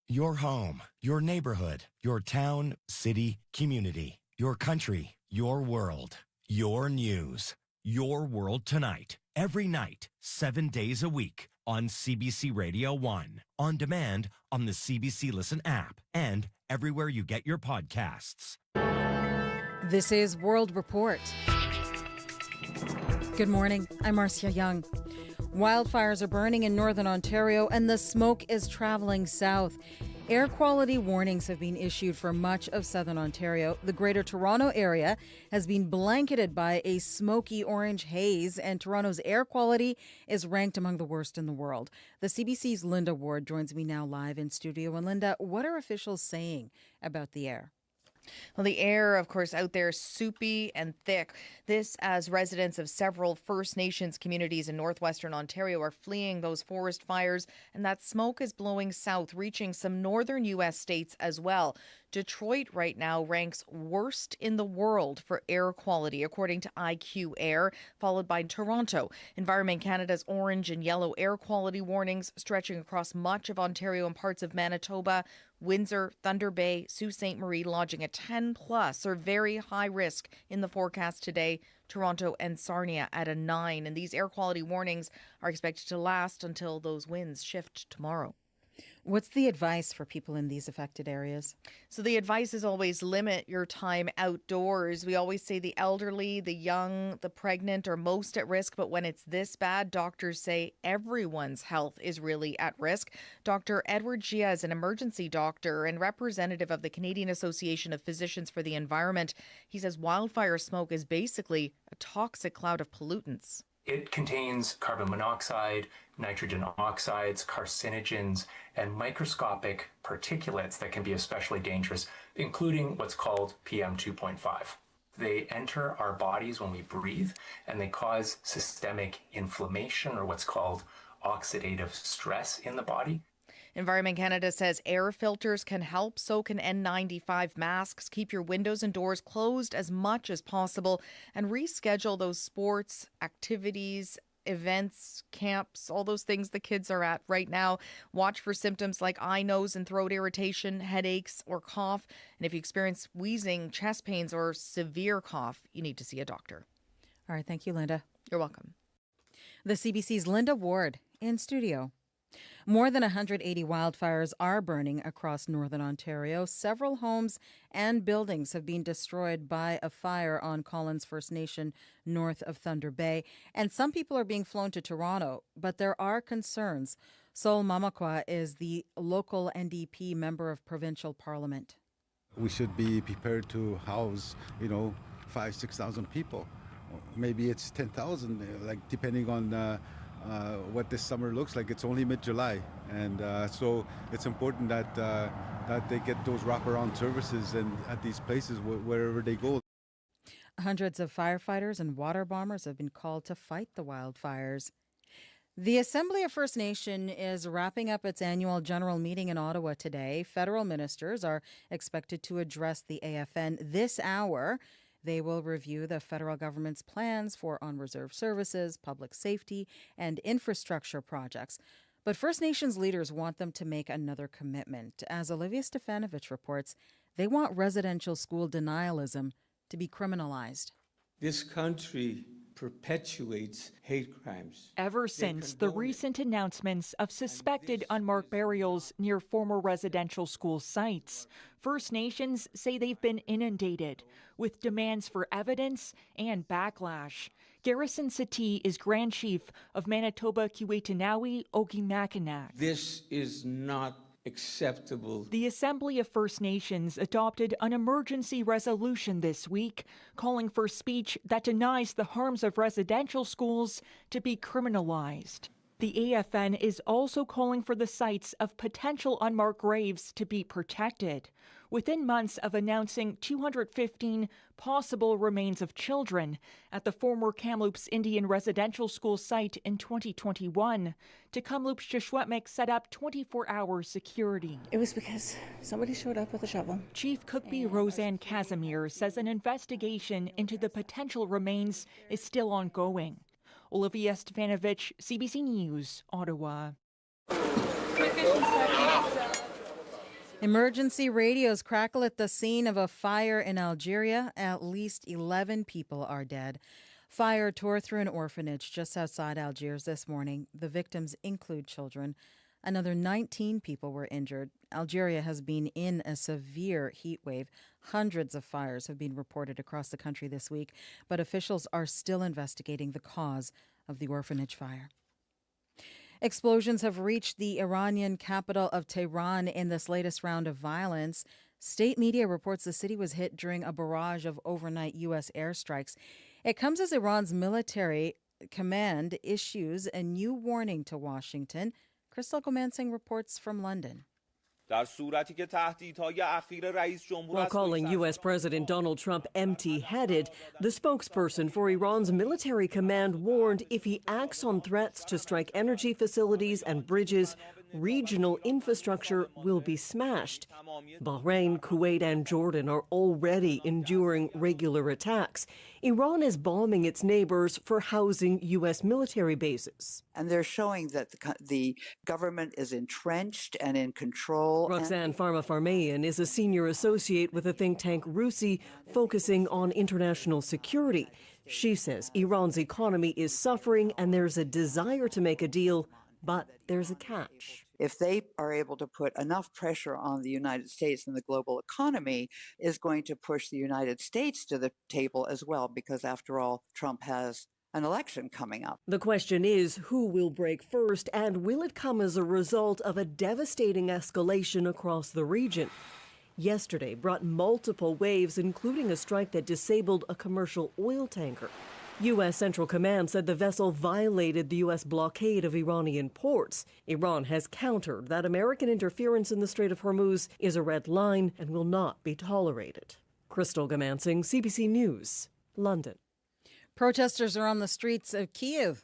Your home, your neighborhood, your town, city, community, your country, your world, your news, your world tonight, every night, 7 days a week on CBC Radio 1, on demand on the CBC Listen app, and everywhere you get your podcasts. This is World Report. Good morning, I'm Marcia Young. Wildfires are burning in northern Ontario and the smoke is traveling south. Air quality warnings have been issued for much of southern Ontario. The Greater Toronto area has been blanketed by a smoky orange haze, and Toronto's air quality is ranked among the worst in the world. The CBC's Linda Ward joins me now live in studio. And Linda, what are officials saying about the air? Well, the air, of course, out there soupy and thick. This as residents of several First Nations communities in northwestern Ontario are fleeing those forest fires, and that smoke is blowing south, reaching some northern U.S. states as well. Detroit right now ranks worst in the world for air quality, according to IQ Air, followed by Toronto. Environment Canada's orange and yellow air quality warnings stretching across much of Ontario and parts of Manitoba. Windsor, Thunder Bay, Sault Ste. Marie lodging a 10+ or very high risk in the forecast today. Toronto and Sarnia at a 9. And these air quality warnings are expected to last until those winds shift tomorrow. What's the advice for people in these affected areas? So the advice is always limit your time outdoors. We always say the elderly, the young, the pregnant are most at risk. But when it's this bad, doctors say everyone's health is really at risk. Dr. Edward Gia is an emergency doctor and representative of the Canadian Association of Physicians for the Environment. He says wildfire smoke is basically a toxic cloud of pollutants. It contains carbon monoxide, nitrogen oxides, carcinogens, and microscopic particulates that can be especially dangerous, including what's called PM 2.5. They enter our bodies when we breathe, and they cause systemic inflammation, or what's called oxidative stress in the body. Environment Canada says air filters can help, so can N95 masks. Keep your windows and doors closed as much as possible and reschedule those sports, activities, events, camps, all those things the kids are at right now. Watch for symptoms like eye, nose, and throat irritation, headaches, or cough. And if you experience wheezing, chest pains, or severe cough, you need to see a doctor. All right, thank you, Linda. You're welcome. The CBC's Linda Ward in studio. More than 180 wildfires are burning across northern Ontario. Several homes and buildings have been destroyed by a fire on Collins First Nation north of Thunder Bay. And some people are being flown to Toronto, but there are concerns. Sol Mamakwa is the local NDP member of provincial parliament. We should be prepared to house, 5,000-6,000 people. Maybe it's 10,000, depending on what this summer looks like. It's only mid-July, and so it's important that they get those wraparound services and at these places wherever they go. Hundreds of firefighters and water bombers have been called to fight the wildfires. The Assembly of First Nation is wrapping up its annual general meeting in Ottawa today. Federal ministers are expected to address the AFN this hour. They will review the federal government's plans for on-reserve services, public safety, and infrastructure projects. But First Nations leaders want them to make another commitment. As Olivia Stefanovich reports, they want residential school denialism to be criminalized. This country perpetuates hate crimes. Ever since the recent announcements of suspected unmarked burials near former residential school sites, First Nations say they've been inundated with demands for evidence and backlash. Garrison Satie is Grand Chief of Manitoba Kiwetinawi Ogimakinak. This is not acceptable. The Assembly of First Nations adopted an emergency resolution this week calling for speech that denies the harms of residential schools to be criminalized. The AFN is also calling for the sites of potential unmarked graves to be protected, within months of announcing 215 possible remains of children at the former Kamloops Indian Residential School site in 2021. To Kamloops Shishwetmik set up 24-hour security. It was because somebody showed up with a shovel. Chief Cookbee Roseanne Casimir says an investigation into the potential remains is still ongoing. Olivia Stefanovich, CBC News, Ottawa. Emergency radios crackle at the scene of a fire in Algeria. At least 11 people are dead. Fire tore through an orphanage just outside Algiers this morning. The victims include children. Another 19 people were injured. Algeria has been in a severe heat wave. Hundreds of fires have been reported across the country this week, but officials are still investigating the cause of the orphanage fire. Explosions have reached the Iranian capital of Tehran in this latest round of violence. State media reports the city was hit during a barrage of overnight U.S. airstrikes. It comes as Iran's military command issues a new warning to Washington. Crystal Gomansing reports from London. While calling U.S. President Donald Trump empty-headed, the spokesperson for Iran's military command warned if he acts on threats to strike energy facilities and bridges, regional infrastructure will be smashed. Bahrain, Kuwait, and Jordan are already enduring regular attacks. Iran is bombing its neighbors for housing U.S. military bases. And they're showing that the government is entrenched and in control. Roxanne Farmafarmayan is a senior associate with the think tank RUSI, focusing on international security. She says Iran's economy is suffering and there's a desire to make a deal, but there's a catch. If they are able to put enough pressure on the United States, and the global economy is going to push the United States to the table as well, because after all, Trump has an election coming up. The question is, who will break first, and will it come as a result of a devastating escalation across the region? Yesterday brought multiple waves, including a strike that disabled a commercial oil tanker. U.S. Central Command said the vessel violated the U.S. blockade of Iranian ports. Iran has countered that American interference in the Strait of Hormuz is a red line and will not be tolerated. Crystal Gomansing, CBC News, London. Protesters are on the streets of Kyiv.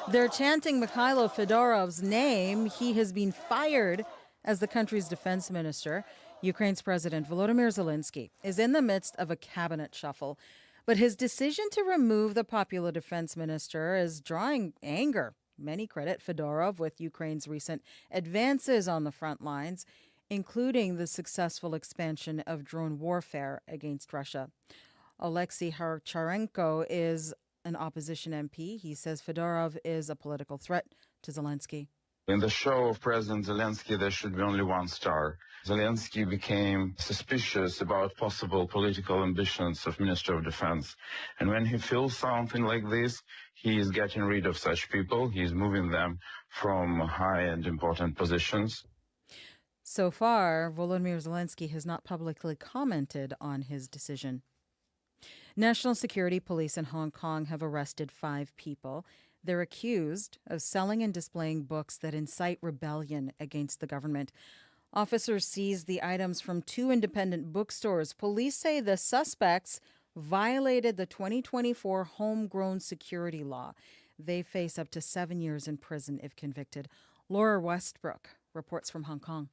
They're chanting Mikhailo Fedorov's name. He has been fired as the country's defense minister. Ukraine's President Volodymyr Zelensky is in the midst of a cabinet shuffle, but his decision to remove the popular defense minister is drawing anger. Many credit Fedorov with Ukraine's recent advances on the front lines, including the successful expansion of drone warfare against Russia. Alexei Harcharenko is an opposition MP. He says Fedorov is a political threat to Zelensky. In the show of President Zelensky, there should be only one star. Zelensky became suspicious about possible political ambitions of Minister of Defense. And when he feels something like this, he is getting rid of such people. He is moving them from high and important positions. So far, Volodymyr Zelensky has not publicly commented on his decision. National Security Police in Hong Kong have arrested 5 people. They're accused of selling and displaying books that incite rebellion against the government. Officers seized the items from 2 independent bookstores. Police say the suspects violated the 2024 homegrown security law. They face up to 7 years in prison if convicted. Laura Westbrook reports from Hong Kong.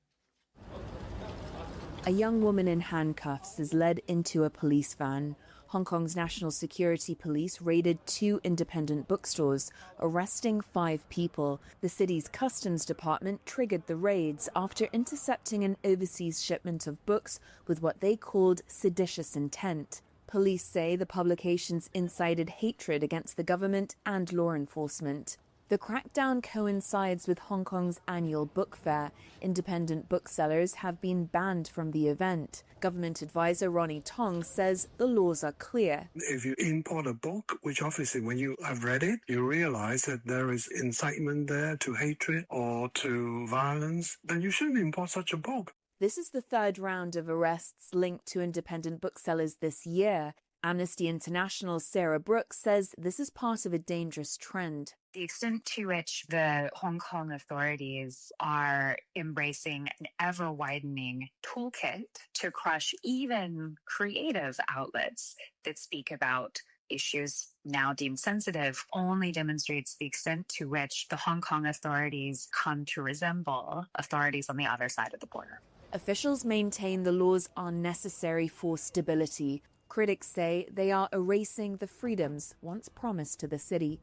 A young woman in handcuffs is led into a police van. Hong Kong's National Security Police raided 2 independent bookstores, arresting 5 people. The city's customs department triggered the raids after intercepting an overseas shipment of books with what they called seditious intent. Police say the publications incited hatred against the government and law enforcement. The crackdown coincides with Hong Kong's annual book fair. Independent booksellers have been banned from the event. Government advisor Ronnie Tong says the laws are clear. If you import a book, which obviously when you have read it, you realize that there is incitement there to hatred or to violence, then you shouldn't import such a book. This is the third round of arrests linked to independent booksellers this year. Amnesty International's Sarah Brooks says this is part of a dangerous trend. The extent to which the Hong Kong authorities are embracing an ever-widening toolkit to crush even creative outlets that speak about issues now deemed sensitive only demonstrates the extent to which the Hong Kong authorities come to resemble authorities on the other side of the border. Officials maintain the laws are necessary for stability. Critics say they are erasing the freedoms once promised to the city.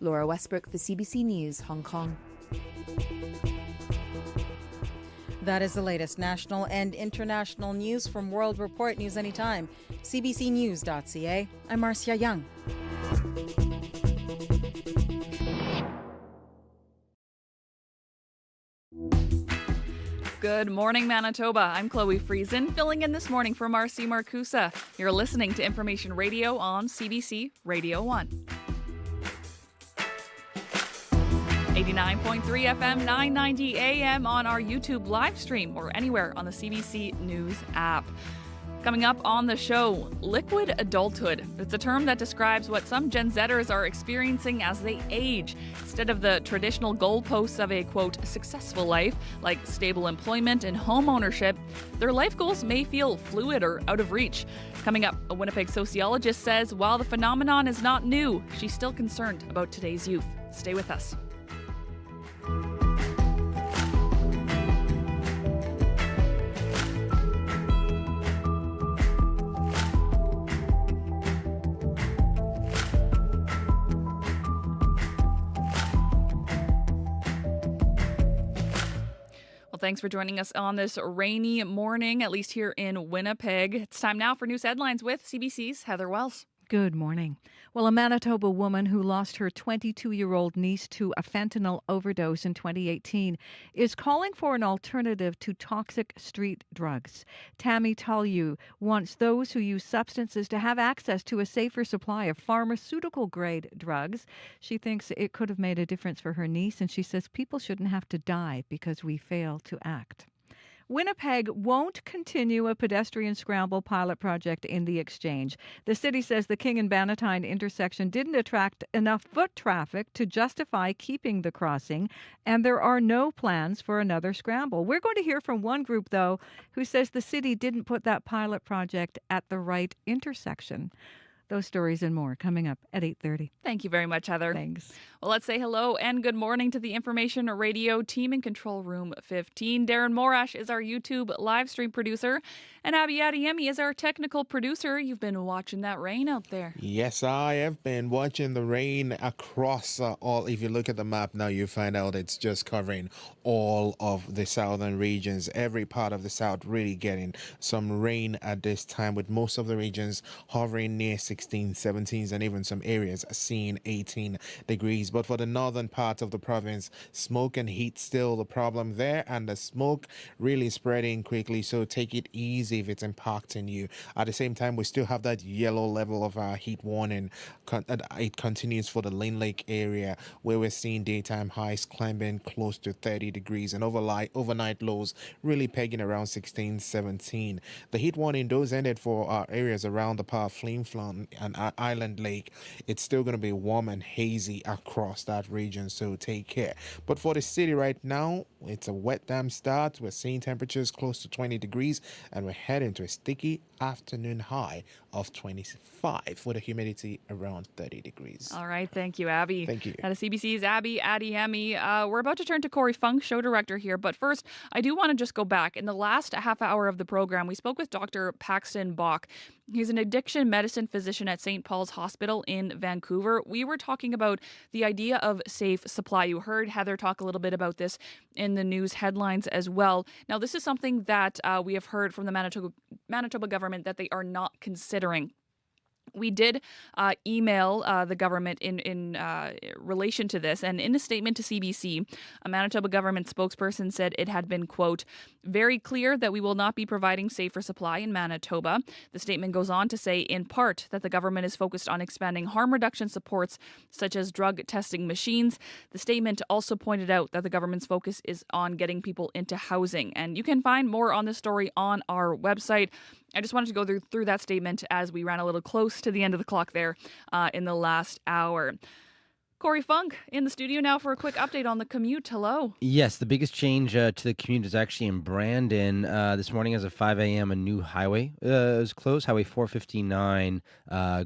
Laura Westbrook for CBC News, Hong Kong. That is the latest national and international news from World Report News Anytime. CBCNews.ca. I'm Marcia Young. Good morning, Manitoba. I'm Chloe Friesen, filling in this morning for Marcy Marcusa. You're listening to Information Radio on CBC Radio 1. 89.3 FM, 990 AM on our YouTube live stream or anywhere on the CBC News app. Coming up on the show, liquid adulthood. It's a term that describes what some Gen Zers are experiencing as they age. Instead of the traditional goalposts of a, quote, successful life, like stable employment and home ownership, their life goals may feel fluid or out of reach. Coming up, a Winnipeg sociologist says while the phenomenon is not new, she's still concerned about today's youth. Stay with us. Thanks for joining us on this rainy morning, at least here in Winnipeg. It's time now for news headlines with CBC's Heather Wells. Good morning. Well, a Manitoba woman who lost her 22-year-old niece to a fentanyl overdose in 2018 is calling for an alternative to toxic street drugs. Tammy Tulliu wants those who use substances to have access to a safer supply of pharmaceutical-grade drugs. She thinks it could have made a difference for her niece, and she says people shouldn't have to die because we fail to act. Winnipeg won't continue a pedestrian scramble pilot project in the Exchange. The city says the King and Bannatyne intersection didn't attract enough foot traffic to justify keeping the crossing, and there are no plans for another scramble. We're going to hear from one group, though, who says the city didn't put that pilot project at the right intersection. Those stories and more coming up at 8:30. Thank you very much, Heather. Thanks. Well, let's say hello and good morning to the Information Radio team in Control Room 15. Darren Morash is our YouTube live stream producer, and Abby Adeyemi is our technical producer. You've been watching that rain out there. Yes, I have been watching the rain across all. If you look at the map now, you find out it's just covering all of the southern regions. Every part of the south really getting some rain at this time, with most of the regions hovering near 16, 17s, and even some areas seeing 18 degrees. But for the northern part of the province, smoke and heat still the problem there, and the smoke really spreading quickly, so take it easy if it's impacting you. At the same time, we still have that yellow level of heat warning. It continues for the Lynn Lake area, where we're seeing daytime highs climbing close to 30 degrees and overnight lows really pegging around 16, 17. The heat warning, those ended for areas around the Park Flin Flon and Island Lake. It's still going to be warm and hazy across that region, so take care. But for the city right now, it's a wet damp start. We're seeing temperatures close to 20 degrees, and we're heading to a sticky afternoon high of 25 with a humidity around 30 degrees. All right, thank you, Abby. Thank you. Out of CBC's Abby Adeyemi. We're about to turn to Corey Funk, show director here, but first, I do want to just go back. In the last half hour of the program, we spoke with Dr. Paxton Bach. He's an addiction medicine physician at St. Paul's Hospital in Vancouver. We were talking about the idea of safe supply. You heard Heather talk a little bit about this in the news headlines as well. Now, this is something that we have heard from the Manitoba government that they are not considering. We did email the government in relation to this, and in a statement to CBC, a Manitoba government spokesperson said it had been, quote, very clear that we will not be providing safer supply in Manitoba. The statement goes on to say, in part, that the government is focused on expanding harm reduction supports, such as drug testing machines. The statement also pointed out that the government's focus is on getting people into housing, and you can find more on this story on our website. I just wanted to go through that statement as we ran a little close to the end of the clock there in the last hour. Corey Funk in the studio now for a quick update on the commute. Hello. Yes, the biggest change to the commute is actually in Brandon. This morning as of 5 a.m., a new highway is closed, Highway 459,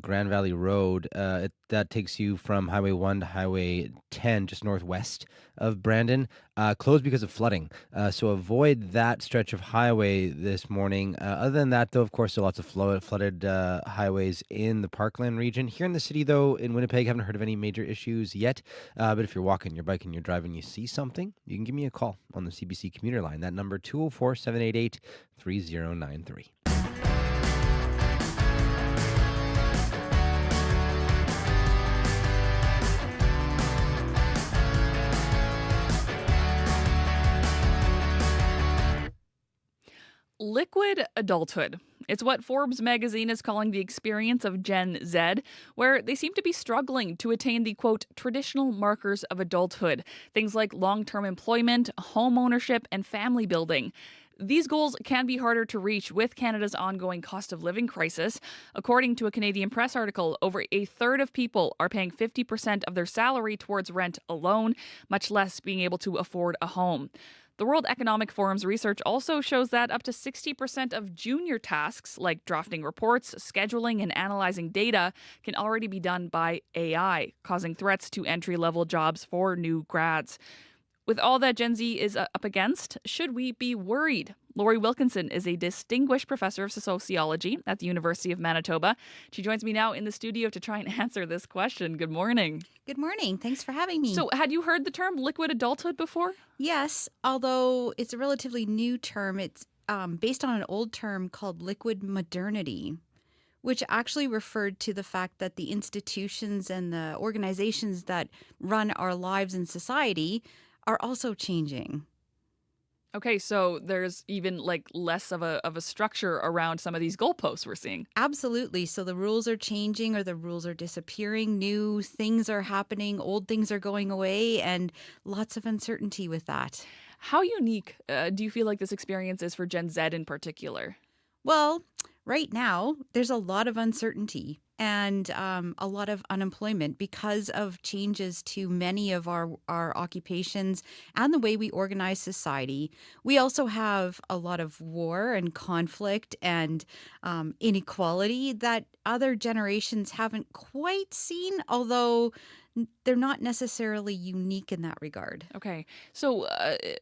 Grand Valley Road. That takes you from Highway 1 to Highway 10, just northwest of Brandon, closed because of flooding. So avoid that stretch of highway this morning. Other than that, though, of course, there are lots of flooded highways in the Parkland region. Here in the city, though, in Winnipeg, haven't heard of any major issues yet. But if you're walking, you're biking, you're driving, you see something, you can give me a call on the CBC commuter line. That number, 204-788-3093. Liquid adulthood. It's what Forbes magazine is calling the experience of Gen Z, where they seem to be struggling to attain the, quote, traditional markers of adulthood, things like long-term employment, home ownership, and family building. These goals can be harder to reach with Canada's ongoing cost of living crisis. According to a Canadian Press article, over a third of people are paying 50% of their salary towards rent alone, much less being able to afford a home. The World Economic Forum's research also shows that up to 60% of junior tasks, like drafting reports, scheduling, and analyzing data, can already be done by AI, causing threats to entry-level jobs for new grads. With all that Gen Z is up against, should we be worried? Lori Wilkinson is a distinguished professor of sociology at the University of Manitoba. She joins me now in the studio to try and answer this question. Good morning. Good morning. Thanks for having me. So, had you heard the term liquid adulthood before? Yes, although it's a relatively new term. It's based on an old term called liquid modernity, which actually referred to the fact that the institutions and the organizations that run our lives in society are also changing. Okay, so there's even like less of a structure around some of these goalposts we're seeing. Absolutely. So the rules are changing or the rules are disappearing. New things are happening. Old things are going away, and lots of uncertainty with that. How unique do you feel like this experience is for Gen Z in particular? Well, right now, there's a lot of uncertainty and a lot of unemployment because of changes to many of our occupations and the way we organize society. We also have a lot of war and conflict and inequality that other generations haven't quite seen, although they're not necessarily unique in that regard. Okay, so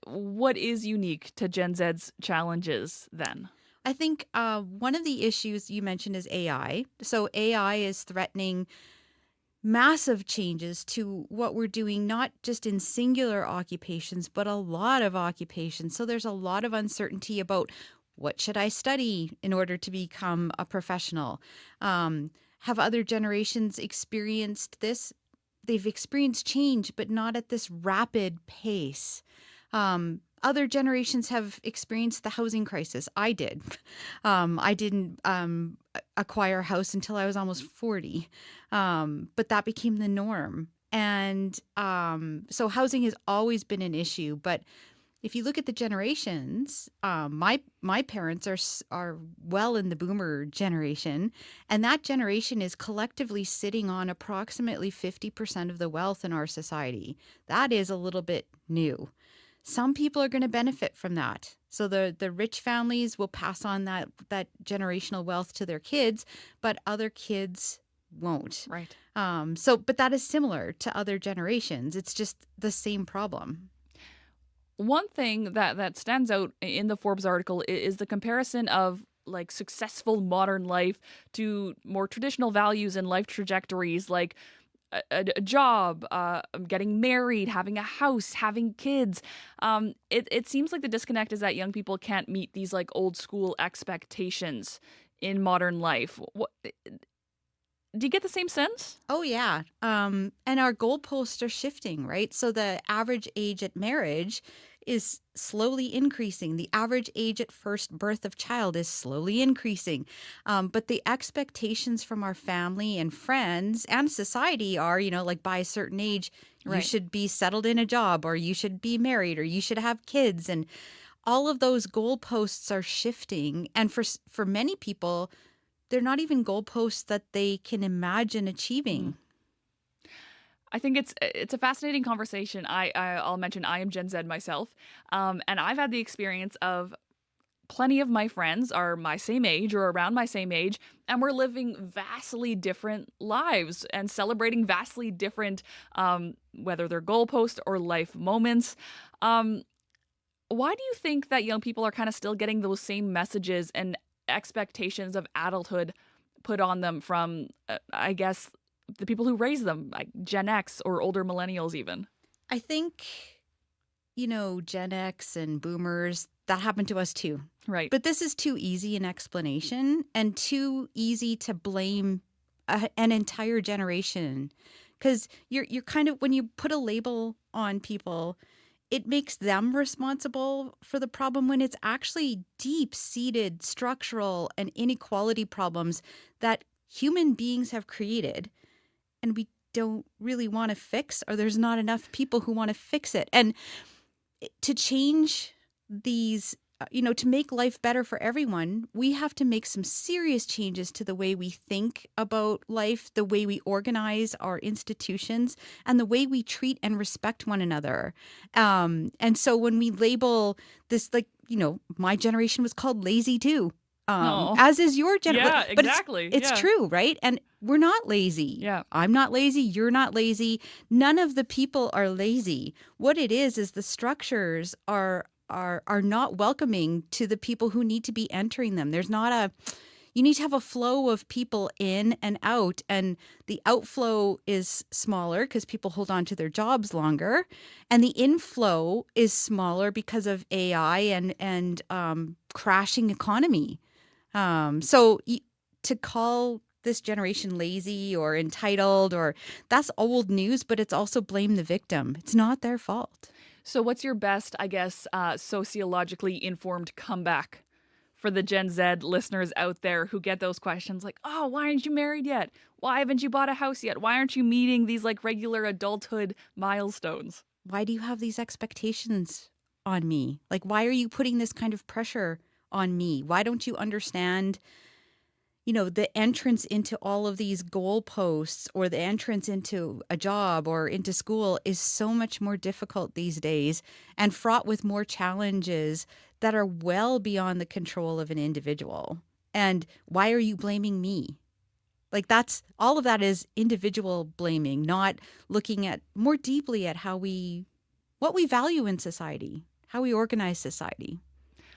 what is unique to Gen Z's challenges then? I think one of the issues you mentioned is AI. So AI is threatening massive changes to what we're doing, not just in singular occupations, but a lot of occupations. So there's a lot of uncertainty about what should I study in order to become a professional? Have other generations experienced this? They've experienced change, but not at this rapid pace. Other generations have experienced the housing crisis. I did. I didn't acquire a house until I was almost 40, but that became the norm. And so housing has always been an issue. But if you look at the generations, my parents are well in the boomer generation, and that generation is collectively sitting on approximately 50% of the wealth in our society. That is a little bit new. Some people are going to benefit from that. So the rich families will pass on that generational wealth to their kids, but other kids won't. Right. But that is similar to other generations. It's just the same problem. One thing that stands out in the Forbes article is the comparison of like successful modern life to more traditional values and life trajectories like a job, getting married, having a house, having kids. It seems like the disconnect is that young people can't meet these like old school expectations in modern life. Do you get the same sense? Oh, yeah. And our goalposts are shifting, right? So the average age at marriage is slowly increasing. The average age at first birth of child is slowly increasing. But the expectations from our family and friends and society are, like by a certain age, you Right. should be settled in a job, or you should be married, or you should have kids. And all of those goalposts are shifting. And for many people, they're not even goalposts that they can imagine achieving. I think it's a fascinating conversation. I'll mention I am Gen Z myself, and I've had the experience of plenty of my friends are my same age or around my same age, and we're living vastly different lives and celebrating vastly different, whether they're goalposts or life moments. Why do you think that young people are kind of still getting those same messages and expectations of adulthood put on them from, I guess, the people who raised them, like Gen X or older millennials even? I think, Gen X and boomers, that happened to us too. Right. But this is too easy an explanation and too easy to blame an entire generation. Because you're kind of, when you put a label on people, it makes them responsible for the problem when it's actually deep-seated structural and inequality problems that human beings have created and we don't really want to fix, or there's not enough people who want to fix it. And to change these, to make life better for everyone, we have to make some serious changes to the way we think about life, the way we organize our institutions, and the way we treat and respect one another. And so when we label this, my generation was called lazy too. As is your generation. Yeah, but exactly. It's true, right? And we're not lazy. Yeah. I'm not lazy. You're not lazy. None of the people are lazy. What it is the structures are not welcoming to the people who need to be entering them. You need to have a flow of people in and out, and the outflow is smaller because people hold on to their jobs longer, and the inflow is smaller because of AI and crashing economy. So to call this generation lazy or entitled, or that's old news, but it's also blame the victim. It's not their fault. So what's your best, I guess, sociologically informed comeback for the Gen Z listeners out there who get those questions like, oh, why aren't you married yet? Why haven't you bought a house yet? Why aren't you meeting these regular adulthood milestones? Why do you have these expectations on me? Why are you putting this kind of pressure on me? Why don't you understand, the entrance into all of these goalposts, or the entrance into a job or into school is so much more difficult these days and fraught with more challenges that are well beyond the control of an individual. And why are you blaming me? That's all of that is individual blaming, not looking at more deeply at what we value in society, how we organize society.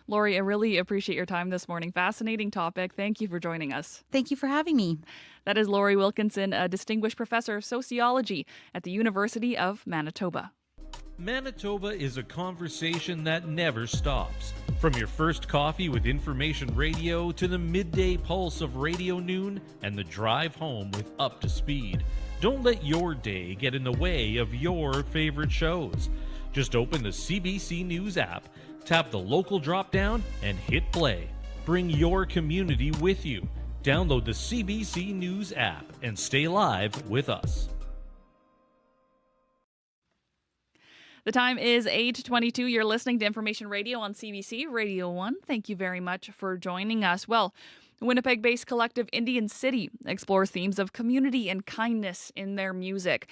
Lori, I really appreciate your time this morning. Fascinating topic. Thank you for joining us. Thank you for having me. That is Lori Wilkinson, a distinguished professor of sociology at the University of Manitoba. Manitoba is a conversation that never stops. From your first coffee with information radio to the midday pulse of Radio Noon and the drive home with Up to Speed. Don't let your day get in the way of your favorite shows. Just open the CBC News app, tap the local drop-down, and hit play. Bring your community with you. Download the CBC News app and stay live with us. The time is 8:22. You're listening to Information Radio on CBC Radio 1. Thank you very much for joining us. Well, Winnipeg-based collective Indian City explores themes of community and kindness in their music.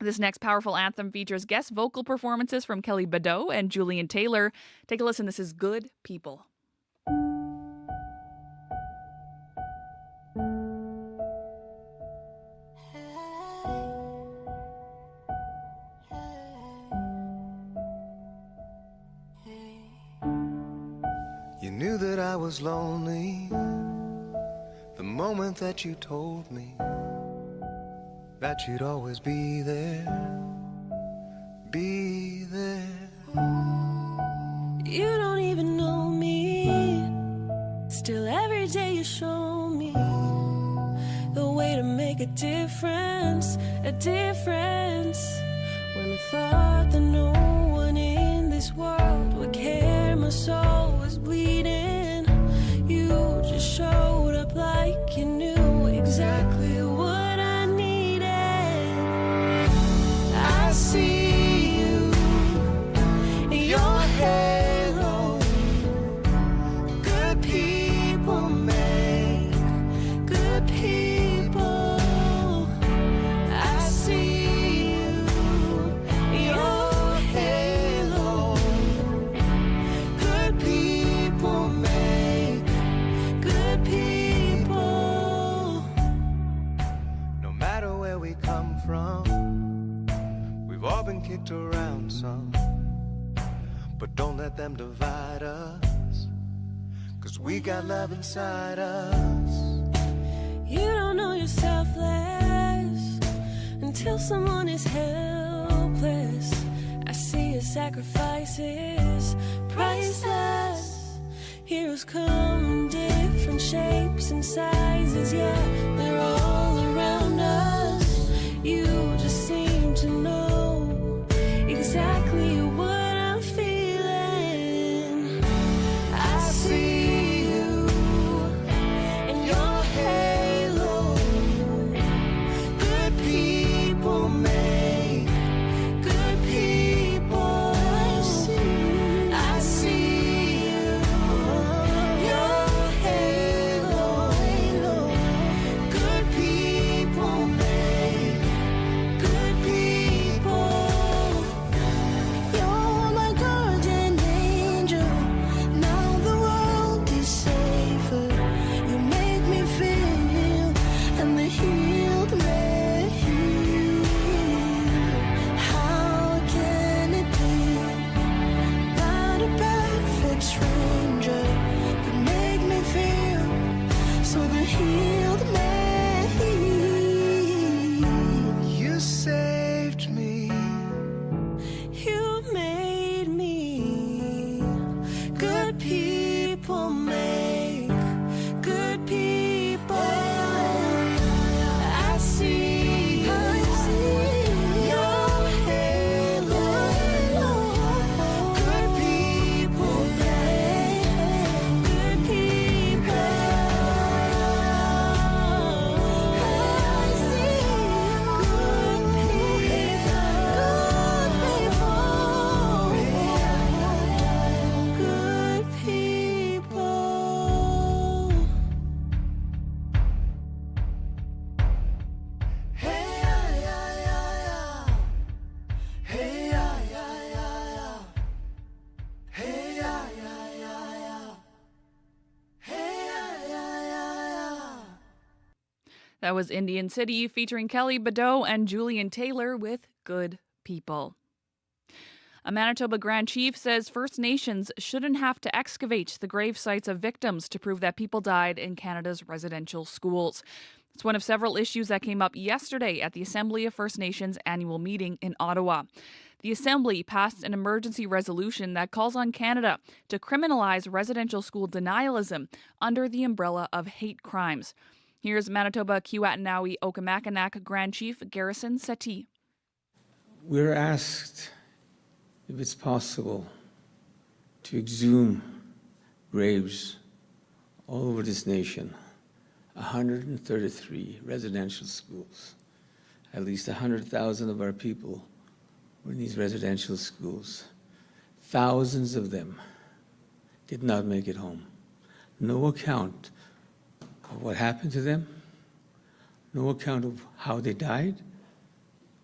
This next powerful anthem features guest vocal performances from Kelly Badeau and Julian Taylor. Take a listen. This is Good People. You knew that I was lonely the moment that you told me that you'd always be there, be there. You don't even know me, still every day you show me the way difference, a difference. When I thought that no one in this world would care, my soul was bleeding. You just showed up like you knew exactly what I needed. I see you, your halo. Good people make good people. I see you, your halo. Good people make good people. No matter where we come from, we've all been kicked around some. But don't let them divide us, 'cause we got love inside us. You don't know you're selfless until someone is helpless. I see your sacrifices, priceless. Heroes come in different shapes and sizes, yeah, they're all around us. You just seem to know exactly what I'm feeling. I see you and your halo. Good people make good people. I see you, your halo. Good people make good people. You're my guardian angel. Now the world is safer. You make me feel, and the healed may heal. How can it be that a perfect stranger could make me feel so the healed may heal? You saved me. You made me. Good people make good people. I see your halo. Good people make good people. I see good people. Hey, yeah, yeah, yeah, yeah. Hey, yeah, yeah, yeah, yeah. Hey, yeah, yeah, yeah, yeah. Hey, yeah, yeah, yeah, yeah. That was Indian City featuring Kelly Badeau and Julian Taylor with Good People. A Manitoba Grand Chief says First Nations shouldn't have to excavate the grave sites of victims to prove that people died in Canada's residential schools. It's one of several issues that came up yesterday at the Assembly of First Nations annual meeting in Ottawa. The Assembly passed an emergency resolution that calls on Canada to criminalize residential school denialism under the umbrella of hate crimes. Here's Manitoba Kiwatanawi Okimakanak Grand Chief Garrison Settee. We're asked if it's possible to exhume graves all over this nation. 133 residential schools. At least 100,000 of our people were in these residential schools. Thousands of them did not make it home. No account of what happened to them, no account of how they died,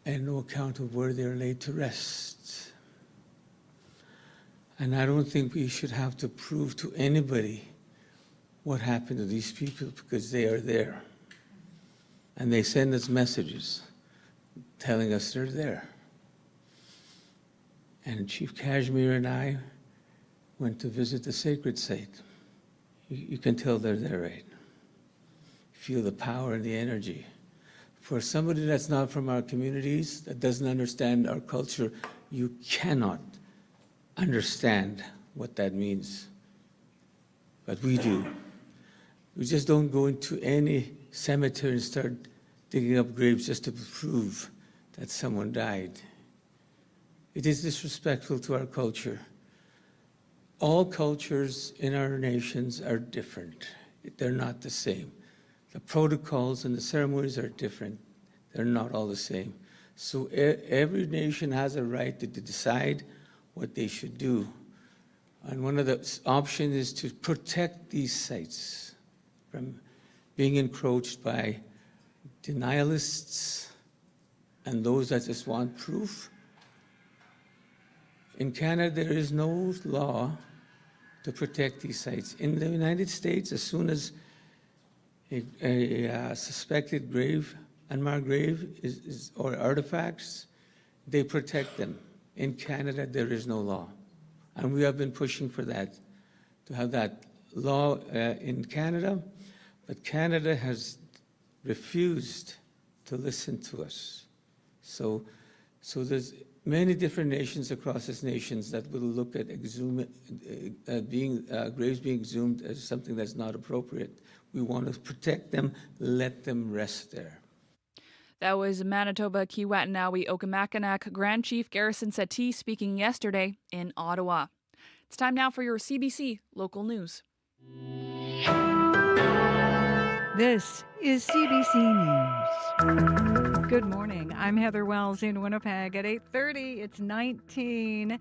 and no account of where they're laid to rest. And I don't think we should have to prove to anybody what happened to these people, because they are there. And they send us messages telling us they're there. And Chief Kashmir and I went to visit the sacred site. You can tell they're there, right? Feel the power and the energy. For somebody that's not from our communities, that doesn't understand our culture, you cannot understand what that means. But we do. We just don't go into any cemetery and start digging up graves just to prove that someone died. It is disrespectful to our culture. All cultures in our nations are different. They're not the same. The protocols and the ceremonies are different. They're not all the same. So every nation has a right to decide what they should do. And one of the options is to protect these sites from being encroached by denialists and those that just want proof. In Canada, there is no law to protect these sites. In the United States, as soon as a suspected grave, unmarked grave or artifacts, they protect them. In Canada, there is no law. And we have been pushing for that, to have that law in Canada, but Canada has refused to listen to us. So there's many different nations across these nations that will look at graves being exhumed as something that's not appropriate. We want to protect them, let them rest there. That was Manitoba Kiiwetinowi Okimakanak Grand Chief Garrison Settee speaking yesterday in Ottawa. It's time now for your CBC local news. This is CBC News. Good morning. I'm Heather Wells in Winnipeg at 8:30. It's 19.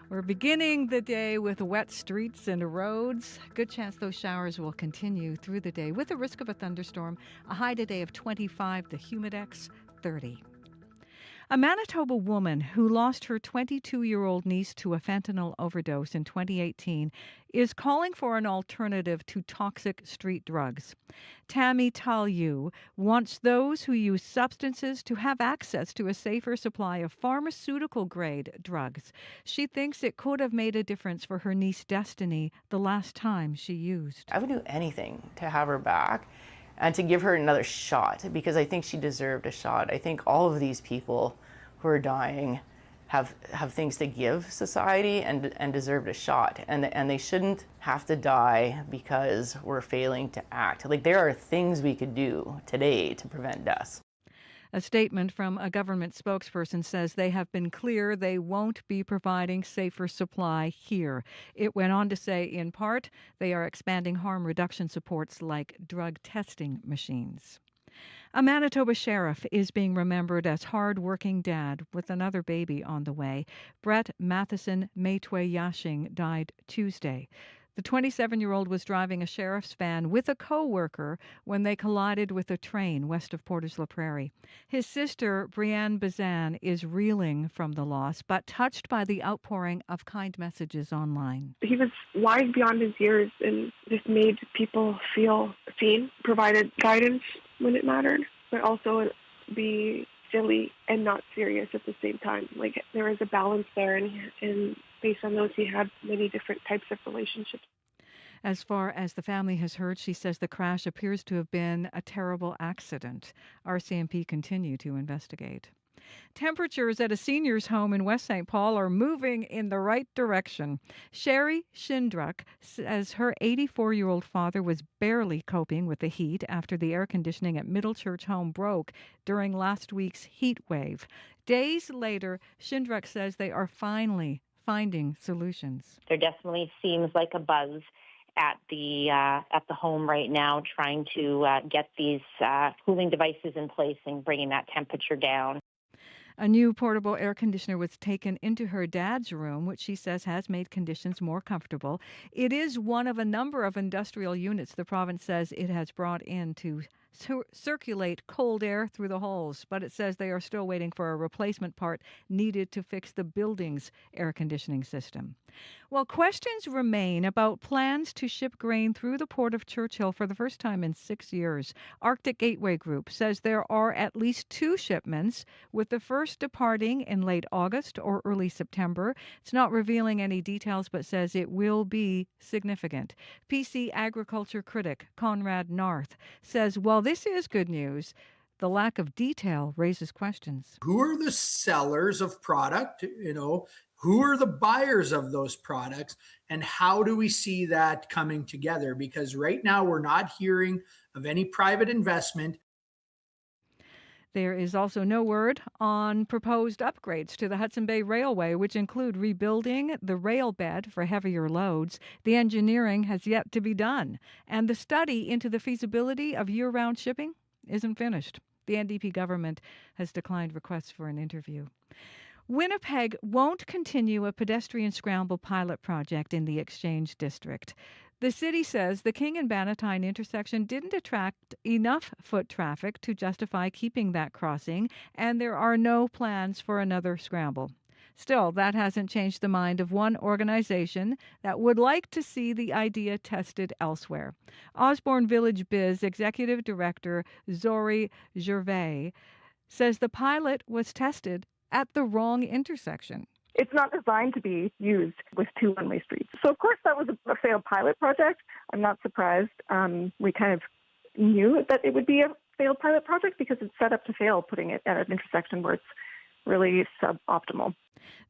We're beginning the day with wet streets and roads. Good chance those showers will continue through the day with a risk of a thunderstorm. A high today of 25, the humidex 30. A Manitoba woman who lost her 22-year-old niece to a fentanyl overdose in 2018 is calling for an alternative to toxic street drugs. Tammy Talyu wants those who use substances to have access to a safer supply of pharmaceutical-grade drugs. She thinks it could have made a difference for her niece Destiny the last time she used. I would do anything to have her back and to give her another shot, because I think she deserved a shot. I think all of these people who are dying have things to give society and deserved a shot, and they shouldn't have to die because we're failing to act. Like, there are things we could do today to prevent deaths. A statement from a government spokesperson says they have been clear they won't be providing safer supply here. It went on to say, in part, they are expanding harm reduction supports like drug testing machines. A Manitoba sheriff is being remembered as hard-working dad with another baby on the way. Brett Matheson Maytwe-Yashing died Tuesday. The 27-year-old was driving a sheriff's van with a co-worker when they collided with a train west of Portage la Prairie. His sister, Brianne Bazan, is reeling from the loss, but touched by the outpouring of kind messages online. He was wise beyond his years and just made people feel seen, provided guidance when it mattered, but also be silly and not serious at the same time. Like, there was a balance there, and based on those, he had many different types of relationships. As far as the family has heard, she says the crash appears to have been a terrible accident. RCMP continue to investigate. Temperatures at a senior's home in West St. Paul are moving in the right direction. Sherry Shindruck says her 84-year-old father was barely coping with the heat after the air conditioning at Middle Church Home broke during last week's heat wave. Days later, Shindruck says they are finally finding solutions. There definitely seems like a buzz at the home right now, trying to get these cooling devices in place and bringing that temperature down. A new portable air conditioner was taken into her dad's room, which she says has made conditions more comfortable. It is one of a number of industrial units the province says it has brought in to circulate cold air through the holes, but it says they are still waiting for a replacement part needed to fix the building's air conditioning system. Well, questions remain about plans to ship grain through the port of Churchill for the first time in 6 years. Arctic Gateway Group says there are at least 2 shipments, with the first departing in late August or early September. It's not revealing any details, but says it will be significant. PC agriculture critic Conrad Narth says while this is good news, the lack of detail raises questions. Who are the sellers of product? Who are the buyers of those products? And how do we see that coming together? Because right now we're not hearing of any private investment. There is also no word on proposed upgrades to the Hudson Bay Railway, which include rebuilding the rail bed for heavier loads. The engineering has yet to be done, and the study into the feasibility of year-round shipping isn't finished. The NDP government has declined requests for an interview. Winnipeg won't continue a pedestrian scramble pilot project in the Exchange District. The city says the King and Bannatyne intersection didn't attract enough foot traffic to justify keeping that crossing, and there are no plans for another scramble. Still, that hasn't changed the mind of one organization that would like to see the idea tested elsewhere. Osborne Village Biz Executive Director Zori Gervais says the pilot was tested at the wrong intersection. It's not designed to be used with two one-way streets. So, of course, that was a failed pilot project. I'm not surprised. We kind of knew that it would be a failed pilot project because it's set up to fail, putting it at an intersection where it's really suboptimal.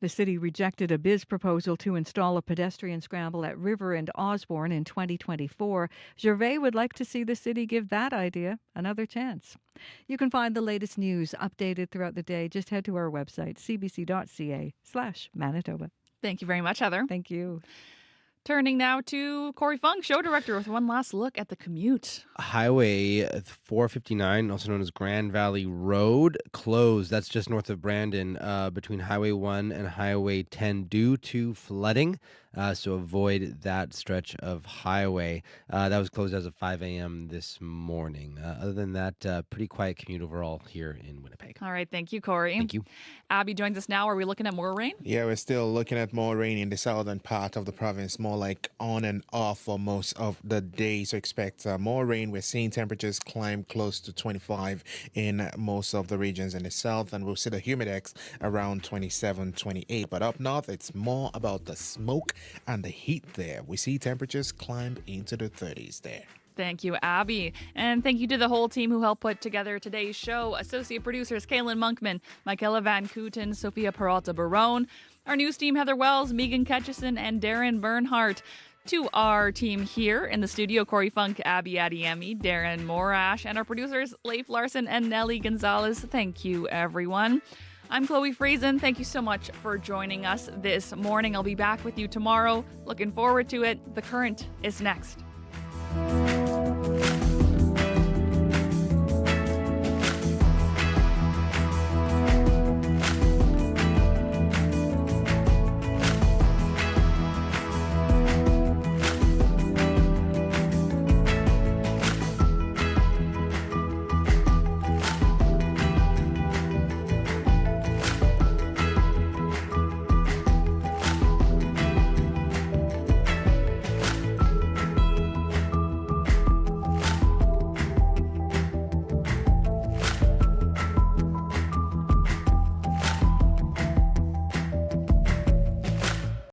The city rejected a BIS proposal to install a pedestrian scramble at River and Osborne in 2024. Gervais would like to see the city give that idea another chance. You can find the latest news updated throughout the day. Just head to our website, cbc.ca/Manitoba. Thank you very much, Heather. Thank you. Turning now to Corey Funk, show director, with one last look at the commute. Highway 459, also known as Grand Valley Road, closed. That's just north of Brandon, between Highway 1 and Highway 10 due to flooding. So avoid that stretch of highway. That was closed as of 5 a.m. this morning. Other than that, pretty quiet commute overall here in Winnipeg. All right, thank you, Corey. Thank you. Abby joins us now. Are we looking at more rain? Yeah, we're still looking at more rain in the southern part of the province, more like on and off for most of the day. So expect more rain. We're seeing temperatures climb close to 25 in most of the regions in the south, and we'll see the humidex around 27, 28. But up north, it's more about the smoke and the heat there. We see temperatures climb into the 30s there. Thank you, Abby. And thank you to the whole team who helped put together today's show. Associate producers Kaylin Monkman, Michaela Van Kooten, Sophia Peralta Barone. Our news team, Heather Wells, Megan Ketchison, and Darren Bernhardt. To our team here in the studio, Corey Funk, Abby Adiemi, Darren Morash, and our producers, Leif Larson and Nellie Gonzalez. Thank you, everyone. I'm Chloe Friesen. Thank you so much for joining us this morning. I'll be back with you tomorrow. Looking forward to it. The Current is next.